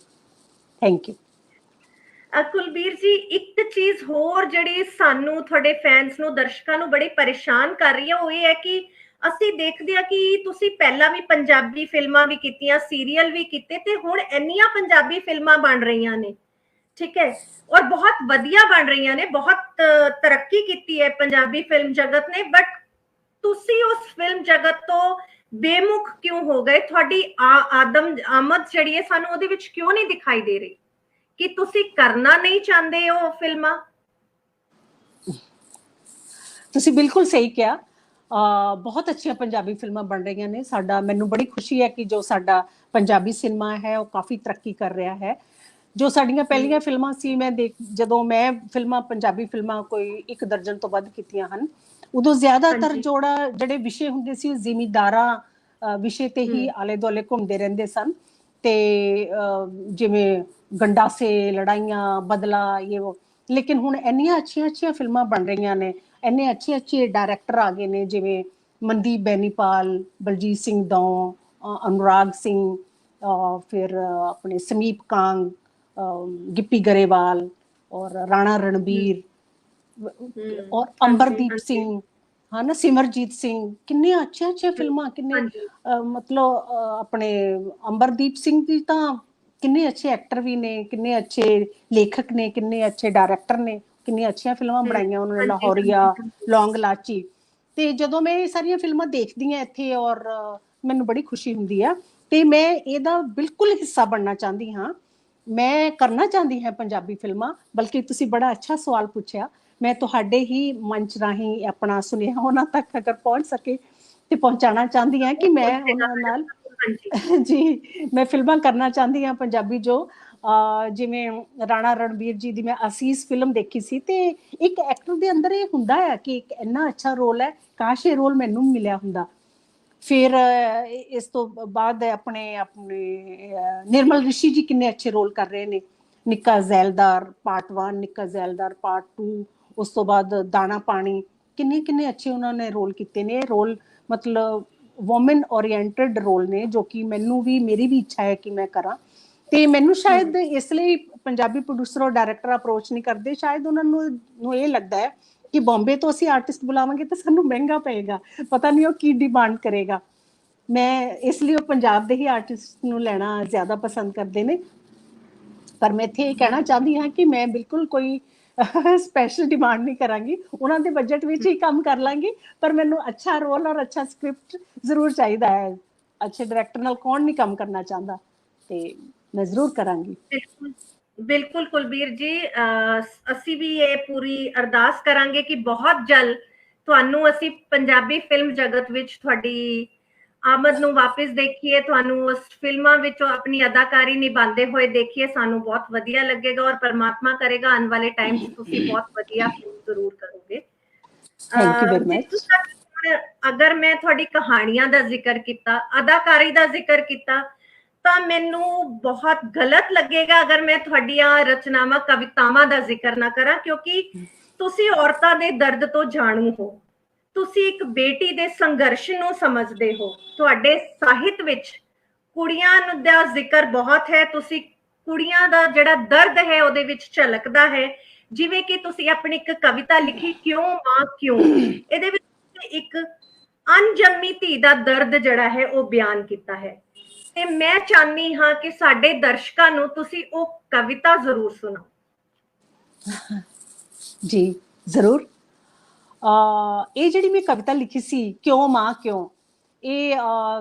ਕੁਲਬੀਰ ਜੀ, ਇੱਕ ਚੀਜ਼ ਹੋਰ ਜਿਹੜੀ ਸਾਨੂੰ, ਤੁਹਾਡੇ ਫੈਨਸ ਨੂੰ, ਦਰਸ਼ਕਾਂ ਨੂੰ ਬੜੀ ਪਰੇਸ਼ਾਨ ਕਰ ਰਹੀ ਹੈ, ਉਹ ਇਹ ਹੈ ਕਿ ਅਸੀਂ ਦੇਖਦੇ ਹਾਂ ਕਿ ਤੁਸੀਂ ਪਹਿਲਾਂ ਵੀ ਪੰਜਾਬੀ ਫਿਲਮਾਂ ਵੀ ਕੀਤੀਆਂ, ਸੀਰੀਅਲ ਵੀ ਕੀਤੇ, ਤੇ ਹੁਣ ਇੰਨੀਆਂ ਪੰਜਾਬੀ ਫਿਲਮਾਂ ਬਣ ਰਹੀਆਂ ਨੇ, ਠੀਕ ਹੈ, ਔਰ ਬਹੁਤ ਵਧੀਆ ਬਣ ਰਹੀਆਂ ਨੇ, ਬਹੁਤ ਤਰੱਕੀ ਕੀਤੀ ਹੈ ਪੰਜਾਬੀ ਫਿਲਮ ਜਗਤ ਨੇ, ਬਟ ਤੁਸੀਂ ਉਸ ਫਿਲਮ ਜਗਤ ਤੋਂ ਬੇਮੁਖ ਕਿਉਂ ਹੋ ਗਏ? ਤੁਹਾਡੀ ਆਮਦ ਜਿਹੜੀ ਹੈ ਸਾਨੂੰ ਉਹਦੇ ਵਿੱਚ ਕਿਉਂ ਨਹੀਂ ਦਿਖਾਈ ਦੇ ਰਹੀ? ਕਿ ਤੁਸੀਂ ਕਰਨਾ ਨਹੀਂ ਚਾਹੁੰਦੇ ਹੋ ਫਿਲਮਾਂ? ਤੁਸੀਂ ਬਿਲਕੁਲ ਸਹੀ ਕਿਹਾ, ਬਹੁਤ ਅੱਛੀਆਂ ਪੰਜਾਬੀ ਫਿਲਮਾਂ ਬਣ ਰਹੀਆਂ ਨੇ। ਮੈਨੂੰ ਬੜੀ ਖੁਸ਼ੀ ਹੈ ਕਿ ਜੋ ਸਾਡਾ ਪੰਜਾਬੀ ਸਿਨੇਮਾ ਹੈ ਉਹ ਕਾਫੀ ਤਰੱਕੀ ਕਰ ਰਿਹਾ ਹੈ। ਜੋ ਸਾਡੀਆਂ ਪਹਿਲੀਆਂ ਫਿਲਮਾਂ ਸੀ, ਜਦੋਂ ਮੈਂ ਪੰਜਾਬੀ ਫਿਲਮਾਂ ਕੋਈ 1 ਦਰਜਨ ਤੋਂ ਵੱਧ ਕੀਤੀਆਂ ਹਨ, ਉਦੋਂ ਜ਼ਿਆਦਾਤਰ ਜਿਹੜੇ ਵਿਸ਼ੇ ਹੁੰਦੇ ਸੀ ਜ਼ਿਮੀਂਦਾਰਾਂ ਵਿਸ਼ੇ ਤੇ ਹੀ ਆਲੇ ਦੁਆਲੇ ਘੁੰਮਦੇ ਰਹਿੰਦੇ ਸਨ। ਤੇ ਜਿਵੇਂ ਗੰਡਾਸੇ, ਲੜਾਈਆਂ, ਬਦਲਾ, ਲੇਕਿਨ ਹੁਣ ਇੰਨੀਆਂ ਅੱਛੀਆਂ ਫਿਲਮਾਂ ਬਣ ਰਹੀਆਂ ਨੇ, ਇੰਨੇ ਅੱਛੇ ਡਾਇਰੈਕਟਰ ਆ ਗਏ ਨੇ, ਜਿਵੇਂ ਮਨਦੀਪ ਬੈਨੀਪਾਲ, ਬਲਜੀਤ ਸਿੰਘ ਦੌਂ, ਅਨੁਰਾਗ ਸਿੰਘ, ਫਿਰ ਆਪਣੇ ਸਮੀਪ ਕਾਂਗ, ਗਿੱਪੀ ਗਰੇਵਾਲ, ਔਰ ਰਾਣਾ ਰਣਬੀਰ, ਔਰ ਅੰਬਰਦੀਪ ਸਿੰਘ, ਨਾ ਸਿਮਰਜੀਤ ਸਿੰਘ, ਕਿੰਨੀਆਂ ਅੱਛੀਆਂ ਫਿਲਮਾਂ, ਕਿੰਨੇ ਮਤਲਬ ਆਪਣੇ ਅੰਬਰਦੀਪ ਸਿੰਘ ਜੀ ਤਾਂ ਕਿੰਨੇ ਅੱਛੇ ਐਕਟਰ ਵੀ ਨੇ, ਕਿੰਨੇ ਅੱਛੇ ਲੇਖਕ ਨੇ, ਕਿੰਨੇ ਅੱਛੇ ਡਾਇਰੈਕਟਰ ਨੇ, ਕਿੰਨੀਆਂ ਅੱਛੀਆਂ ਫਿਲਮਾਂ ਬਣਾਈਆਂ ਉਹਨਾਂ ਨੇ, ਲਾਹੌਰੀਆ, ਲੌਂਗ ਲਾਚੀ। ਤੇ ਜਦੋਂ ਮੈਂ ਇਹ ਸਾਰੀਆਂ ਫਿਲਮਾਂ ਦੇਖਦੀ ਹਾਂ ਇੱਥੇ, ਔਰ ਮੈਨੂੰ ਬੜੀ ਖੁਸ਼ੀ ਹੁੰਦੀ ਆ, ਤੇ ਮੈਂ ਇਹਦਾ ਬਿਲਕੁਲ ਹਿੱਸਾ ਬਣਨਾ ਚਾਹੁੰਦੀ ਹਾਂ। ਮੈਂ ਕਰਨਾ ਚਾਹੁੰਦੀ ਹਾਂ ਪੰਜਾਬੀ ਫਿਲਮਾਂ। ਬਲਕਿ ਤੁਸੀਂ ਬੜਾ ਅੱਛਾ ਸਵਾਲ ਪੁੱਛਿਆ, ਮੈਂ ਤੁਹਾਡੇ ਹੀ ਮੰਚ ਰਾਹੀਂ ਆਪਣਾ ਸੁਨੇਹਾ ਉਹਨਾਂ ਤੱਕ ਅਗਰ ਪਹੁੰਚ ਸਕੇ ਤੇ ਪਹੁੰਚਾਉਣਾ ਚਾਹੁੰਦੀ ਹਾਂ ਕਿ ਮੈਂ ਉਹਨਾਂ ਨਾਲ ਜੀ ਮੈਂ ਫਿਲਮਾਂ ਕਰਨਾ ਚਾਹੁੰਦੀ ਹਾਂ ਪੰਜਾਬੀ। ਜੋ ਜਿਵੇਂ ਰਾਣਾ ਰਣਬੀਰ ਜੀ ਦੀ ਮੈਂ ਅਸੀਸ ਫਿਲਮ ਦੇਖੀ ਸੀ, ਤੇ ਇੱਕ ਐਕਟਰ ਦੇ ਅੰਦਰ ਇਹ ਹੁੰਦਾ ਹੈ ਕਿ ਇੱਕ ਇੰਨਾ ਅੱਛਾ ਰੋਲ ਹੈ, ਕਾਸ਼ ਇਹ ਰੋਲ ਮੈਨੂੰ ਮਿਲਿਆ ਹੁੰਦਾ। ਫਿਰ ਇਸ ਤੋਂ ਬਾਅਦ ਆਪਣੇ ਨਿਰਮਲ ਰਿਸ਼ੀ ਜੀ ਕਿੰਨੇ ਅੱਛੇ ਰੋਲ ਕਰ ਰਹੇ ਨੇ, ਨਿੱਕਾ ਜ਼ੈਲਦਾਰ ਪਾਰਟ 1, ਨਿੱਕਾ ਜ਼ੈਲਦਾਰ ਪਾਰਟ 2, ਉਸ ਤੋਂ ਬਾਅਦ ਦਾਣਾ ਪਾਣੀ, ਕਿੰਨੇ ਅੱਛੇ ਉਹਨਾਂ ਨੇ ਰੋਲ ਕੀਤੇ ਨੇ। ਰੋਲ ਮਤਲਬ ਵੂਮਨ ਓਰੀਐਂਟਡ ਰੋਲ ਨੇ, ਜੋ ਕਿ ਮੇਰੀ ਵੀ ਇੱਛਾ ਹੈ ਕਿ ਮੈਂ ਕਰਾਂ। ਤੇ ਮੈਨੂੰ ਸ਼ਾਇਦ ਇਸ ਲਈ ਪੰਜਾਬੀ ਪ੍ਰੋਡਿਊਸਰ ਔਰ ਡਾਇਰੈਕਟਰ ਅਪਰੋਚ ਨਹੀਂ ਕਰਦੇ, ਸ਼ਾਇਦ ਉਹਨਾਂ ਨੂੰ ਇਹ ਲੱਗਦਾ ਹੈ ਕਿ ਬੰਬੇ ਤੋਂ ਅਸੀਂ ਆਰਟਿਸਟ ਬੁਲਾਵਾਂਗੇ ਤਾਂ ਸਾਨੂੰ ਮਹਿੰਗਾ ਪਏਗਾ, ਪਤਾ ਨਹੀਂ ਉਹ ਕੀ ਡਿਮਾਂਡ ਕਰੇਗਾ। ਮੈਂ ਇਸ ਲਈ ਉਹ ਪੰਜਾਬ ਦੇ ਹੀ ਆਰਟਿਸਟ ਨੂੰ ਲੈਣਾ ਜ਼ਿਆਦਾ ਪਸੰਦ ਕਰਦੇ ਨੇ। ਪਰ ਮੈਂ ਇੱਥੇ ਇਹ ਕਹਿਣਾ ਚਾਹੁੰਦੀ ਹਾਂ ਕਿ ਮੈਂ ਬਿਲਕੁਲ ਕੋਈ ਸਪੈਸ਼ਲ ਡਿਮਾਂਡ ਨਹੀਂ ਕਰਾਂਗੀ, ਉਹਨਾਂ ਦੇ ਬਜਟ ਵਿੱਚ ਹੀ ਕੰਮ ਕਰ ਲਾਂਗੀ, ਪਰ ਮੈਨੂੰ ਅੱਛਾ ਰੋਲ ਔਰ ਅੱਛਾ ਸਕ੍ਰਿਪਟ ਜ਼ਰੂਰ ਚਾਹੀਦਾ ਹੈ। ਅੱਛੇ ਡਾਇਰੈਕਟਰ ਨਾਲ ਕੌਣ ਨਹੀਂ ਕੰਮ ਕਰਨਾ ਚਾਹੁੰਦਾ। ਤੇ ਮੈਂ ਜ਼ਰੂਰ ਕਰਾਂਗੀ। ਬਿਲਕੁਲ ਬਿਲਕੁਲ ਕੁਲਬੀਰ ਜੀ, ਅਸੀਂ ਵੀ ਇਹ ਪੂਰੀ ਅਰਦਾਸ ਕਰਾਂਗੇ ਕਿ ਬਹੁਤ ਜਲਦ ਤੁਹਾਨੂੰ ਅਸੀਂ ਪੰਜਾਬੀ ਫਿਲਮ ਜਗਤ ਵਿੱਚ ਤੁਹਾਡੀ ਆਮਦ ਨੂੰ ਵਾਪਿਸ ਦੇਖੀਏ, ਤੁਹਾਨੂੰ ਉਸ ਫਿਲਮਾਂ ਵਿੱਚੋਂ ਆਪਣੀ ਅਦਾਕਾਰੀ ਨਿਭਾਉਂਦੇ ਹੋਏ ਦੇਖੀਏ। ਸਾਨੂੰ ਬਹੁਤ ਵਧੀਆ ਲੱਗੇਗਾ ਔਰ ਪਰਮਾਤਮਾ ਕਰੇਗਾ ਆਉਣ ਵਾਲੇ ਟਾਈਮ 'ਚ ਤੁਸੀਂ ਬਹੁਤ ਵਧੀਆ ਫਿਲਮ ਜ਼ਰੂਰ ਕਰੋਗੇ। Thank you very much. ਜਿੱਥੋਂ ਤੱਕ ਅਗਰ ਮੈਂ ਤੁਹਾਡੀ ਕਹਾਣੀਆਂ ਦਾ ਜ਼ਿਕਰ ਕੀਤਾ, ਅਦਾਕਾਰੀ ਦਾ ਜ਼ਿਕਰ ਕੀਤਾ, ਤਾਂ ਮੈਨੂੰ ਬਹੁਤ ਗਲਤ ਲੱਗੇਗਾ ਅਗਰ ਮੈਂ ਤੁਹਾਡੀਆਂ ਰਚਨਾਵਾਂ, ਕਵਿਤਾਵਾਂ ਦਾ ਜ਼ਿਕਰ ਨਾ ਕਰਾਂ, ਕਿਉਂਕਿ ਤੁਸੀਂ ਔਰਤਾਂ ਦੇ ਦਰਦ ਤੋਂ ਜਾਣੂ ਹੋ, ਤੁਸੀਂ ਇੱਕ ਬੇਟੀ ਦੇ ਸੰਘਰਸ਼ ਨੂੰ ਸਮਝਦੇ ਹੋ। ਤੁਹਾਡੇ ਸਾਹਿਤ ਵਿੱਚ ਕੁੜੀਆਂ ਦਾ ਜ਼ਿਕਰ ਬਹੁਤ ਹੈ, ਤੁਸੀਂ ਕੁੜੀਆਂ ਦਾ ਜਿਹੜਾ ਦਰਦ ਹੈ ਉਹਦੇ ਵਿੱਚ ਝਲਕਦਾ ਹੈ। ਜਿਵੇਂ ਕਿ ਤੁਸੀਂ ਆਪਣੀ ਇੱਕ ਕਵਿਤਾ ਲਿਖੀ, ਕਿਉਂ ਮਾਂ ਕਿਉਂ, ਇਹਦੇ ਵਿੱਚ ਇੱਕ ਅਣਜੰਮੀ ਧੀ ਦਾ ਦਰਦ ਜਿਹੜਾ ਹੈ ਉਹ ਬਿਆਨ ਕੀਤਾ ਹੈ। ਤੇ ਮੈਂ ਚਾਹਨੀ ਹਾਂ ਕਿ ਸਾਡੇ ਦਰਸ਼ਕਾਂ ਨੂੰ ਤੁਸੀਂ ਉਹ ਕਵਿਤਾ ਜ਼ਰੂਰ ਸੁਣਾਓ। ਜੀ ਜ਼ਰੂਰ। ਇਹ ਜਿਹੜੀ ਮੈਂ ਕਵਿਤਾ ਲਿਖੀ ਸੀ, ਕਿਉਂ ਮਾਂ ਕਿਉਂ, ਇਹ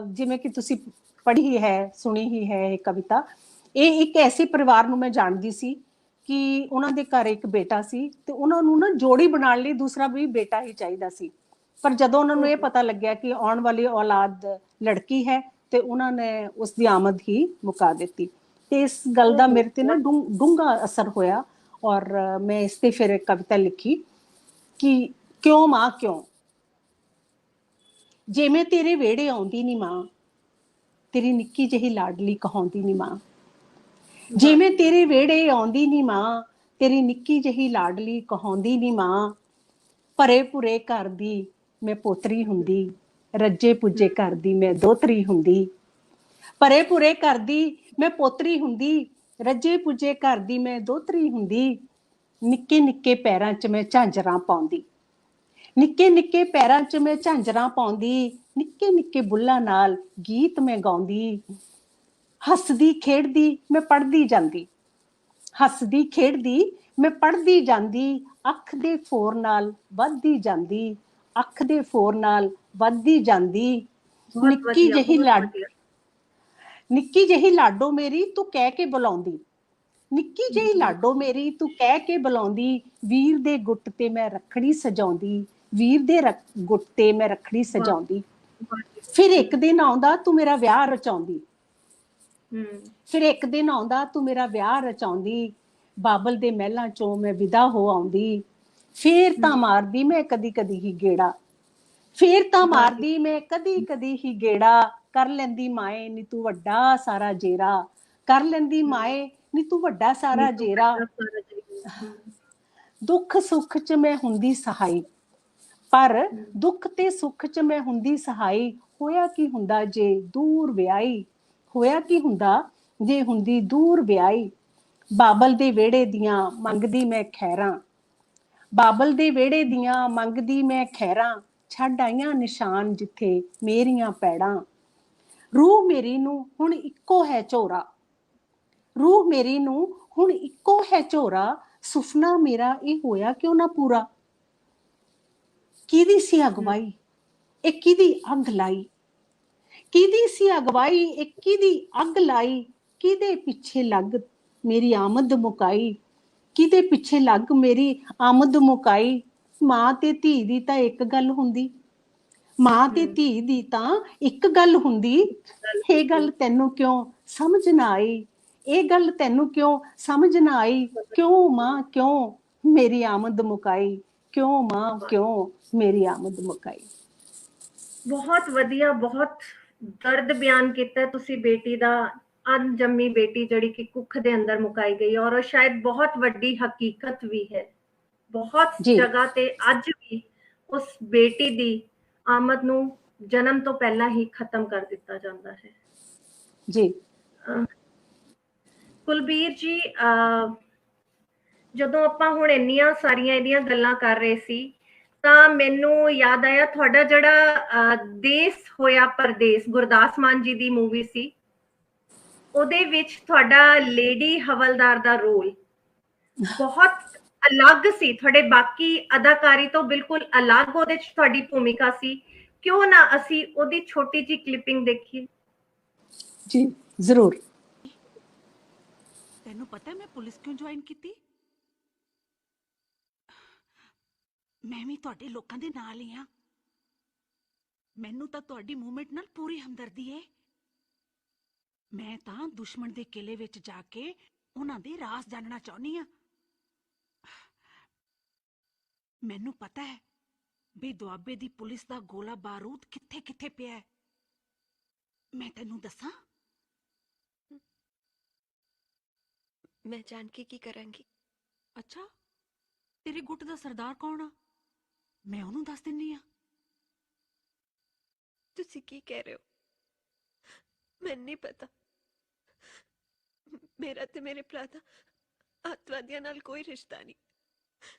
ਜਿਵੇਂ ਕਿ ਤੁਸੀਂ ਪੜ੍ਹੀ ਹੀ ਹੈ, ਸੁਣੀ ਹੀ ਹੈ ਇਹ ਕਵਿਤਾ। ਇਹ ਇੱਕ ਐਸੇ ਪਰਿਵਾਰ ਨੂੰ ਮੈਂ ਜਾਣਦੀ ਸੀ ਕਿ ਉਹਨਾਂ ਦੇ ਘਰ ਇੱਕ ਬੇਟਾ ਸੀ ਤੇ ਉਹਨਾਂ ਨੂੰ ਨਾ ਜੋੜੀ ਬਣਾਉਣ ਲਈ ਦੂਸਰਾ ਵੀ ਬੇਟਾ ਹੀ ਚਾਹੀਦਾ ਸੀ। ਪਰ ਜਦੋਂ ਉਹਨਾਂ ਨੂੰ ਇਹ ਪਤਾ ਲੱਗਿਆ ਕਿ ਆਉਣ ਵਾਲੀ ਔਲਾਦ ਲੜਕੀ ਹੈ ਤੇ ਉਹਨਾਂ ਨੇ ਉਸ ਦੀ ਆਮਦ ਹੀ ਮੁਕਾ ਦਿੱਤੀ। ਤੇ ਇਸ ਗੱਲ ਦਾ ਮੇਰੇ ਤੇ ਨਾ ਡੂੰਘਾ ਅਸਰ ਹੋਇਆ ਔਰ ਮੈਂ ਇਸ ਤੇ ਫਿਰ ਇੱਕ ਕਵਿਤਾ ਲਿਖੀ ਕਿ ਕਿਉਂ ਮਾਂ ਕਿਉਂ। ਜੇ ਮੈਂ ਤੇਰੇ ਵਿਹੜੇ ਆਉਂਦੀ ਨੀ ਮਾਂ, ਤੇਰੀ ਨਿੱਕੀ ਜਿਹੀ ਲਾਡਲੀ ਕਹਾਉਂਦੀ ਨੀ ਮਾਂ। ਜੇ ਮੈਂ ਤੇਰੇ ਵਿਹੜੇ ਆਉਂਦੀ ਨੀ ਮਾਂ, ਤੇਰੀ ਨਿੱਕੀ ਜਿਹੀ ਲਾਡਲੀ ਕਹਾਉਂਦੀ ਨੀ ਮਾਂ। ਭਰੇ ਭੁਰੇ ਘਰ ਦੀ ਮੈਂ ਪੋਤਰੀ ਹੁੰਦੀ, ਰੱਜੇ ਪੁੱਜੇ ਘਰ ਦੀ ਮੈਂ ਦੋਤਰੀ ਹੁੰਦੀ। ਭਰੇ ਭੁਰੇ ਘਰ ਦੀ ਮੈਂ ਪੋਤਰੀ ਹੁੰਦੀ, ਰੱਜੇ ਪੁੱਜੇ ਘਰ ਦੀ ਮੈਂ ਦੋਤਰੀ ਹੁੰਦੀ। ਨਿੱਕੇ ਨਿੱਕੇ ਪੈਰਾਂ 'ਚ ਮੈਂ ਝਾਂਜਰਾਂ ਪਾਉਂਦੀ, ਨਿੱਕੇ ਨਿੱਕੇ ਪੈਰਾਂ 'ਚ ਮੈਂ ਝਾਂਜਰਾਂ ਪਾਉਂਦੀ। ਨਿੱਕੇ ਨਿੱਕੇ ਬੁੱਲਾਂ ਨਾਲ ਗੀਤ ਮੈਂ ਗਾਉਂਦੀ। ਹੱਸਦੀ ਖੇਡਦੀ ਮੈਂ ਪੜ੍ਹਦੀ ਜਾਂਦੀ, ਹੱਸਦੀ ਖੇਡਦੀ ਮੈਂ ਪੜ੍ਹਦੀ ਜਾਂਦੀ। ਅੱਖ ਦੇ ਫੋਰ ਨਾਲ ਵੱਧਦੀ ਜਾਂਦੀ, ਅੱਖ ਦੇ ਫੋਰ ਨਾਲ ਵੱਧਦੀ ਜਾਂਦੀ। ਨਿੱਕੀ ਜਿਹੀ ਲਾਡੋ ਮੇਰੀ ਤੂੰ ਕਹਿ ਕੇ ਬੁਲਾਉਂਦੀ, ਨਿੱਕੀ ਜਿਹੀ ਲਾਡੋ ਮੇਰੀ ਤੂੰ ਕਹਿ ਕੇ ਬੁਲਾਉਂਦੀ। ਵੀਰ ਦੇ ਗੁੱਟ ਤੇ ਮੈਂ ਰੱਖੜੀ ਸਜਾਉਂਦੀ, ਵੀਰ ਦੇ ਗੁੱਟ ਤੇ ਮੈਂ ਰੱਖੜੀ ਸਜਾਉਂਦੀ। ਫਿਰ ਇੱਕ ਦਿਨ ਆਉਂਦਾ ਤੂੰ ਮੇਰਾ ਵਿਆਹ ਰਚਾਉਂਦੀ, ਫਿਰ ਇੱਕ ਦਿਨ ਆਉਂਦਾ ਤੂੰ ਮੇਰਾ ਵਿਆਹ ਰਚਾਉਂਦੀ। ਬਾਬਲ ਦੇ ਮਹਿਲਾਂ ਚੋਂ ਮੈਂ ਵਿਦਾ ਹੋ ਆਉਂਦੀ। ਫੇਰ ਤਾਂ ਮਾਰਦੀ ਮੈਂ ਕਦੀ ਕਦੀ ਹੀ ਗੇੜਾ, ਫੇਰ ਤਾਂ ਮਾਰਦੀ ਮੈਂ ਕਦੀ ਕਦੀ ਹੀ ਗੇੜਾ। ਕਰ ਲੈਂਦੀ ਮਾਏ ਨੀ ਤੂੰ ਵੱਡਾ ਸਾਰਾ ਜੇਰਾ, ਕਰ ਲੈਂਦੀ ਮਾਏ ਨੀ ਤੂੰ ਵੱਡਾ ਸਾਰਾ ਜੇਰਾ। ਦੁੱਖ ਸੁੱਖ 'ਚ ਮੈਂ ਹੁੰਦੀ ਸਹਾਈ, ਪਰ ਦੁੱਖ ਤੇ ਸੁੱਖ 'ਚ ਮੈਂ ਹੁੰਦੀ ਸਹਾਈ। ਹੋਇਆ ਕੀ ਹੁੰਦਾ ਜੇ ਦੂਰ ਵਿਆਹੀ, ਹੋਇਆ ਕੀ ਹੁੰਦਾ ਜੇ ਹੁੰਦੀ ਦੂਰ ਵਿਆਹੀ। ਬਾਬਲ ਦੇ ਵਿਹੜੇ ਦੀਆਂ ਮੰਗਦੀ ਮੈਂ ਖੈਰਾਂ, ਬਾਬਲ ਦੇ ਵਿਹੜੇ ਦੀਆਂ ਮੰਗਦੀ ਮੈਂ ਖੈਰਾਂ। ਛੱਡ ਆਈਆਂ ਨਿਸ਼ਾਨ ਜਿੱਥੇ ਮੇਰੀਆਂ ਪੈੜਾਂ। ਰੂਹ ਮੇਰੀ ਨੂੰ ਹੁਣ ਇੱਕੋ ਹੈ ਝੋਰਾ, ਰੂਹ ਮੇਰੀ ਨੂੰ ਹੁਣ ਇੱਕੋ ਹੈ ਝੋਰਾ। ਸੁਪਨਾ ਮੇਰਾ ਇਹ ਹੋਇਆ ਕਿਉਂ ਨਾ ਪੂਰਾ। ਕਿਹਦੀ ਸੀ ਅਗਵਾਈ ਇਹ ਕਿਹਦੀ ਅੱਗ ਲਾਈ, ਕਿਹਦੀ ਸੀ ਅਗਵਾਈ ਇਹ ਕਿਹਦੀ ਅੱਗ ਲਾਈ। ਕਿਹਦੇ ਪਿੱਛੇ ਲੱਗ ਮੇਰੀ ਆਮਦ ਮੁਕਾਈ, ਕਿਹਦੇ ਪਿੱਛੇ ਲੱਗ ਮੇਰੀ ਆਮਦ ਮੁਕਾਈ। ਮਾਂ ਤੇ ਧੀ ਦੀ ਤਾਂ ਇੱਕ ਗੱਲ ਹੁੰਦੀ, ਮਾਂ ਤੇ ਧੀ ਦੀ ਤਾਂ ਇੱਕ ਗੱਲ ਹੁੰਦੀ। ਇਹ ਗੱਲ ਤੈਨੂੰ ਕਿਉਂ ਸਮਝ ਨਾ ਆਈ, ਇਹ ਗੱਲ ਤੈਨੂੰ ਕਿਉਂ ਸਮਝ ਨਾ ਆਈ। ਕਿਉਂ ਮਾਂ ਕਿਉਂ ਮੇਰੀ ਆਮਦ ਮੁਕਾਈ, ਕਿਉਂ ਮਾਂ ਕਿਉਂ ਮੇਰੀ ਆਮਦ ਮੁਕਾਈ। ਬਹੁਤ ਵਧੀਆ, ਬਹੁਤ ਦਰਦ ਬਿਆਨ ਕੀਤਾ ਤੁਸੀਂ ਬੇਟੀ ਦਾ। ਅਣਜੰਮੀ ਬੇਟੀ ਜਿਹੜੀ ਕਿ ਕੁੱਖ ਦੇ ਅੰਦਰ ਮੁਕਾਈ ਗਈ, ਔਰ ਉਹ ਸ਼ਾਇਦ ਬਹੁਤ ਵੱਡੀ ਹਕੀਕਤ ਵੀ ਹੈ। ਬਹੁਤ ਜਗ੍ਹਾ ਤੇ ਅੱਜ ਵੀ ਉਸ ਬੇਟੀ ਦੀ ਆਮਦ ਨੂੰ ਜਨਮ ਤੋਂ ਪਹਿਲਾਂ ਹੀ ਖਤਮ ਕਰ ਦਿੱਤਾ ਜਾਂਦਾ ਹੈ। ਜੀ ਕੁਲਬੀਰ ਜੀ, ਜਦੋਂ ਆਪਾਂ ਹੁਣ ਇੰਨੀਆਂ ਸਾਰੀਆਂ ਇਹਦੀਆਂ ਗੱਲਾਂ ਕਰ ਰਹੇ ਸੀ ਤਾਂ ਮੈਨੂੰ ਯਾਦ ਆਇਆ ਤੁਹਾਡਾ ਜਿਹੜਾ ਦੇਸ ਹੋਇਆ ਪਰਦੇਸ, ਗੁਰਦਾਸ ਮਾਨ ਜੀ ਦੀ ਮੂਵੀ ਸੀ, ਉਹਦੇ ਵਿੱਚ ਤੁਹਾਡਾ ਲੇਡੀ ਹਵਲਦਾਰ ਦਾ ਰੋਲ ਬਹੁਤ ਅਲੱਗ ਸੀ, ਤੁਹਾਡੇ ਬਾਕੀ ਅਦਾਕਾਰੀ ਤੋਂ ਬਿਲਕੁਲ ਅਲੱਗ ਉਹਦੇ ਚ ਤੁਹਾਡੀ ਭੂਮਿਕਾ ਸੀ। ਕਿਉਂ ਨਾ ਅਸੀਂ ਉਹਦੀ ਛੋਟੀ ਜਿਹੀ ਕਲਿੱਪਿੰਗ ਦੇਖੀਏ। ਜੀ ਜ਼ਰੂਰ। ਤੈਨੂੰ ਪਤਾ ਮੈਂ ਪੁਲਿਸ ਕਿਉਂ ਜੁਆਇਨ ਕੀਤੀ? ਮੈਂ ਵੀ ਤੁਹਾਡੇ ਲੋਕਾਂ ਦੇ ਨਾਲ ਹੀ ਆ। ਮੈਨੂੰ ਤਾਂ ਤੁਹਾਡੀ ਮੂਵਮੈਂਟ ਨਾਲ ਪੂਰੀ ਹਮਦਰਦੀ ਏ। ਮੈਂ ਤਾਂ ਦੁਸ਼ਮਣ ਦੇ ਕਿਲੇ ਵਿੱਚ ਜਾ ਕੇ ਉਹਨਾਂ ਦੇ ਰਾਜ਼ ਜਾਣਨਾ ਚਾਹੁੰਦੀ ਆ। ਮੈਨੂੰ ਪਤਾ ਹੈ ਵੀ ਦੁਆਬੇ ਦੀ ਪੁਲਿਸ ਦਾ ਗੋਲਾ ਬਾਰੂਦ ਕਿੱਥੇ ਕਿੱਥੇ ਪਿਆ ਹੈ। ਮੈਂ ਤੈਨੂੰ ਦੱਸਾਂ? ਮੈਂ ਜਾਣ ਕੇ ਕੀ ਕਰਾਂਗੀ? ਅੱਛਾ, ਤੇਰੇ ਗੁੱਟ ਦਾ ਸਰਦਾਰ ਕੌਣ ਆ? ਮੈਂ ਉਹਨੂੰ ਦੱਸ ਦਿੰਨੀ ਆ। ਤੁਸੀਂ ਕੀ ਕਹਿ ਰਹੇ ਹੋ? ਮੈਨੂੰ ਨਹੀਂ ਪਤਾ। ਮੇਰਾ ਤੇ ਮੇਰੇ ਭਰਾ ਦਾ ਅੱਤਵਾਦੀਆਂ ਨਾਲ ਕੋਈ ਰਿਸ਼ਤਾ ਨਹੀਂ।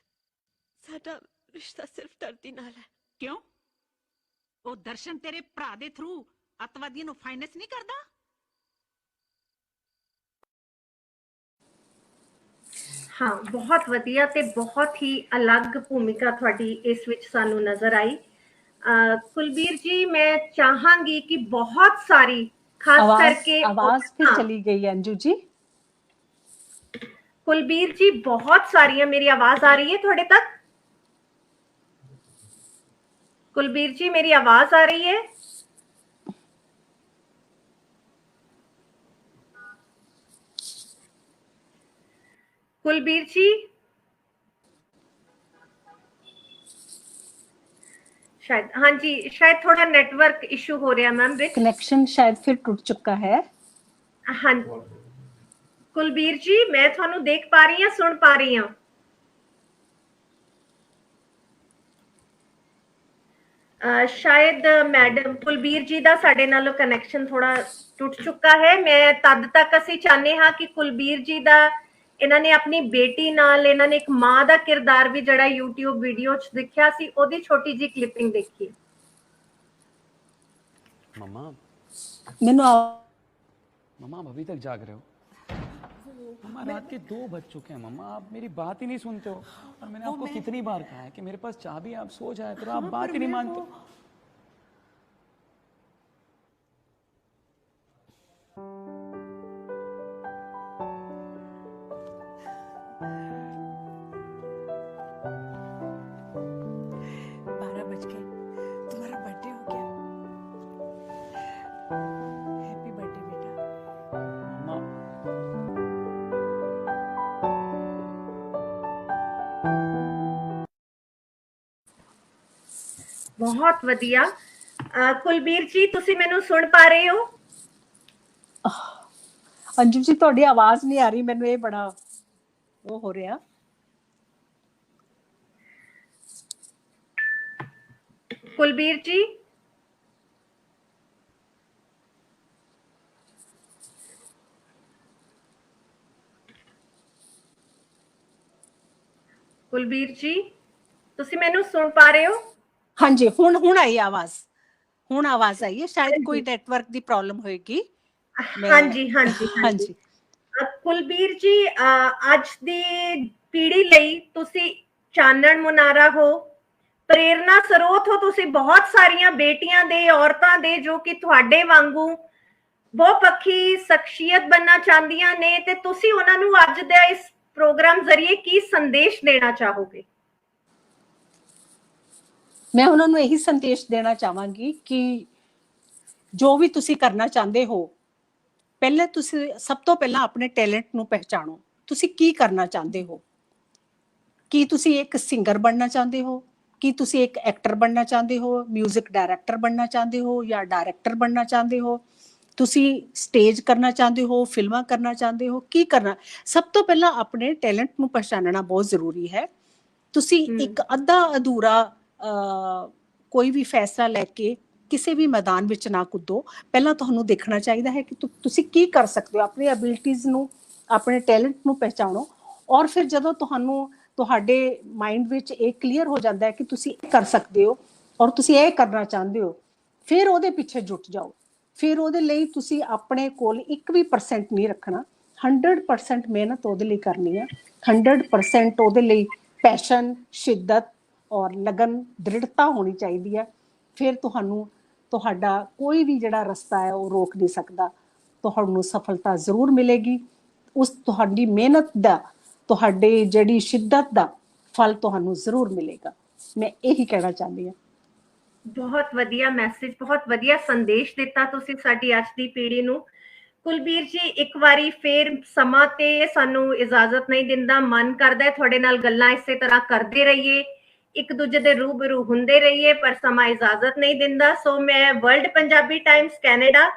ਸਾਡਾ ਰਿਸ਼ਤਾ ਸਿਰਫ ਧਰਤੀ ਨਾਲ ਹੈ। ਕਿਉਂ? ਉਹ ਦਰਸ਼ਨ ਤੇਰੇ ਭਰਾ ਦੇ ਥਰੂ ਅੱਤਵਾਦੀਆਂ ਨੂੰ ਫਾਈਨੈਂਸ ਨਹੀਂ ਕਰਦਾ? ਹਾਂ, ਬਹੁਤ ਵਧੀਆ ਤੇ ਬਹੁਤ ਹੀ ਅਲੱਗ ਭੂਮਿਕਾ ਤੁਹਾਡੀ ਇਸ ਵਿੱਚ ਸਾਨੂੰ ਨਜ਼ਰ ਆਈ। ਕੁਲਬੀਰ ਜੀ, ਮੈਂ ਚਾਹਾਂਗੀ ਕਿ ਬਹੁਤ ਸਾਰੀ ਖਾਸ ਕਰਕੇ आवाज फिर हाँ, चली गई अंजू जी। ਕੁਲਬੀਰ ਜੀ, ਬਹੁਤ ਸਾਰੀਆਂ ਮੇਰੀ ਆਵਾਜ਼ ਆ ਰਹੀ ਹੈ ਤੁਹਾਡੇ ਤੱਕ? ਕੁਲਬੀਰ ਜੀ, ਮੇਰੀ ਆਵਾਜ਼ ਆ ਰਹੀ ਹੈ? ਕੁਲਬੀਰ ਜੀ, शायद, हाँ जी, शायद थोड़ा नेटवर्क इशू हो रहा मैम विच। कनेक्शन शायद फिर टूट चुका है। हाँ, कुलबीर जी, मैं थानू देख पा रही हूँ, सुन पा रही हूँ। शायद मैडम कुलबीर जी दा साडे नालों कनेक्शन थोड़ा टूट चुका है। मैं तद तक असी चाहते हाँ कि कुलबीर जी दा ਇਹਨਾਂ ਨੇ ਆਪਣੀ ਬੇਟੀ ਨਾਲ ਇਹਨਾਂ ਨੇ ਇੱਕ ਮਾਂ ਦਾ ਕਿਰਦਾਰ ਵੀ ਜਿਹੜਾ YouTube ਵੀਡੀਓ 'ਚ ਦਿਖਿਆ ਸੀ, ਉਹਦੀ ਛੋਟੀ ਜੀ ਕਲਿੱਪਿੰਗ ਦੇਖੀ। मम्मा मैनू मम्मा आप अभी तक जाग रहे हो? मम्मा रात के 2 बज चुके हैं। मम्मा आप मेरी बात ही नहीं सुनते हो। और मैंने आपको कितनी बार कहा है कि मेरे पास चाबी, आप सो जाया करो, आप बात ही नहीं मानते। बहुत वधिया। कुलबीर जी, तुसी मैनू सुन पा रहे हो? अंजू जी, ਤੁਹਾਡੀ ਆਵਾਜ਼ ਨਹੀਂ ਆ ਰਹੀ। ਮੈਨੂੰ ਇਹ ਬੜਾ ਉਹ ਹੋ ਰਿਹਾ। कुलबीर जी, कुलबीर जी, तुसी मैनू सुन पा रहे हो? हाँ जी, ਹੁਣ ਆਈ ਆਵਾਜ਼। ਹੁਣ ਆਵਾਜ਼ ਆਈ ਹੈ। ਸ਼ਾਇਦ ਕੋਈ ਨੈਟਵਰਕ ਦੀ ਪ੍ਰੋਬਲਮ ਹੋਏਗੀ। हाँ जी, हाँ जी, हाँ जी। ਕੁਲਬੀਰ ਜੀ, ਅੱਜ ਦੀ ਪੀੜ੍ਹੀ ਲਈ ਤੁਸੀਂ ਚਾਨਣ ਮੁਨਾਰਾ ਹੋ, ਪ੍ਰੇਰਨਾ ਸਰੋਤ ਹੋ। ਤੁਸੀਂ ਬਹੁਤ ਸਾਰੀਆਂ ਬੇਟੀਆਂ ਦੇ, ਔਰਤਾਂ ਦੇ ਜੋ ਕਿ ਤੁਹਾਡੇ ਵਾਂਗੂ ਬਹੁਪੱਖੀ ਸ਼ਖਸੀਅਤ ਬਣਨਾ ਚਾਹੁੰਦੀਆਂ ਨੇ, ਤੇ ਤੁਸੀਂ ਉਹਨਾਂ ਨੂੰ ਅੱਜ ਦੇ ਇਸ ਪ੍ਰੋਗਰਾਮ ਜ਼ਰੀਏ ਕੀ ਸੰਦੇਸ਼ ਦੇਣਾ ਚਾਹੋਗੇ? ਮੈਂ ਉਹਨਾਂ ਨੂੰ ਇਹੀ ਸੰਦੇਸ਼ ਦੇਣਾ ਚਾਹਾਂਗੀ ਕਿ ਜੋ ਵੀ ਤੁਸੀਂ ਕਰਨਾ ਚਾਹੁੰਦੇ ਹੋ, ਪਹਿਲਾਂ ਤੁਸੀਂ ਸਭ ਤੋਂ ਪਹਿਲਾਂ ਆਪਣੇ ਟੈਲੈਂਟ ਨੂੰ ਪਹਿਚਾਣੋ। ਤੁਸੀਂ ਕੀ ਕਰਨਾ ਚਾਹੁੰਦੇ ਹੋ? ਕੀ ਤੁਸੀਂ ਇੱਕ ਸਿੰਗਰ ਬਣਨਾ ਚਾਹੁੰਦੇ ਹੋ? ਕੀ ਤੁਸੀਂ ਇੱਕ ਐਕਟਰ ਬਣਨਾ ਚਾਹੁੰਦੇ ਹੋ? ਮਿਊਜ਼ਿਕ ਡਾਇਰੈਕਟਰ ਬਣਨਾ ਚਾਹੁੰਦੇ ਹੋ ਜਾਂ ਡਾਇਰੈਕਟਰ ਬਣਨਾ ਚਾਹੁੰਦੇ ਹੋ? ਤੁਸੀਂ ਸਟੇਜ ਕਰਨਾ ਚਾਹੁੰਦੇ ਹੋ? ਫਿਲਮਾਂ ਕਰਨਾ ਚਾਹੁੰਦੇ ਹੋ? ਕੀ ਕਰਨਾ? ਸਭ ਤੋਂ ਪਹਿਲਾਂ ਆਪਣੇ ਟੈਲੈਂਟ ਨੂੰ ਪਛਾਣਨਾ ਬਹੁਤ ਜ਼ਰੂਰੀ ਹੈ। ਤੁਸੀਂ ਇੱਕ ਅੱਧਾ ਅਧੂਰਾ ਕੋਈ ਵੀ ਫੈਸਲਾ ਲੈ ਕੇ ਕਿਸੇ ਵੀ ਮੈਦਾਨ ਵਿੱਚ ਨਾ ਕੁੱਦੋ। ਪਹਿਲਾਂ ਤੁਹਾਨੂੰ ਦੇਖਣਾ ਚਾਹੀਦਾ ਹੈ ਕਿ ਤੁਸੀਂ ਕੀ ਕਰ ਸਕਦੇ ਹੋ। ਆਪਣੀ ਐਬਿਲਿਟੀਜ਼ ਨੂੰ, ਆਪਣੇ ਟੈਲੈਂਟ ਨੂੰ ਪਹਿਚਾਣੋ। ਔਰ ਫਿਰ ਜਦੋਂ ਤੁਹਾਨੂੰ ਤੁਹਾਡੇ ਮਾਈਂਡ ਵਿੱਚ ਇਹ ਕਲੀਅਰ ਹੋ ਜਾਂਦਾ ਹੈ ਕਿ ਤੁਸੀਂ ਇਹ ਕਰ ਸਕਦੇ ਹੋ ਔਰ ਤੁਸੀਂ ਇਹ ਕਰਨਾ ਚਾਹੁੰਦੇ ਹੋ, ਫਿਰ ਉਹਦੇ ਪਿੱਛੇ ਜੁਟ ਜਾਓ। ਫਿਰ ਉਹਦੇ ਲਈ ਤੁਸੀਂ ਆਪਣੇ ਕੋਲ 1% ਨਹੀਂ ਰੱਖਣਾ, 100% ਮਿਹਨਤ ਉਹਦੇ ਲਈ ਕਰਨੀ ਹੈ। 100% ਉਹਦੇ ਲਈ ਪੈਸ਼ਨ, ਸ਼ਿੱਦਤ ਔਰ ਲਗਨ, ਦ੍ਰਿੜਤਾ ਹੋਣੀ ਚਾਹੀਦੀ ਹੈ। ਫਿਰ ਤੁਹਾਨੂੰ ਤੁਹਾਡਾ ਕੋਈ ਵੀ ਜਿਹੜਾ ਰਸਤਾ ਹੈ ਉਹ ਰੋਕ ਨਹੀਂ ਸਕਦਾ। ਤੁਹਾਨੂੰ ਸਫਲਤਾ ਜ਼ਰੂਰ ਮਿਲੇਗੀ। ਉਸ ਤੁਹਾਡੀ ਮਿਹਨਤ ਦਾ, ਤੁਹਾਡੀ ਜਿਹੜੀ ਸ਼ਿੱਦਤ ਦਾ ਫਲ ਤੁਹਾਨੂੰ ਜ਼ਰੂਰ ਮਿਲੇਗਾ। ਮੈਂ ਇਹੀ ਕਹਿਣਾ ਚਾਹੁੰਦੀ ਹਾਂ। ਬਹੁਤ ਵਧੀਆ ਮੈਸੇਜ, ਬਹੁਤ ਵਧੀਆ ਸੰਦੇਸ਼ ਦਿੱਤਾ ਤੁਸੀਂ ਸਾਡੀ ਅੱਜ ਦੀ ਪੀੜ੍ਹੀ ਨੂੰ। ਕੁਲਬੀਰ ਜੀ, ਇੱਕ ਵਾਰੀ ਫੇਰ ਸਮਾਂ ਤੇ ਸਾਨੂੰ ਇਜਾਜ਼ਤ ਨਹੀਂ ਦਿੰਦਾ, ਮਨ ਕਰਦਾ ਹੈ ਤੁਹਾਡੇ ਨਾਲ ਗੱਲਾਂ ਇਸੇ ਤਰ੍ਹਾਂ ਕਰਦੇ ਰਹੀਏ, ਇੱਕ ਦੂਜੇ ਦੇ ਰੂਬਰੂ ਹੁੰਦੇ ਰਹੀਏ, ਪਰ ਸਮਾਂ ਇਜਾਜ਼ਤ ਨਹੀਂ ਦਿੰਦਾ। ਸੋ ਮੈਂ ਵਰਲਡ ਪੰਜਾਬੀ ਟਾਈਮਸ ਕੈਨੇਡਾ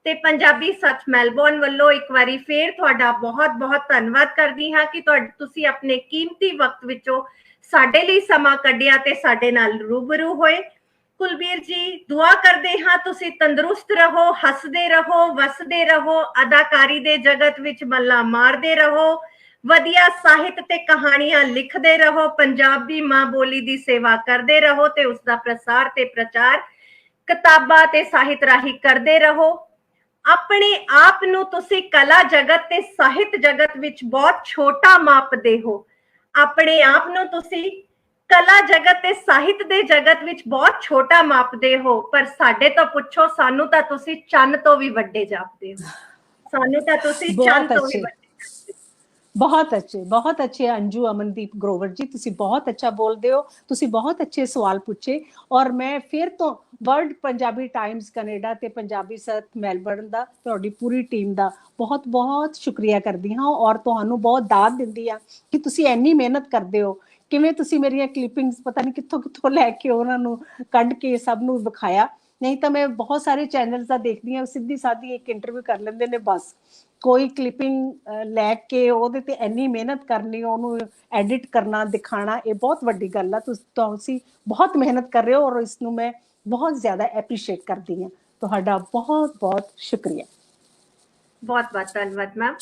ਤੇ ਪੰਜਾਬੀ ਸੱਚ ਮੈਲਬੌਰਨ ਵੱਲੋਂ ਇੱਕ ਵਾਰੀ ਫੇਰ ਤੁਹਾਡਾ ਬਹੁਤ ਬਹੁਤ ਧੰਨਵਾਦ ਕਰਦੀ ਹਾਂ ਕਿ ਤੁਸੀਂ ਆਪਣੇ ਕੀਮਤੀ ਵਕਤ ਵਿੱਚੋਂ ਸਾਡੇ ਲਈ ਸਮਾਂ ਕੱਢਿਆ ਤੇ ਸਾਡੇ ਨਾਲ ਰੂਬਰੂ ਹੋਏ। ਕੁਲਬੀਰ ਜੀ, ਦੁਆ ਕਰਦੇ ਹਾਂ ਤੁਸੀਂ ਤੰਦਰੁਸਤ ਰਹੋ, ਹੱਸਦੇ ਰਹੋ, ਵਸਦੇ ਰਹੋ, ਅਦਾਕਾਰੀ ਦੇ ਜਗਤ ਵਿੱਚ ਮੱਲਾਂ ਮਾਰਦੇ ਰਹੋ, ਵਧੀਆ ਸਾਹਿਤ ਤੇ ਕਹਾਣੀਆਂ ਲਿਖਦੇ ਰਹੋ, ਪੰਜਾਬੀ ਮਾਂ ਬੋਲੀ ਦੀ ਸੇਵਾ ਕਰਦੇ ਰਹੋ ਤੇ ਉਸ ਦਾ ਪ੍ਰਸਾਰ ਤੇ ਪ੍ਰਚਾਰ ਕਿਤਾਬਾਂ ਤੇ ਸਾਹਿਤ ਰਾਹੀਂ ਕਰਦੇ ਰਹੋ। ਆਪਣੇ ਆਪ ਨੂੰ ਤੁਸੀਂ ਕਲਾ ਜਗਤ ਤੇ ਸਾਹਿਤ ਜਗਤ ਵਿੱਚ ਬਹੁਤ ਛੋਟਾ ਮਾਪਦੇ ਹੋ। ਆਪਣੇ ਆਪ ਨੂੰ ਤੁਸੀਂ ਕਲਾ ਜਗਤ ਤੇ ਸਾਹਿਤ ਦੇ ਜਗਤ ਵਿੱਚ ਬਹੁਤ ਛੋਟਾ ਮਾਪਦੇ ਹੋ, ਪਰ ਸਾਡੇ ਤੋਂ ਪੁੱਛੋ, ਸਾਨੂੰ ਤਾਂ ਤੁਸੀਂ ਚੰਨ ਤੋਂ ਵੀ ਵੱਡੇ ਜਾਪਦੇ ਹੋ। ਸਾਨੂੰ ਤਾਂ ਤੁਸੀਂ ਚੰਨ ਤੋਂ ਵੀ ਵੱਡੇ। ਬਹੁਤ ਅੱਛੇ ਅੰਜੂ ਅਮਨਦੀਪ ਗਰੋਵਰ ਜੀ, ਤੁਸੀਂ ਬਹੁਤ ਅੱਛਾ ਬੋਲਦੇ ਹੋ, ਤੁਸੀਂ ਬਹੁਤ ਅੱਛੇ ਸਵਾਲ ਪੁੱਛੇ। ਔਰ ਮੈਂ ਫਿਰ ਤੋਂ ਵਰਲਡ ਪੰਜਾਬੀ ਟਾਈਮਸ ਕੈਨੇਡਾ ਤੇ ਪੰਜਾਬੀ ਸੱਚ ਮੈਲਬੌਰਨ ਦਾ, ਤੁਹਾਡੀ ਪੂਰੀ ਟੀਮ ਦਾ ਬਹੁਤ ਬਹੁਤ ਸ਼ੁਕਰੀਆ ਕਰਦੀ ਹਾਂ ਔਰ ਤੁਹਾਨੂੰ ਬਹੁਤ ਦਾਦ ਦਿੰਦੀ ਹਾਂ ਕਿ ਤੁਸੀਂ ਇੰਨੀ ਮਿਹਨਤ ਕਰਦੇ ਹੋ। ਕਿਵੇਂ ਤੁਸੀਂ ਮੇਰੀਆਂ ਕਲਿੱਪਿੰਗਸ ਪਤਾ ਨਹੀਂ ਕਿੱਥੋਂ ਲੈ ਕੇ ਉਹਨਾਂ ਨੂੰ ਕੱਢ ਕੇ ਸਭ ਨੂੰ ਵਿਖਾਇਆ। ਨਹੀਂ ਤਾਂ ਮੈਂ ਬਹੁਤ ਸਾਰੇ ਚੈਨਲਸ ਦਾ ਦੇਖਦੀ ਹਾਂ, ਸਿੱਧੀ ਸਾਦੀ ਇੱਕ ਇੰਟਰਵਿਊ ਕਰ ਲੈਂਦੇ ਨੇ ਬਸ। ਕੋਈ ਕਲਿੱਪਿੰਗ ਲੈ ਕੇ ਉਹਦੇ ਤੇ ਇੰਨੀ ਮਿਹਨਤ ਕਰਨੀ, ਉਹਨੂੰ ਐਡਿਟ ਕਰਨਾ, ਦਿਖਾਣਾ, ਇਹ ਬਹੁਤ ਵੱਡੀ ਗੱਲ ਆ। ਤੁਸੀਂ ਬਹੁਤ ਮਿਹਨਤ ਕਰ ਰਹੇ ਹੋ ਔਰ ਇਸ ਨੂੰ ਮੈਂ ਬਹੁਤ ਜ਼ਿਆਦਾ ਐਪਰੀਸ਼ੀਏਟ ਕਰਦੀ ਹਾਂ। ਤੁਹਾਡਾ ਬਹੁਤ ਬਹੁਤ ਸ਼ੁਕਰੀਆ। ਬਹੁਤ ਬਹੁਤ ਧੰਨਵਾਦ ਮੈਮ।